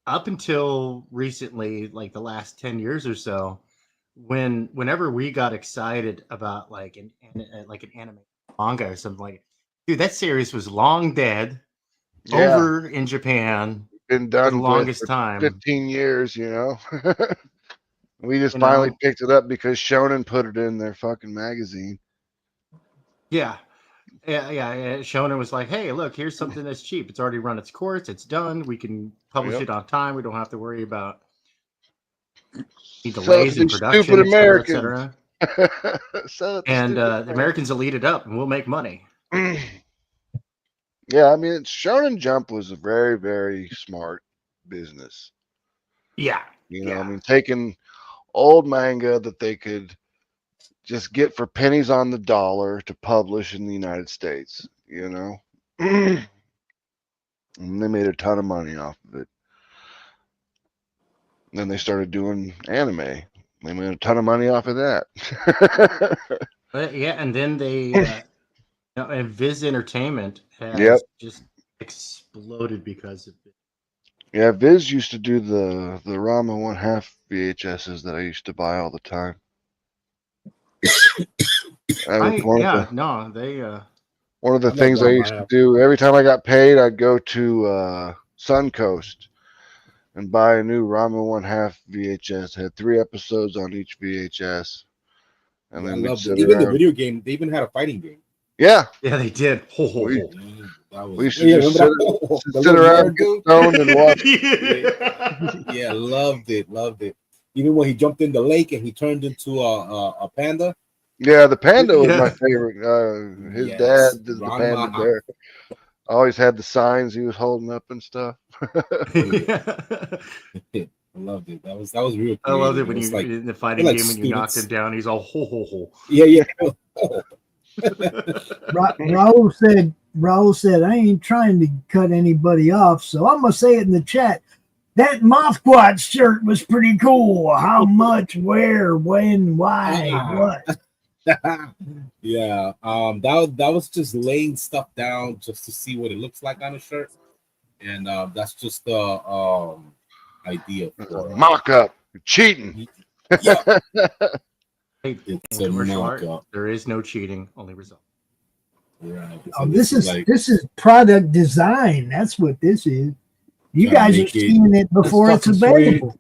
Speaker 3: up until recently, like the last 10 years or so, whenever we got excited about like an anime manga or something, like, dude, that series was long dead
Speaker 5: Yeah.
Speaker 3: over in Japan
Speaker 5: Been
Speaker 3: for
Speaker 5: done
Speaker 3: the
Speaker 5: with
Speaker 3: longest
Speaker 5: for
Speaker 3: time.
Speaker 5: 15 years, We just
Speaker 3: You
Speaker 5: finally
Speaker 3: know?
Speaker 5: picked it up because Shonen put it in their fucking magazine.
Speaker 3: Yeah. Shonen was like, hey, look, here's something that's cheap. It's already run its course. It's done. We can publish
Speaker 5: Yep.
Speaker 3: it on time. We don't have to worry about any
Speaker 5: Sell it
Speaker 3: delays
Speaker 5: to
Speaker 3: in
Speaker 5: these
Speaker 3: production,
Speaker 5: stupid
Speaker 3: et cetera, et
Speaker 5: Americans.
Speaker 3: cetera.
Speaker 5: Sell it to
Speaker 3: And
Speaker 5: stupid
Speaker 3: the Americans will eat it up and we'll make money.
Speaker 5: Yeah, I mean, Shonen Jump was a very, very smart business.
Speaker 3: Yeah.
Speaker 5: I mean, taking old manga that they could just get for pennies on the dollar to publish in the United States, and they made a ton of money off of it. And then they started doing anime. They made a ton of money off of that.
Speaker 3: Yeah, and then they, and Viz Entertainment has
Speaker 5: Yep.
Speaker 3: just exploded because of it.
Speaker 5: Yeah, Viz used to do the Rama 1/2 VHSs that I used to buy all the time. One of the things I used to do every time I got paid, I'd go to Suncoast and buy a new Rama 1/2 VHS. It had 3 episodes on each VHS, and then we'd sit
Speaker 8: even
Speaker 5: around.
Speaker 8: the video game. They even had a fighting game.
Speaker 5: Yeah,
Speaker 3: they did.
Speaker 5: We used to just sit around, get stoned, and watch.
Speaker 8: Yeah, loved it. Even when he jumped in the lake and he turned into a panda.
Speaker 5: Yeah, the panda was my favorite. His dad did the
Speaker 8: Ron
Speaker 5: panda
Speaker 8: Maha.
Speaker 5: bear. Always had the signs he was holding up and stuff.
Speaker 8: I loved it. That was real.
Speaker 3: I loved it when
Speaker 8: was
Speaker 3: you
Speaker 8: like,
Speaker 3: in the fighting
Speaker 8: like
Speaker 3: game when you knocked
Speaker 8: students.
Speaker 3: him down. He's all ho ho ho.
Speaker 8: Yeah.
Speaker 2: Raul said, I ain't trying to cut anybody off, so I'm gonna say it in the chat. That Mothquat shirt was pretty cool. How much, where, when, why, what?
Speaker 8: Yeah. That was just laying stuff down just to see what it looks like on a shirt, and that's just the idea for
Speaker 5: Mock up. You're cheating.
Speaker 8: yeah.
Speaker 3: Hey,
Speaker 8: It's
Speaker 3: in
Speaker 8: a
Speaker 3: commercial art,
Speaker 8: mock-up.
Speaker 3: there is no cheating, only result.
Speaker 8: Right.
Speaker 2: Oh,
Speaker 8: So
Speaker 2: this is
Speaker 8: like
Speaker 2: product design. That's what this is. You
Speaker 8: trying to
Speaker 2: guys are
Speaker 8: make it-
Speaker 2: seeing it before it's
Speaker 7: fucking sweet.
Speaker 2: available.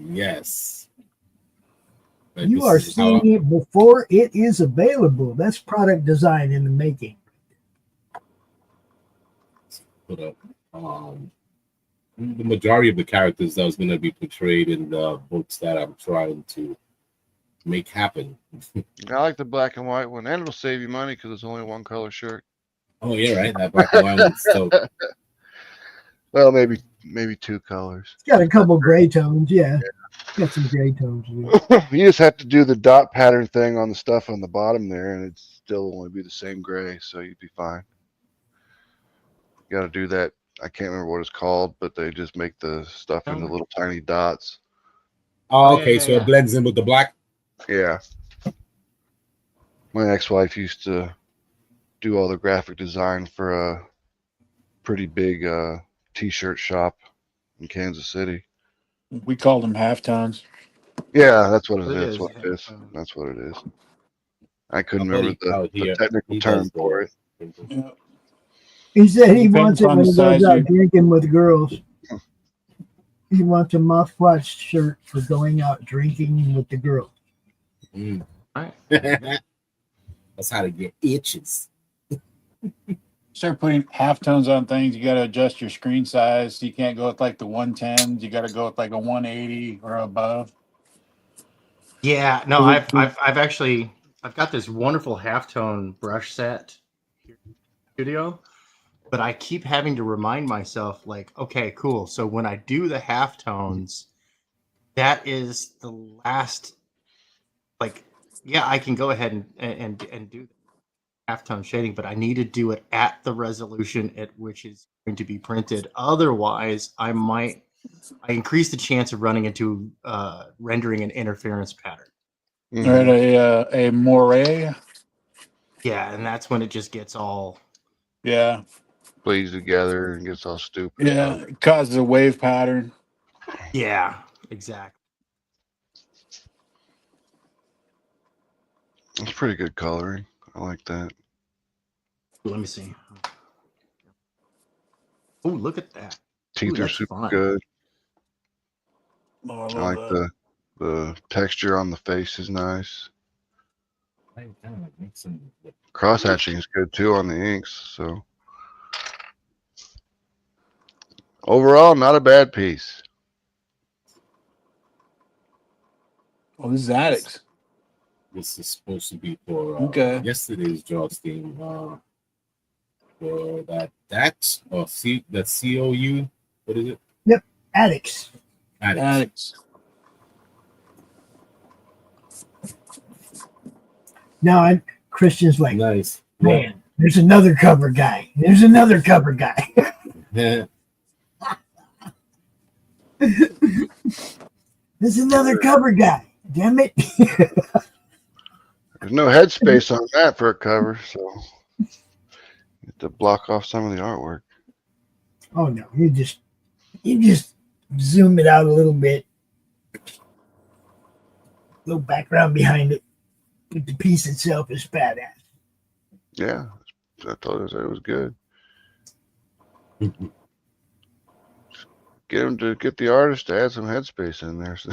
Speaker 8: yes. Like,
Speaker 2: You
Speaker 8: this
Speaker 2: are
Speaker 8: is how
Speaker 2: seeing it before it is available. That's product design in the making.
Speaker 8: I put up the majority of the characters that was going to be portrayed in the books that I'm trying to make happen.
Speaker 5: I like the black and white one, and it'll save you money because it's only one color shirt.
Speaker 8: Oh yeah, right. That black and white one. So
Speaker 5: Well, maybe two colors.
Speaker 2: It's got a couple gray tones. Yeah. Got some gray tones.
Speaker 5: You just have to do the dot pattern thing on the stuff on the bottom there, and it'd still only be the same gray, so you'd be fine. You got to do that. I can't remember what it's called, but they just make the stuff into little tiny dots.
Speaker 8: oh, okay, so it blends in with the black.
Speaker 5: Yeah. My ex-wife used to do all the graphic design for a pretty big t-shirt shop in Kansas City.
Speaker 7: We called them halftones.
Speaker 5: Yeah, that's what it
Speaker 3: It
Speaker 5: is.
Speaker 3: is,
Speaker 5: What it is.
Speaker 3: yeah.
Speaker 5: That's what it is. I couldn't
Speaker 8: My buddy
Speaker 5: remember
Speaker 8: out
Speaker 5: the
Speaker 8: here,
Speaker 5: technical
Speaker 8: he
Speaker 5: term
Speaker 8: does
Speaker 5: for it.
Speaker 7: Yeah.
Speaker 2: He said he
Speaker 7: Depends
Speaker 2: wants it
Speaker 7: on
Speaker 2: when
Speaker 7: the
Speaker 2: he goes
Speaker 7: size
Speaker 2: out
Speaker 7: you-
Speaker 2: drinking with girls. He wants a mouthwash shirt for going out drinking with the girls.
Speaker 8: Mm.
Speaker 3: Right.
Speaker 8: That's how to get itches.
Speaker 7: Start putting halftones on things. You got to adjust your screen size. You can't go with like the 110s. You got to go with like a 180 or above.
Speaker 3: Yeah, no, I've actually got this wonderful halftone brush set here in the studio, but I keep having to remind myself, like, okay, cool. So when I do the halftones, that is the last. Like, yeah, I can go ahead and do the halftone shading, but I need to do it at the resolution at which is going to be printed. Otherwise, I increase the chance of running into rendering an interference pattern.
Speaker 5: Mhm.
Speaker 7: All right, a moire.
Speaker 3: Yeah, and that's when it just gets all.
Speaker 7: Yeah,
Speaker 5: Bleeds together and gets all stupid.
Speaker 7: yeah. It causes a wave pattern.
Speaker 3: Yeah, exactly.
Speaker 5: It's pretty good coloring. I like that.
Speaker 3: Let me see. Oh, look at that.
Speaker 5: Teeth are
Speaker 3: that's
Speaker 5: super
Speaker 3: fun.
Speaker 5: good.
Speaker 7: Oh, I
Speaker 5: I
Speaker 7: love
Speaker 5: like
Speaker 7: that.
Speaker 5: the texture on the face is nice.
Speaker 8: I kind of like make some.
Speaker 5: Cross hatching is good too on the inks. So overall, not a bad piece.
Speaker 7: Oh, this is Addicts.
Speaker 8: This is supposed to be for
Speaker 7: Okay.
Speaker 8: yesterday's Drawstream. For that or C that COU. What is it?
Speaker 2: Addicts.
Speaker 8: Addicts.
Speaker 2: Now, Christian's like,
Speaker 8: Nice.
Speaker 2: man, there's another cover guy. There's another cover guy.
Speaker 8: Yeah.
Speaker 2: There's another cover guy. Damn it.
Speaker 5: There's no headspace on that for a cover, so you have to block off some of the artwork.
Speaker 2: Oh no, you just zoom it out a little bit. Little background behind it. But the piece itself is badass.
Speaker 5: Yeah, I thought it was good. Get him to get the artist to add some headspace in there, so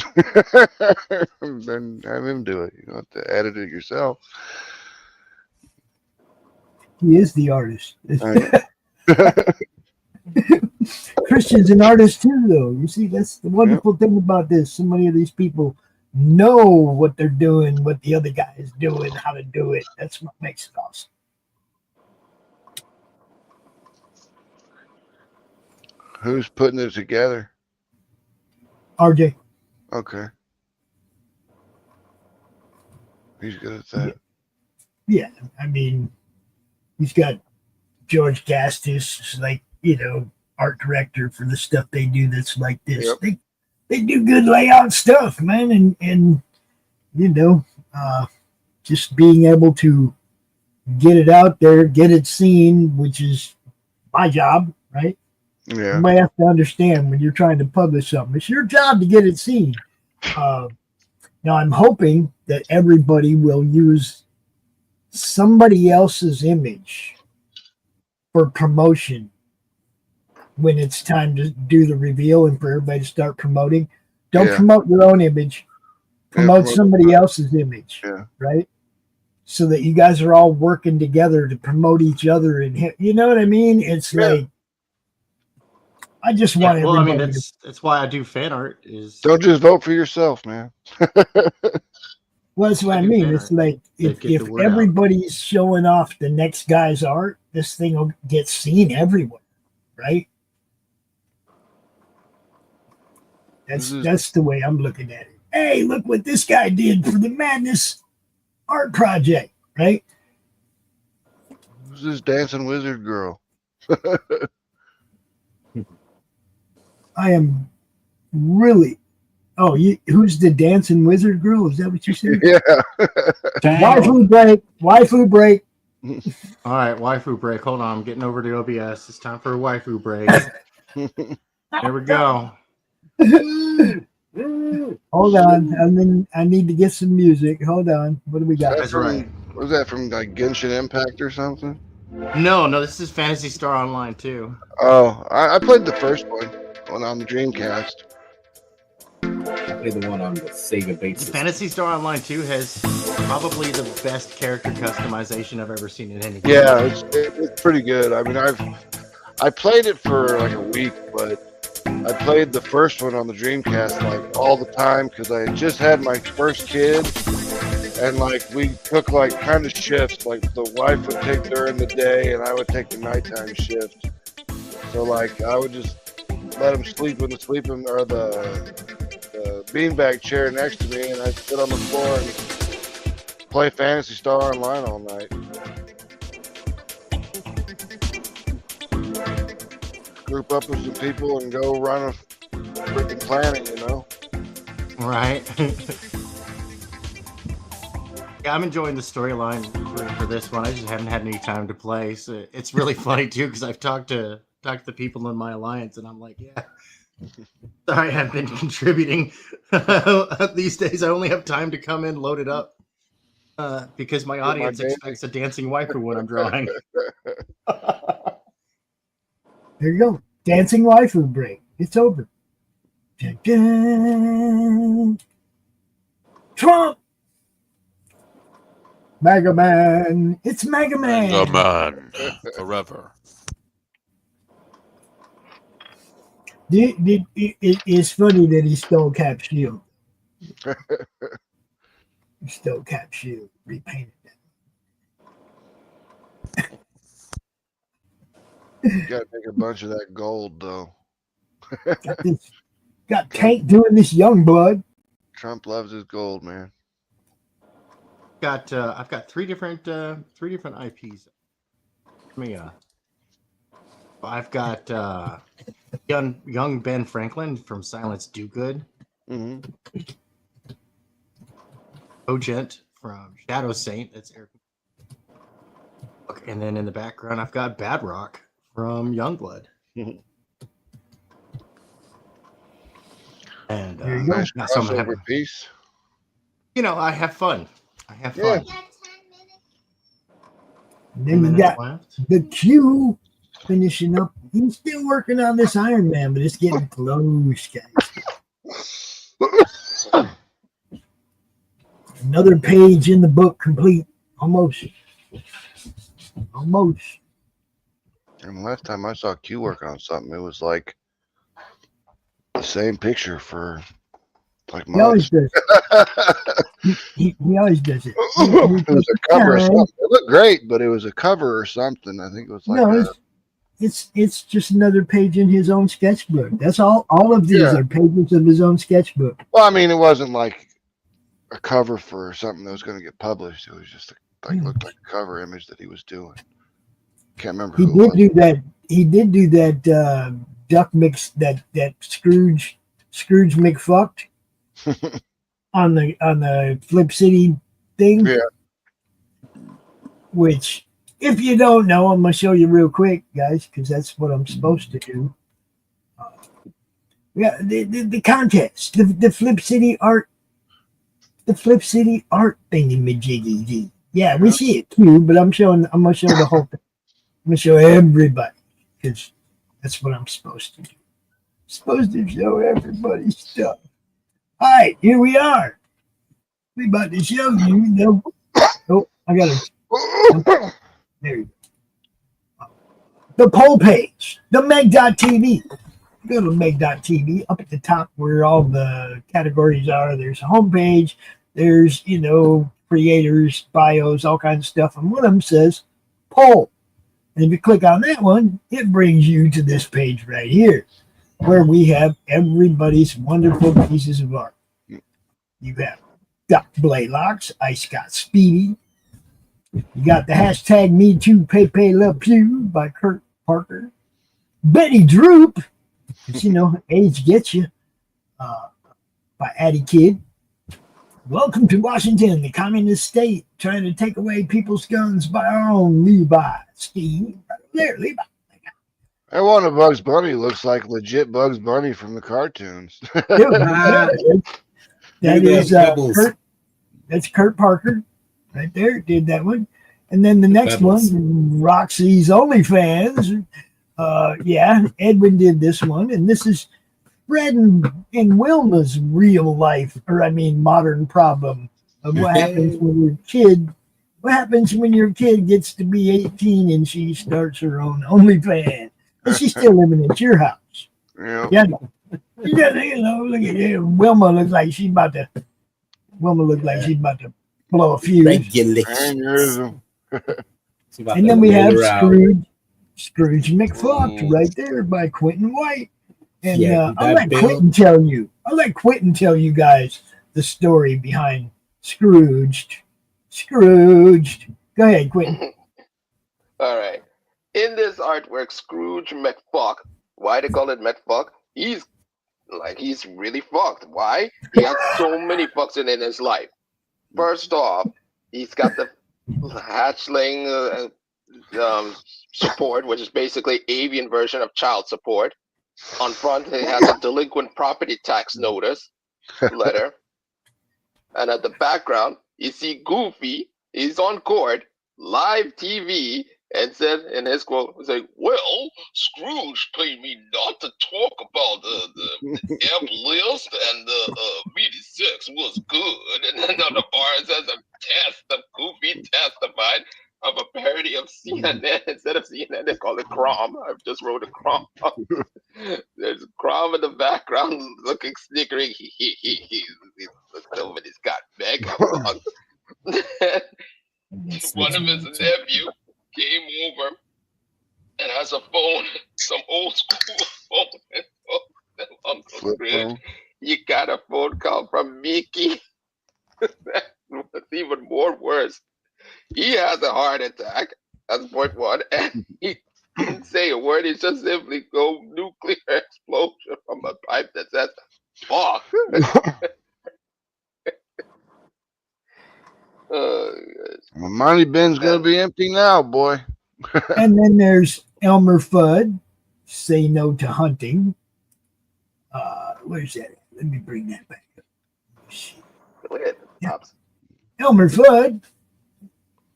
Speaker 5: then have him do it. You don't have to edit it yourself.
Speaker 2: He is the artist.
Speaker 5: Right.
Speaker 2: Christian's an artist too, though. You see, that's the wonderful thing about this. So many of these people know what they're doing, what the other guy is doing, how to do it. That's what makes it awesome.
Speaker 5: Who's putting it together?
Speaker 2: RJ.
Speaker 5: Okay. He's good at that.
Speaker 2: Yeah, I mean, he's got George Gastis, like, art director for the stuff they do that's like this.
Speaker 5: Yep.
Speaker 2: They do good layout stuff, man, and just being able to get it out there, get it seen, which is my job, right?
Speaker 5: Yeah.
Speaker 2: Everybody has to understand when you're trying to publish something, it's your job to get it seen. Now, I'm hoping that everybody will use somebody else's image for promotion when it's time to do the reveal and for everybody to start promoting. Don't promote your own image. Promote somebody else's image, right? So that you guys are all working together to promote each other. And you know what I mean? It's like, I just want
Speaker 3: well, I mean,
Speaker 2: everybody
Speaker 3: that's why I do fan art. Is
Speaker 5: Don't just vote for yourself, man.
Speaker 2: well, that's what I mean. It's like if everybody's showing off the next guy's art, this thing will get seen everywhere, right? That's the way I'm looking at it. Hey, look what this guy did for the Madness art project, right?
Speaker 5: Who's this dancing wizard girl?
Speaker 2: I am really. Oh, who's the dancing wizard girl? Is that what you said?
Speaker 5: Yeah.
Speaker 2: Waifu break. Waifu break.
Speaker 3: All right, waifu break. Hold on, I'm getting over to OBS. It's time for a waifu break. There we go.
Speaker 2: Hold on, and then I need to get some music. Hold on. What do we got?
Speaker 3: That's right.
Speaker 5: Was that from like Genshin Impact or something?
Speaker 3: No, this is Phantasy Star Online too.
Speaker 5: Oh, I played the first one on the Dreamcast.
Speaker 8: I played the one on the Sega basis.
Speaker 3: Phantasy Star Online 2 has probably the best character customization I've ever seen in any game.
Speaker 5: Yeah, it's pretty good. I mean, I played it for like a week, but I played the first one on the Dreamcast like all the time because I had just had my first kid, and like we took like kind of shifts. Like the wife would take during the day, and I would take the nighttime shift. So like I would just let him sleep in the sleeping or the beanbag chair next to me, and I'd sit on the floor and play Phantasy Star Online all night. Group up with some people and go run a freaking planet, you know?
Speaker 3: Right. Yeah, I'm enjoying the storyline for this one. I just haven't had any time to play. So it's really funny too because I've talked to the people in my alliance, and I'm like, yeah. Sorry, I've been contributing. These days, I only have time to come in, load it up, because my audience expects a dancing waifu when I'm drawing.
Speaker 2: There you go. Dancing waifu break. It's over. Dun, dun. Trump! Mega Man. It's Mega Man.
Speaker 4: Mega Man. Forever.
Speaker 2: It's funny that he stole Cap's shield. He stole Cap's shield, repainted it.
Speaker 5: You gotta take a bunch of that gold, though.
Speaker 2: Got Tank doing this young blood.
Speaker 5: Trump loves his gold, man.
Speaker 3: I've got three different IPs. I've got young Ben Franklin from Silence Do Good.
Speaker 5: Mm-hmm.
Speaker 3: Cogent from Shadow Saint. That's Eric. And then in the background, I've got Bad Rock from Youngblood. And
Speaker 5: nice crossover piece.
Speaker 3: You know, I have fun. Fun.
Speaker 2: And then we got the Q finishing up. He's still working on this Iron Man, but it's getting close, guys. Another page in the book complete. Almost.
Speaker 5: And the last time I saw Q work on something, it was like the same picture for like months.
Speaker 2: He always does. he always does it.
Speaker 5: It was a cover or something. It looked great, but it was a cover or something. I think it was like
Speaker 2: it's just another page in his own sketchbook. That's all. All of these are pages of his own sketchbook.
Speaker 5: Well, I mean, it wasn't like a cover for something that was going to get published. It was just looked like a cover image that he was doing. Can't remember.
Speaker 2: He did do that. Duck mix that Scrooge McFucked on the Flip City thing.
Speaker 5: Yeah.
Speaker 2: which, if you don't know, I'm going to show you real quick, guys, because that's what I'm supposed to do. Yeah, the contest, the Flip City art thingy majiggy. Yeah, we see it too, but I'm gonna show the whole thing. I'm gonna show everybody because that's what I'm supposed to do. I'm supposed to show everybody stuff. All right, here we are. We about to show you. Oh, I got it. There you go. The poll page, the Meg.tv. Go to Meg.tv. Up at the top where all the categories are, there's a homepage. There's, creators, bios, all kinds of stuff. And one of them says poll. And if you click on that one, it brings you to this page right here where we have everybody's wonderful pieces of art. You have Doc Blaylocks, I Scott Speedy. You got the hashtag #MeToo Pepe Le Pew by Kurt Parker. Betty Droop, age gets you, by Addie Kid. Welcome to Washington, the communist state, trying to take away people's guns by our own Levi. Steve, there, Levi.
Speaker 5: That one of Bugs Bunny looks like legit Bugs Bunny from the cartoons.
Speaker 2: That is Kurt. That's Kurt Parker, right there. Did that one, and then the next one, Roxy's OnlyFans. Yeah, Edwin did this one, and this is Fred and Wilma's real life, modern problem of what happens when your kid. What happens when your kid gets to be 18 and she starts her own OnlyFans? And she's still living at your house. Yeah. Look at it. Wilma looks like she's about to blow a fuse.
Speaker 8: Regulations.
Speaker 2: And then we have Scrooge McFuck right there by Quentin White. And I'll let Quentin tell you guys the story behind Scrooged. Go ahead, Quentin.
Speaker 6: All right. In this artwork, Scrooge McFuck. Why they call it McFuck? He's really fucked. Why? He has so many fucks in his life. First off, he's got the hatchling support, which is basically avian version of child support. On front, he has a delinquent property tax notice letter. And at the background, you see Goofy. He's on court, live TV, and said in his quote, well, Scrooge paid me not to talk about the F list and the meaty sex was good. And then on the bar it says a test of Goofy testified of a parody of CNN. Instead of CNN, they call it Crom. I just wrote a Crom. There's Crom in the background looking snickering. He looks over his got Meg. One of his nephew came over and has a phone, some old school phone. Uncle Chris, you got a phone call from Mickey. What's even more worse, he has a heart attack. That's point one. And he didn't say a word. He just simply go nuclear explosion from a pipe that says, fuck.
Speaker 5: My money bin's gonna be empty now, boy.
Speaker 2: And then there's Elmer Fudd, Say No to Hunting. Where's that? Let me bring that back up. Yeah. Elmer Fudd,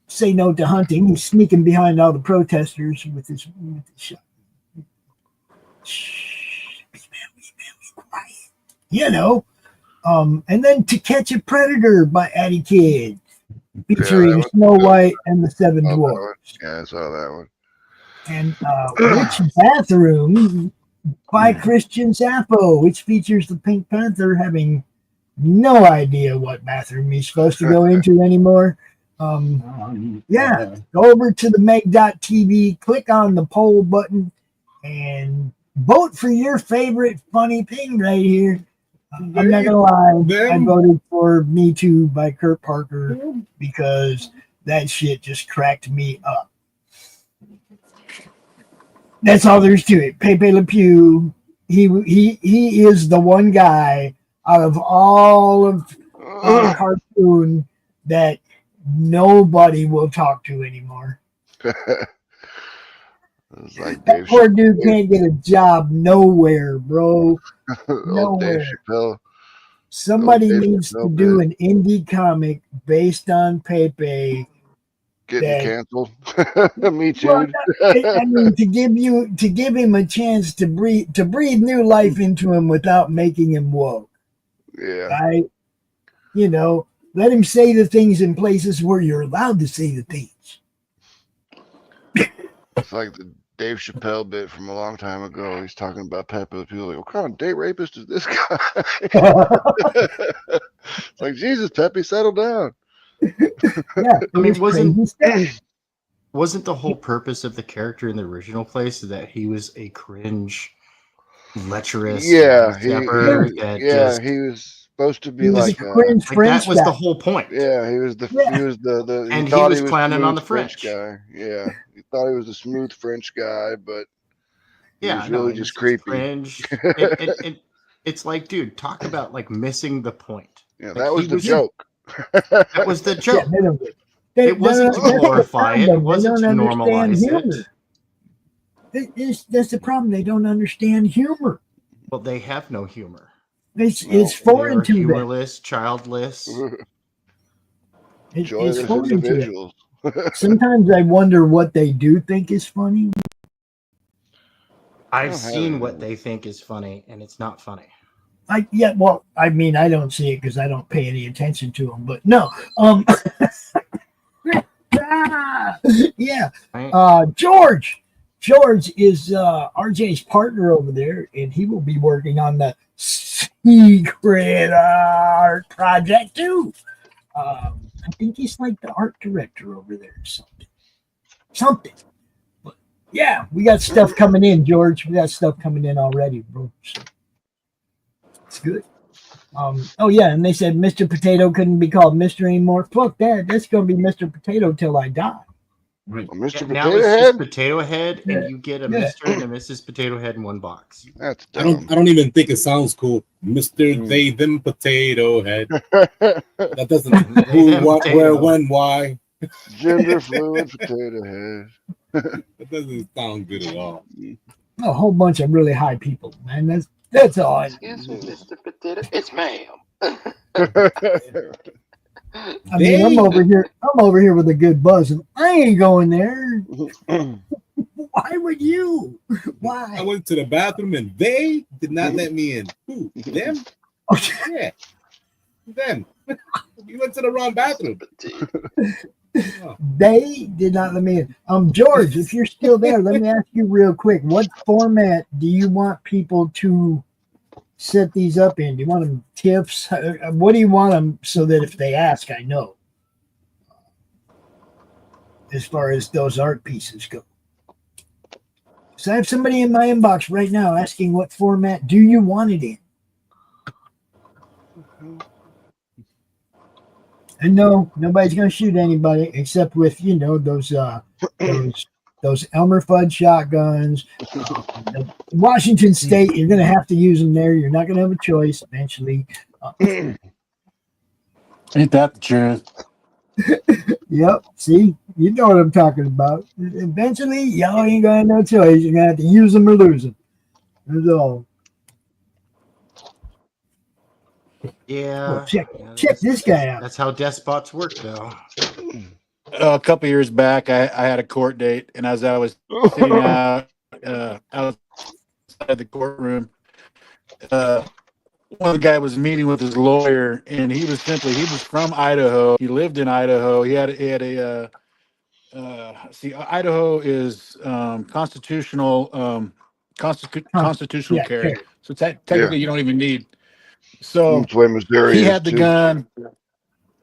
Speaker 2: Say No to Hunting. He's sneaking behind all the protesters with his shot. Shh, be quiet. And then To Catch a Predator by Addie Kid, featuring Snow White and the Seven Dwarfs.
Speaker 5: Yeah, I saw that one.
Speaker 2: And Which Bathroom by Christian Sappho, which features the Pink Panther having no idea what bathroom he's supposed to go into anymore. Yeah, go over to the Meg.tv, click on the poll button, and vote for your favorite funny thing right here. I'm not gonna lie, I voted for Me Too by Kurt Parker because that shit just cracked me up. That's all there's to it. Pepe Le Pew, he is the one guy out of all of cartoon that nobody will talk to anymore.
Speaker 5: It's like
Speaker 2: That
Speaker 5: Dave
Speaker 2: poor dude can't get a job nowhere, bro.
Speaker 5: Old Dave
Speaker 2: Nowhere.
Speaker 5: Chappelle.
Speaker 2: Somebody
Speaker 5: Dave
Speaker 2: needs to
Speaker 5: Chappelle
Speaker 2: do
Speaker 5: bit.
Speaker 2: an indie comic based on Pepe.
Speaker 5: Getting canceled. Me
Speaker 2: Well,
Speaker 5: too.
Speaker 2: I mean, to give him a chance to breathe new life into him without making him woke.
Speaker 5: Yeah.
Speaker 2: Right? You know, let him say the things in places where you're allowed to say the things.
Speaker 5: It's like the Dave Chappelle bit from a long time ago. He's talking about Pepe. People are like, what kind of date rapist is this guy? It's like, Jesus, Pepe, settle down.
Speaker 2: Yeah,
Speaker 3: I mean,
Speaker 2: wasn't
Speaker 3: the whole purpose of the character in the original place that he was a cringe, lecherous,
Speaker 5: Yeah, he was supposed to be like
Speaker 2: cringe French
Speaker 3: that was
Speaker 2: guy.
Speaker 3: the whole point.
Speaker 5: Yeah, he was the
Speaker 3: and
Speaker 5: he thought
Speaker 3: was
Speaker 5: he was
Speaker 3: clowning on the
Speaker 5: French guy. Yeah, he thought he was a smooth French guy, but he was really just creepy.
Speaker 3: Cringe. It's like, dude, talk about like missing the point.
Speaker 5: Yeah,
Speaker 3: like,
Speaker 5: that was the joke.
Speaker 3: That was the joke.
Speaker 2: Yeah,
Speaker 3: it wasn't to glorify it. It wasn't to normalize
Speaker 2: it. That's the problem. They don't understand humor.
Speaker 3: Well, they have no humor.
Speaker 2: It's foreign to them.
Speaker 3: Humorless, childless,
Speaker 5: joyless
Speaker 2: it's foreign
Speaker 5: individuals.
Speaker 2: To them. Sometimes I wonder what they do think is funny.
Speaker 3: I've seen what they think is funny, and it's not funny.
Speaker 2: Well, I mean, I don't see it because I don't pay any attention to them. But no, yeah. George is RJ's partner over there, and he will be working on the secret art project too. I think he's like the art director over there or something. But yeah, we got stuff coming in, George. We got stuff coming in already, bro. So it's good. Oh yeah, and they said Mr. Potato couldn't be called Mr. anymore. Fuck that. That's gonna be Mr. Potato till I die.
Speaker 5: Right. Well, Mr.
Speaker 3: Now
Speaker 5: Potato
Speaker 3: it's
Speaker 5: Head?
Speaker 3: just Potato Head, and you get a Mr. and a Mrs. Potato Head in one box.
Speaker 5: That's
Speaker 8: dumb. I don't even think it sounds cool. Mr. They Them Potato Head. That doesn't who, what, where, when, why.
Speaker 5: Gender fluid potato head.
Speaker 8: That doesn't sound good at all.
Speaker 2: A whole bunch of really high people, man. That's all.
Speaker 6: Excuse me, Mr. Potato. It's ma'am.
Speaker 2: I mean, I'm over here with a good buzz, and I ain't going there. Why would you? Why?
Speaker 8: I went to the bathroom and they did not let me in. Who? Them? Yeah. Them. You went to the wrong bathroom.
Speaker 2: They did not let me in. George, if you're still there, let me ask you real quick. What format do you want people to set these up in? Do you want them TIFFs? What do you want them so that if they ask, I know? As far as those art pieces go. So I have somebody in my inbox right now asking what format do you want it in? And no, nobody's going to shoot anybody except with, those Elmer Fudd shotguns. Washington State, you're going to have to use them there. You're not going to have a choice eventually.
Speaker 7: Ain't that the truth?
Speaker 2: Yep. See, you know what I'm talking about. Eventually, y'all ain't going to have no choice. You're going to have to use them or lose them. That's all.
Speaker 3: Yeah.
Speaker 2: Well, check this guy out.
Speaker 3: That's how despots work, though.
Speaker 7: A couple years back, I had a court date, and as I was sitting out outside the courtroom, one of the guy was meeting with his lawyer, and he was from Idaho. He lived in Idaho. He had a Idaho is constitutional carry. So technically, you don't even need. So he had the gun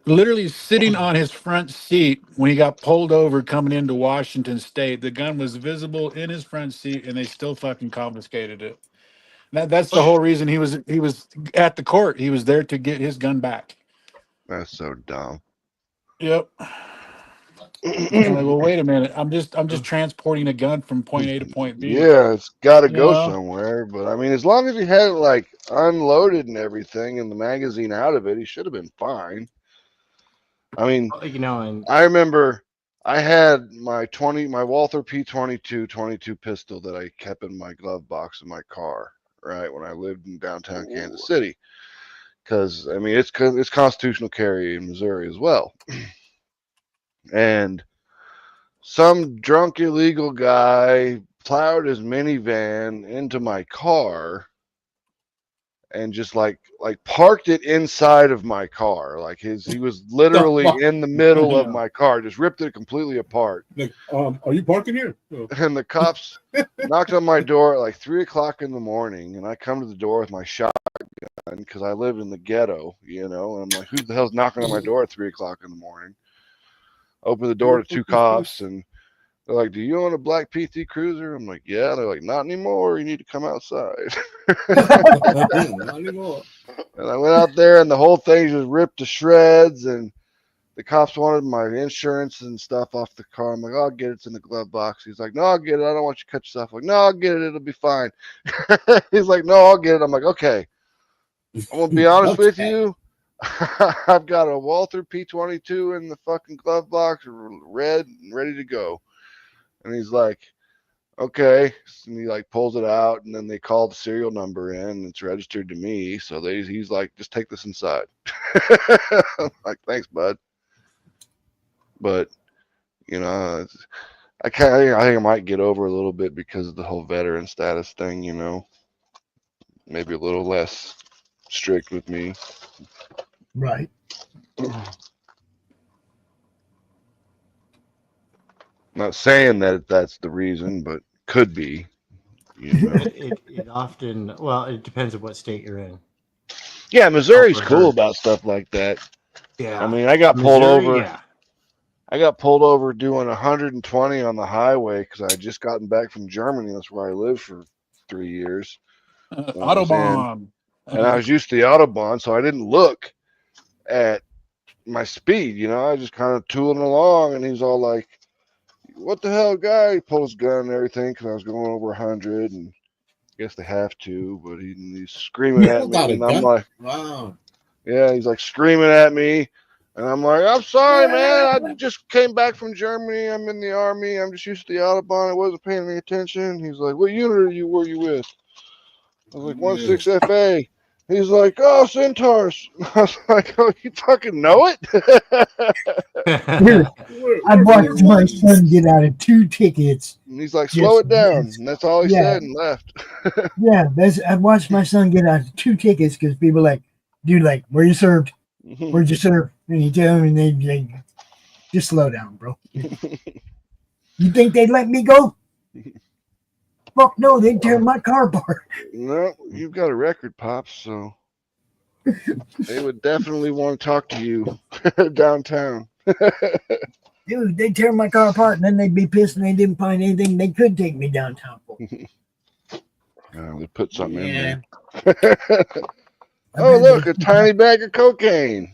Speaker 7: literally sitting on his front seat when he got pulled over coming into Washington State. The gun was visible in his front seat, and they still fucking confiscated it. That's the whole reason he was at the court. He was there to get his gun back.
Speaker 5: That's so dumb.
Speaker 7: Yep. I'm like, well, wait a minute. I'm just transporting a gun from point A to point B.
Speaker 5: Yeah, it's got to go somewhere. But I mean, as long as he had it like unloaded and everything, and the magazine out of it, he should have been fine. I mean,
Speaker 3: and
Speaker 5: I remember I had my Walther P22 22 pistol that I kept in my glove box in my car, right, when I lived in downtown Kansas City. Because I mean, it's constitutional carry in Missouri as well. And some drunk illegal guy plowed his minivan into my car and just like parked it inside of my car. Like he was literally in the middle of my car, just ripped it completely apart.
Speaker 8: Like, are you parking here? Oh.
Speaker 5: And the cops knocked on my door at like 3 o'clock in the morning, and I come to the door with my shotgun because I live in the ghetto, and I'm like, who the hell's knocking on my door at 3 o'clock in the morning? Open the door to two cops, and they're like, do you own a black PT Cruiser? I'm like, yeah. They're like, not anymore. You need to come outside.
Speaker 8: Not anymore.
Speaker 5: And I went out there, and the whole thing just ripped to shreds, and the cops wanted my insurance and stuff off the car. I'm like, I'll get it. It's in the glove box. He's like, no, I'll get it. I don't want you to cut yourself. I'm like, no, I'll get it. It'll be fine. He's like, no, I'll get it. I'm like, okay. I'm going to be honest with you. I've got a Walther P22 in the fucking glove box, red and ready to go. And he's like, okay. And he like pulls it out, and then they call the serial number in, and it's registered to me. So he's like, just take this inside. I'm like, thanks, bud. But I think I might get over a little bit because of the whole veteran status thing. Maybe a little less strict with me.
Speaker 2: Right.
Speaker 5: Not saying that that's the reason, but could be.
Speaker 3: it often, it depends on what state you're in.
Speaker 5: Yeah, Missouri's cool about stuff like that.
Speaker 3: Yeah.
Speaker 5: I mean, I got pulled over.
Speaker 3: Yeah.
Speaker 5: I got pulled over doing 120 on the highway because I had just gotten back from Germany. That's where I lived for 3 years.
Speaker 7: Autobahn.
Speaker 5: And I was used to the Autobahn, so I didn't look at my speed. I was just kind of tooling along, and he's all like, what the hell, guy? He pulled his gun and everything because I was going over 100, and I guess they have to, but he's screaming at me, and I'm like,
Speaker 8: wow.
Speaker 5: Yeah, he's like screaming at me, and I'm like, I'm sorry, man. I just came back from Germany. I'm in the army. I'm just used to the Autobahn. I wasn't paying any attention. He's like, what unit were you with? I was like, 16 FA. He's like, oh, Centaurs. I was like, oh, you fucking know it?
Speaker 2: I watched my son get out of 2 tickets.
Speaker 5: And he's like, slow it down. And that's all he said and left.
Speaker 2: Yeah, I watched my son get out of 2 tickets because people like, dude, like, where you served? Where'd you serve? And you tell them, and they just slow down, bro. You think they'd let me go? Fuck no, they'd tear my car apart.
Speaker 5: No, you've got a record, Pops, so they would definitely want to talk to you downtown.
Speaker 2: Dude, they'd tear my car apart, and then they'd be pissed and they didn't find anything they could take me downtown for.
Speaker 5: They put something in there. Oh, look, a tiny bag of cocaine.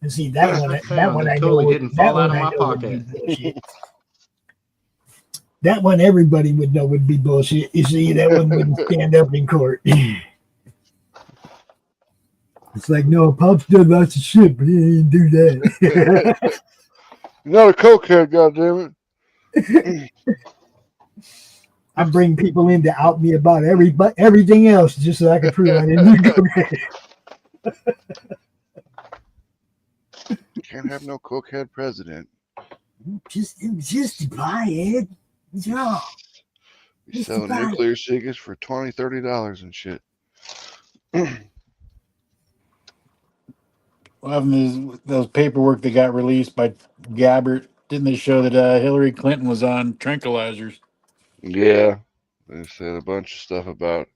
Speaker 2: And see, that one I
Speaker 3: totally
Speaker 2: know
Speaker 3: didn't fall out of my pocket.
Speaker 2: That one everybody would know would be bullshit. You see, that one wouldn't stand up in court. It's like, no, Pops did lots of shit, but he didn't do that.
Speaker 5: Not a cokehead, goddammit.
Speaker 2: I bring people in to out me about everything else just so I can prove I didn't do cocaine.
Speaker 5: Can't have no cokehead president.
Speaker 2: Just buy it. Yeah.
Speaker 5: You sell nuclear cigarettes for $20, $30 and shit.
Speaker 7: Well, those paperwork that got released by Gabbert, didn't they show that Hillary Clinton was on tranquilizers?
Speaker 5: Yeah, they said a bunch of stuff about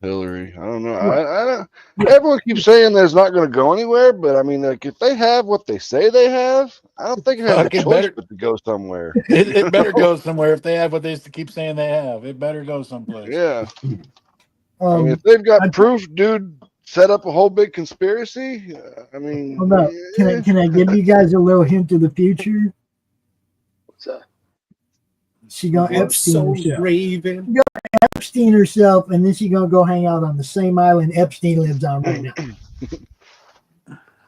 Speaker 5: Hillary. I don't know. I don't. Everyone keeps saying that it's not going to go anywhere, but I mean, like, if they have what they say they have, I don't think it has a choice but to go somewhere.
Speaker 7: It better go somewhere if they have what they keep saying they have. It better go someplace.
Speaker 5: Yeah. I mean, if they've got proof, dude set up a whole big conspiracy. I mean,
Speaker 2: hold up. Can I give you guys a little hint of the future?
Speaker 6: What's that?
Speaker 2: She gonna Epstein herself.
Speaker 8: Raven.
Speaker 2: Epstein herself, and then she gonna go hang out on the same island Epstein lives on right now.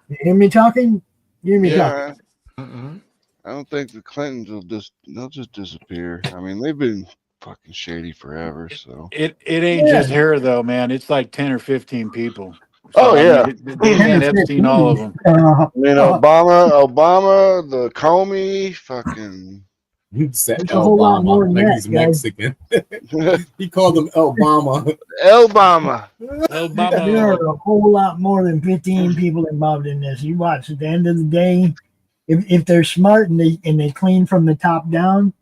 Speaker 2: You hear me talking? You hear me
Speaker 5: Yeah,
Speaker 2: talking?
Speaker 5: I don't think the Clintons they'll just disappear. I mean, they've been fucking shady forever. So
Speaker 7: It ain't just her though, man. It's like 10 or 15 people.
Speaker 5: Oh,
Speaker 7: So I
Speaker 5: yeah.
Speaker 7: mean, they can't Epstein all of them.
Speaker 5: I mean, Obama, the Comey, fucking.
Speaker 8: You said
Speaker 2: It's a whole lot more
Speaker 8: Obama
Speaker 2: than
Speaker 8: like
Speaker 2: that,
Speaker 8: he's
Speaker 2: guys.
Speaker 8: Mexican. He called him Obama.
Speaker 5: Obama.
Speaker 2: There are a whole lot more than 15 people involved in this. You watch. At the end of the day, if they're smart and they clean from the top down,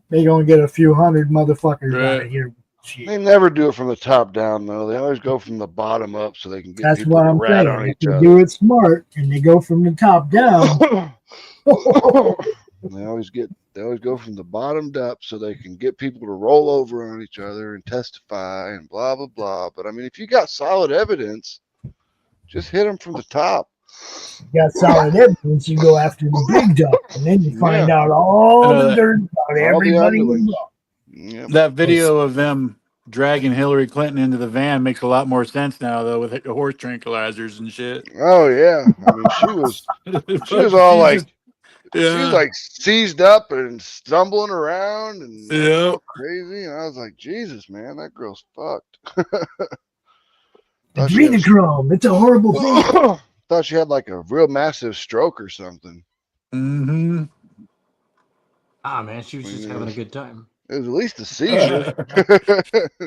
Speaker 2: they gonna get a few hundred motherfuckers out of here. Shit.
Speaker 5: They never do it from the top down, though. They always go from the bottom up so they can get
Speaker 2: That's
Speaker 5: people
Speaker 2: what
Speaker 5: to
Speaker 2: I'm
Speaker 5: rat
Speaker 2: saying.
Speaker 5: on
Speaker 2: If
Speaker 5: each
Speaker 2: they
Speaker 5: other.
Speaker 2: do it smart and they go from the top down,
Speaker 5: They always go from the bottom up so they can get people to roll over on each other and testify and blah blah blah. But I mean, if you got solid evidence, just hit them from the top.
Speaker 2: you got solid evidence, you go after the big dog, and then you find out all the dirt about everybody involved.
Speaker 5: Yep.
Speaker 7: That video of them dragging Hillary Clinton into the van makes a lot more sense now, though, with horse tranquilizers and shit.
Speaker 5: Oh yeah, I mean, she was all like, she was like seized up and stumbling around and crazy, and I was like, Jesus, man, that girl's fucked.
Speaker 2: Adrenochrome, it's a horrible thing.
Speaker 5: Thought she had like a real massive stroke or something.
Speaker 7: Mm-hmm.
Speaker 3: Ah, man, she was just having a good time.
Speaker 5: It was at least a seizure.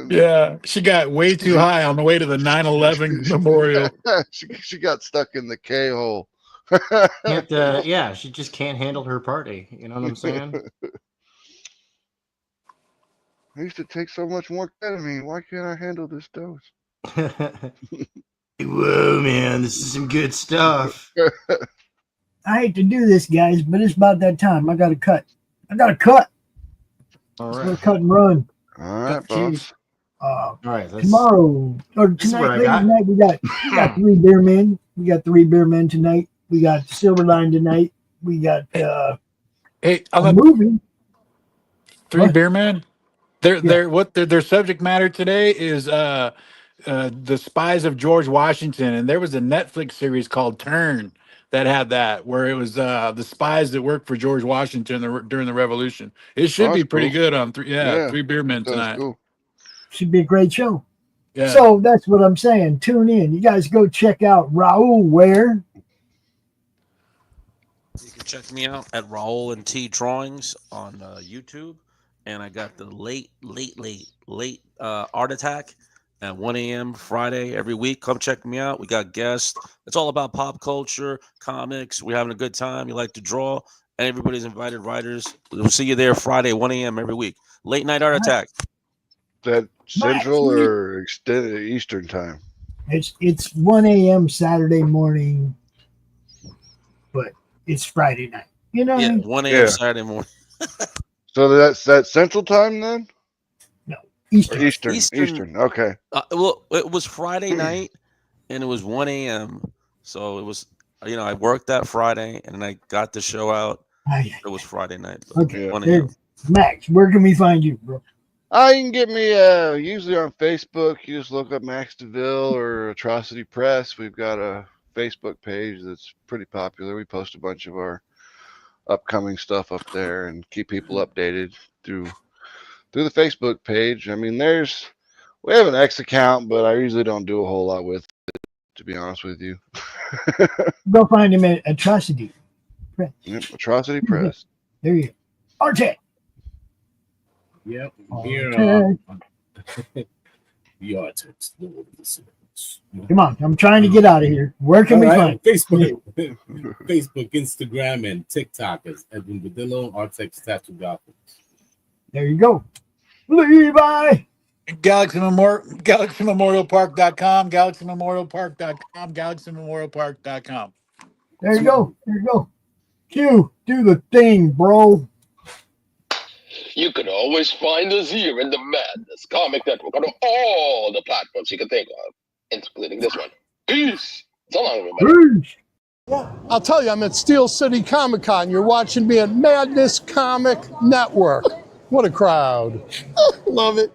Speaker 7: Yeah, she got way too high on the way to the 9/11 memorial.
Speaker 5: She got stuck in the K-hole.
Speaker 3: Yeah, she just can't handle her party. You know what I'm saying?
Speaker 5: I used to take so much more ketamine. Why can't I handle this dose?
Speaker 3: Whoa, man, this is some good stuff.
Speaker 2: I hate to do this, guys, but it's about that time. I got to cut.
Speaker 3: All
Speaker 2: Let's
Speaker 3: right.
Speaker 2: go cut and run.
Speaker 5: All right, boss.
Speaker 3: All right.
Speaker 2: Tomorrow or tonight, ladies night, we got 3 beer men. We got 3 beer men tonight. We got Silverline tonight. We got a movie.
Speaker 7: 3 beer men. Their subject matter today is the spies of George Washington, and there was a Netflix series called Turn that had that, where it was the spies that worked for George Washington during the Revolution. It should be pretty good on 3 beer men tonight.
Speaker 5: Cool.
Speaker 2: Should be a great show.
Speaker 7: Yeah.
Speaker 2: So that's what I'm saying. Tune in. You guys go check out Raul where?
Speaker 4: You can check me out at Raul and T Drawings on YouTube, and I got the late Art Attack at 1 a.m. Friday every week. Come check me out. We got guests. It's all about pop culture, comics. We're having a good time. You like to draw, and everybody's invited writers. We'll see you there Friday, 1 a.m. every week. Late night Art Attack.
Speaker 5: That Central or extended Eastern time?
Speaker 2: It's 1 a.m. Saturday morning, but it's Friday night. You know,
Speaker 4: Yeah, 1 a.m. Saturday morning.
Speaker 5: So that's Central time then?
Speaker 2: No,
Speaker 5: Eastern. Okay.
Speaker 4: Well, it was Friday night, and it was 1 a.m. So it was, I worked that Friday, and then I got the show out. It was Friday night.
Speaker 2: Okay.
Speaker 4: 1 a.m.
Speaker 2: Max, where can we find you, bro?
Speaker 5: You can get me usually on Facebook. You just look up Max DeVille or Atrocity Press. We've got a Facebook page that's pretty popular. We post a bunch of our upcoming stuff up there and keep people updated through the Facebook page. I mean, we have an X account, but I usually don't do a whole lot with it, to be honest with you.
Speaker 2: Go find him at Atrocity Press.
Speaker 5: Yep, Atrocity Press.
Speaker 2: There you go. RJ.
Speaker 8: Yep. Here, the artists.
Speaker 2: Come on, I'm trying to get out of here. Where can we find
Speaker 8: Facebook, Facebook, Instagram, and TikTok as Edwin Badillo, Artex Tattoo Gotham.
Speaker 2: There you go. Levi.
Speaker 7: GalaxyMemorialPark.com, GalaxyMemorialPark.com, GalaxyMemorialPark.com.
Speaker 2: There you go. Q, do the thing, bro.
Speaker 6: You can always find us here in the Madness Comic Network on all the platforms you can think of, including this one. Peace. So long, everybody.
Speaker 2: Peace.
Speaker 9: I'll tell you, I'm at Steel City Comic Con. You're watching me at Madness Comic Network. What a crowd. Love it.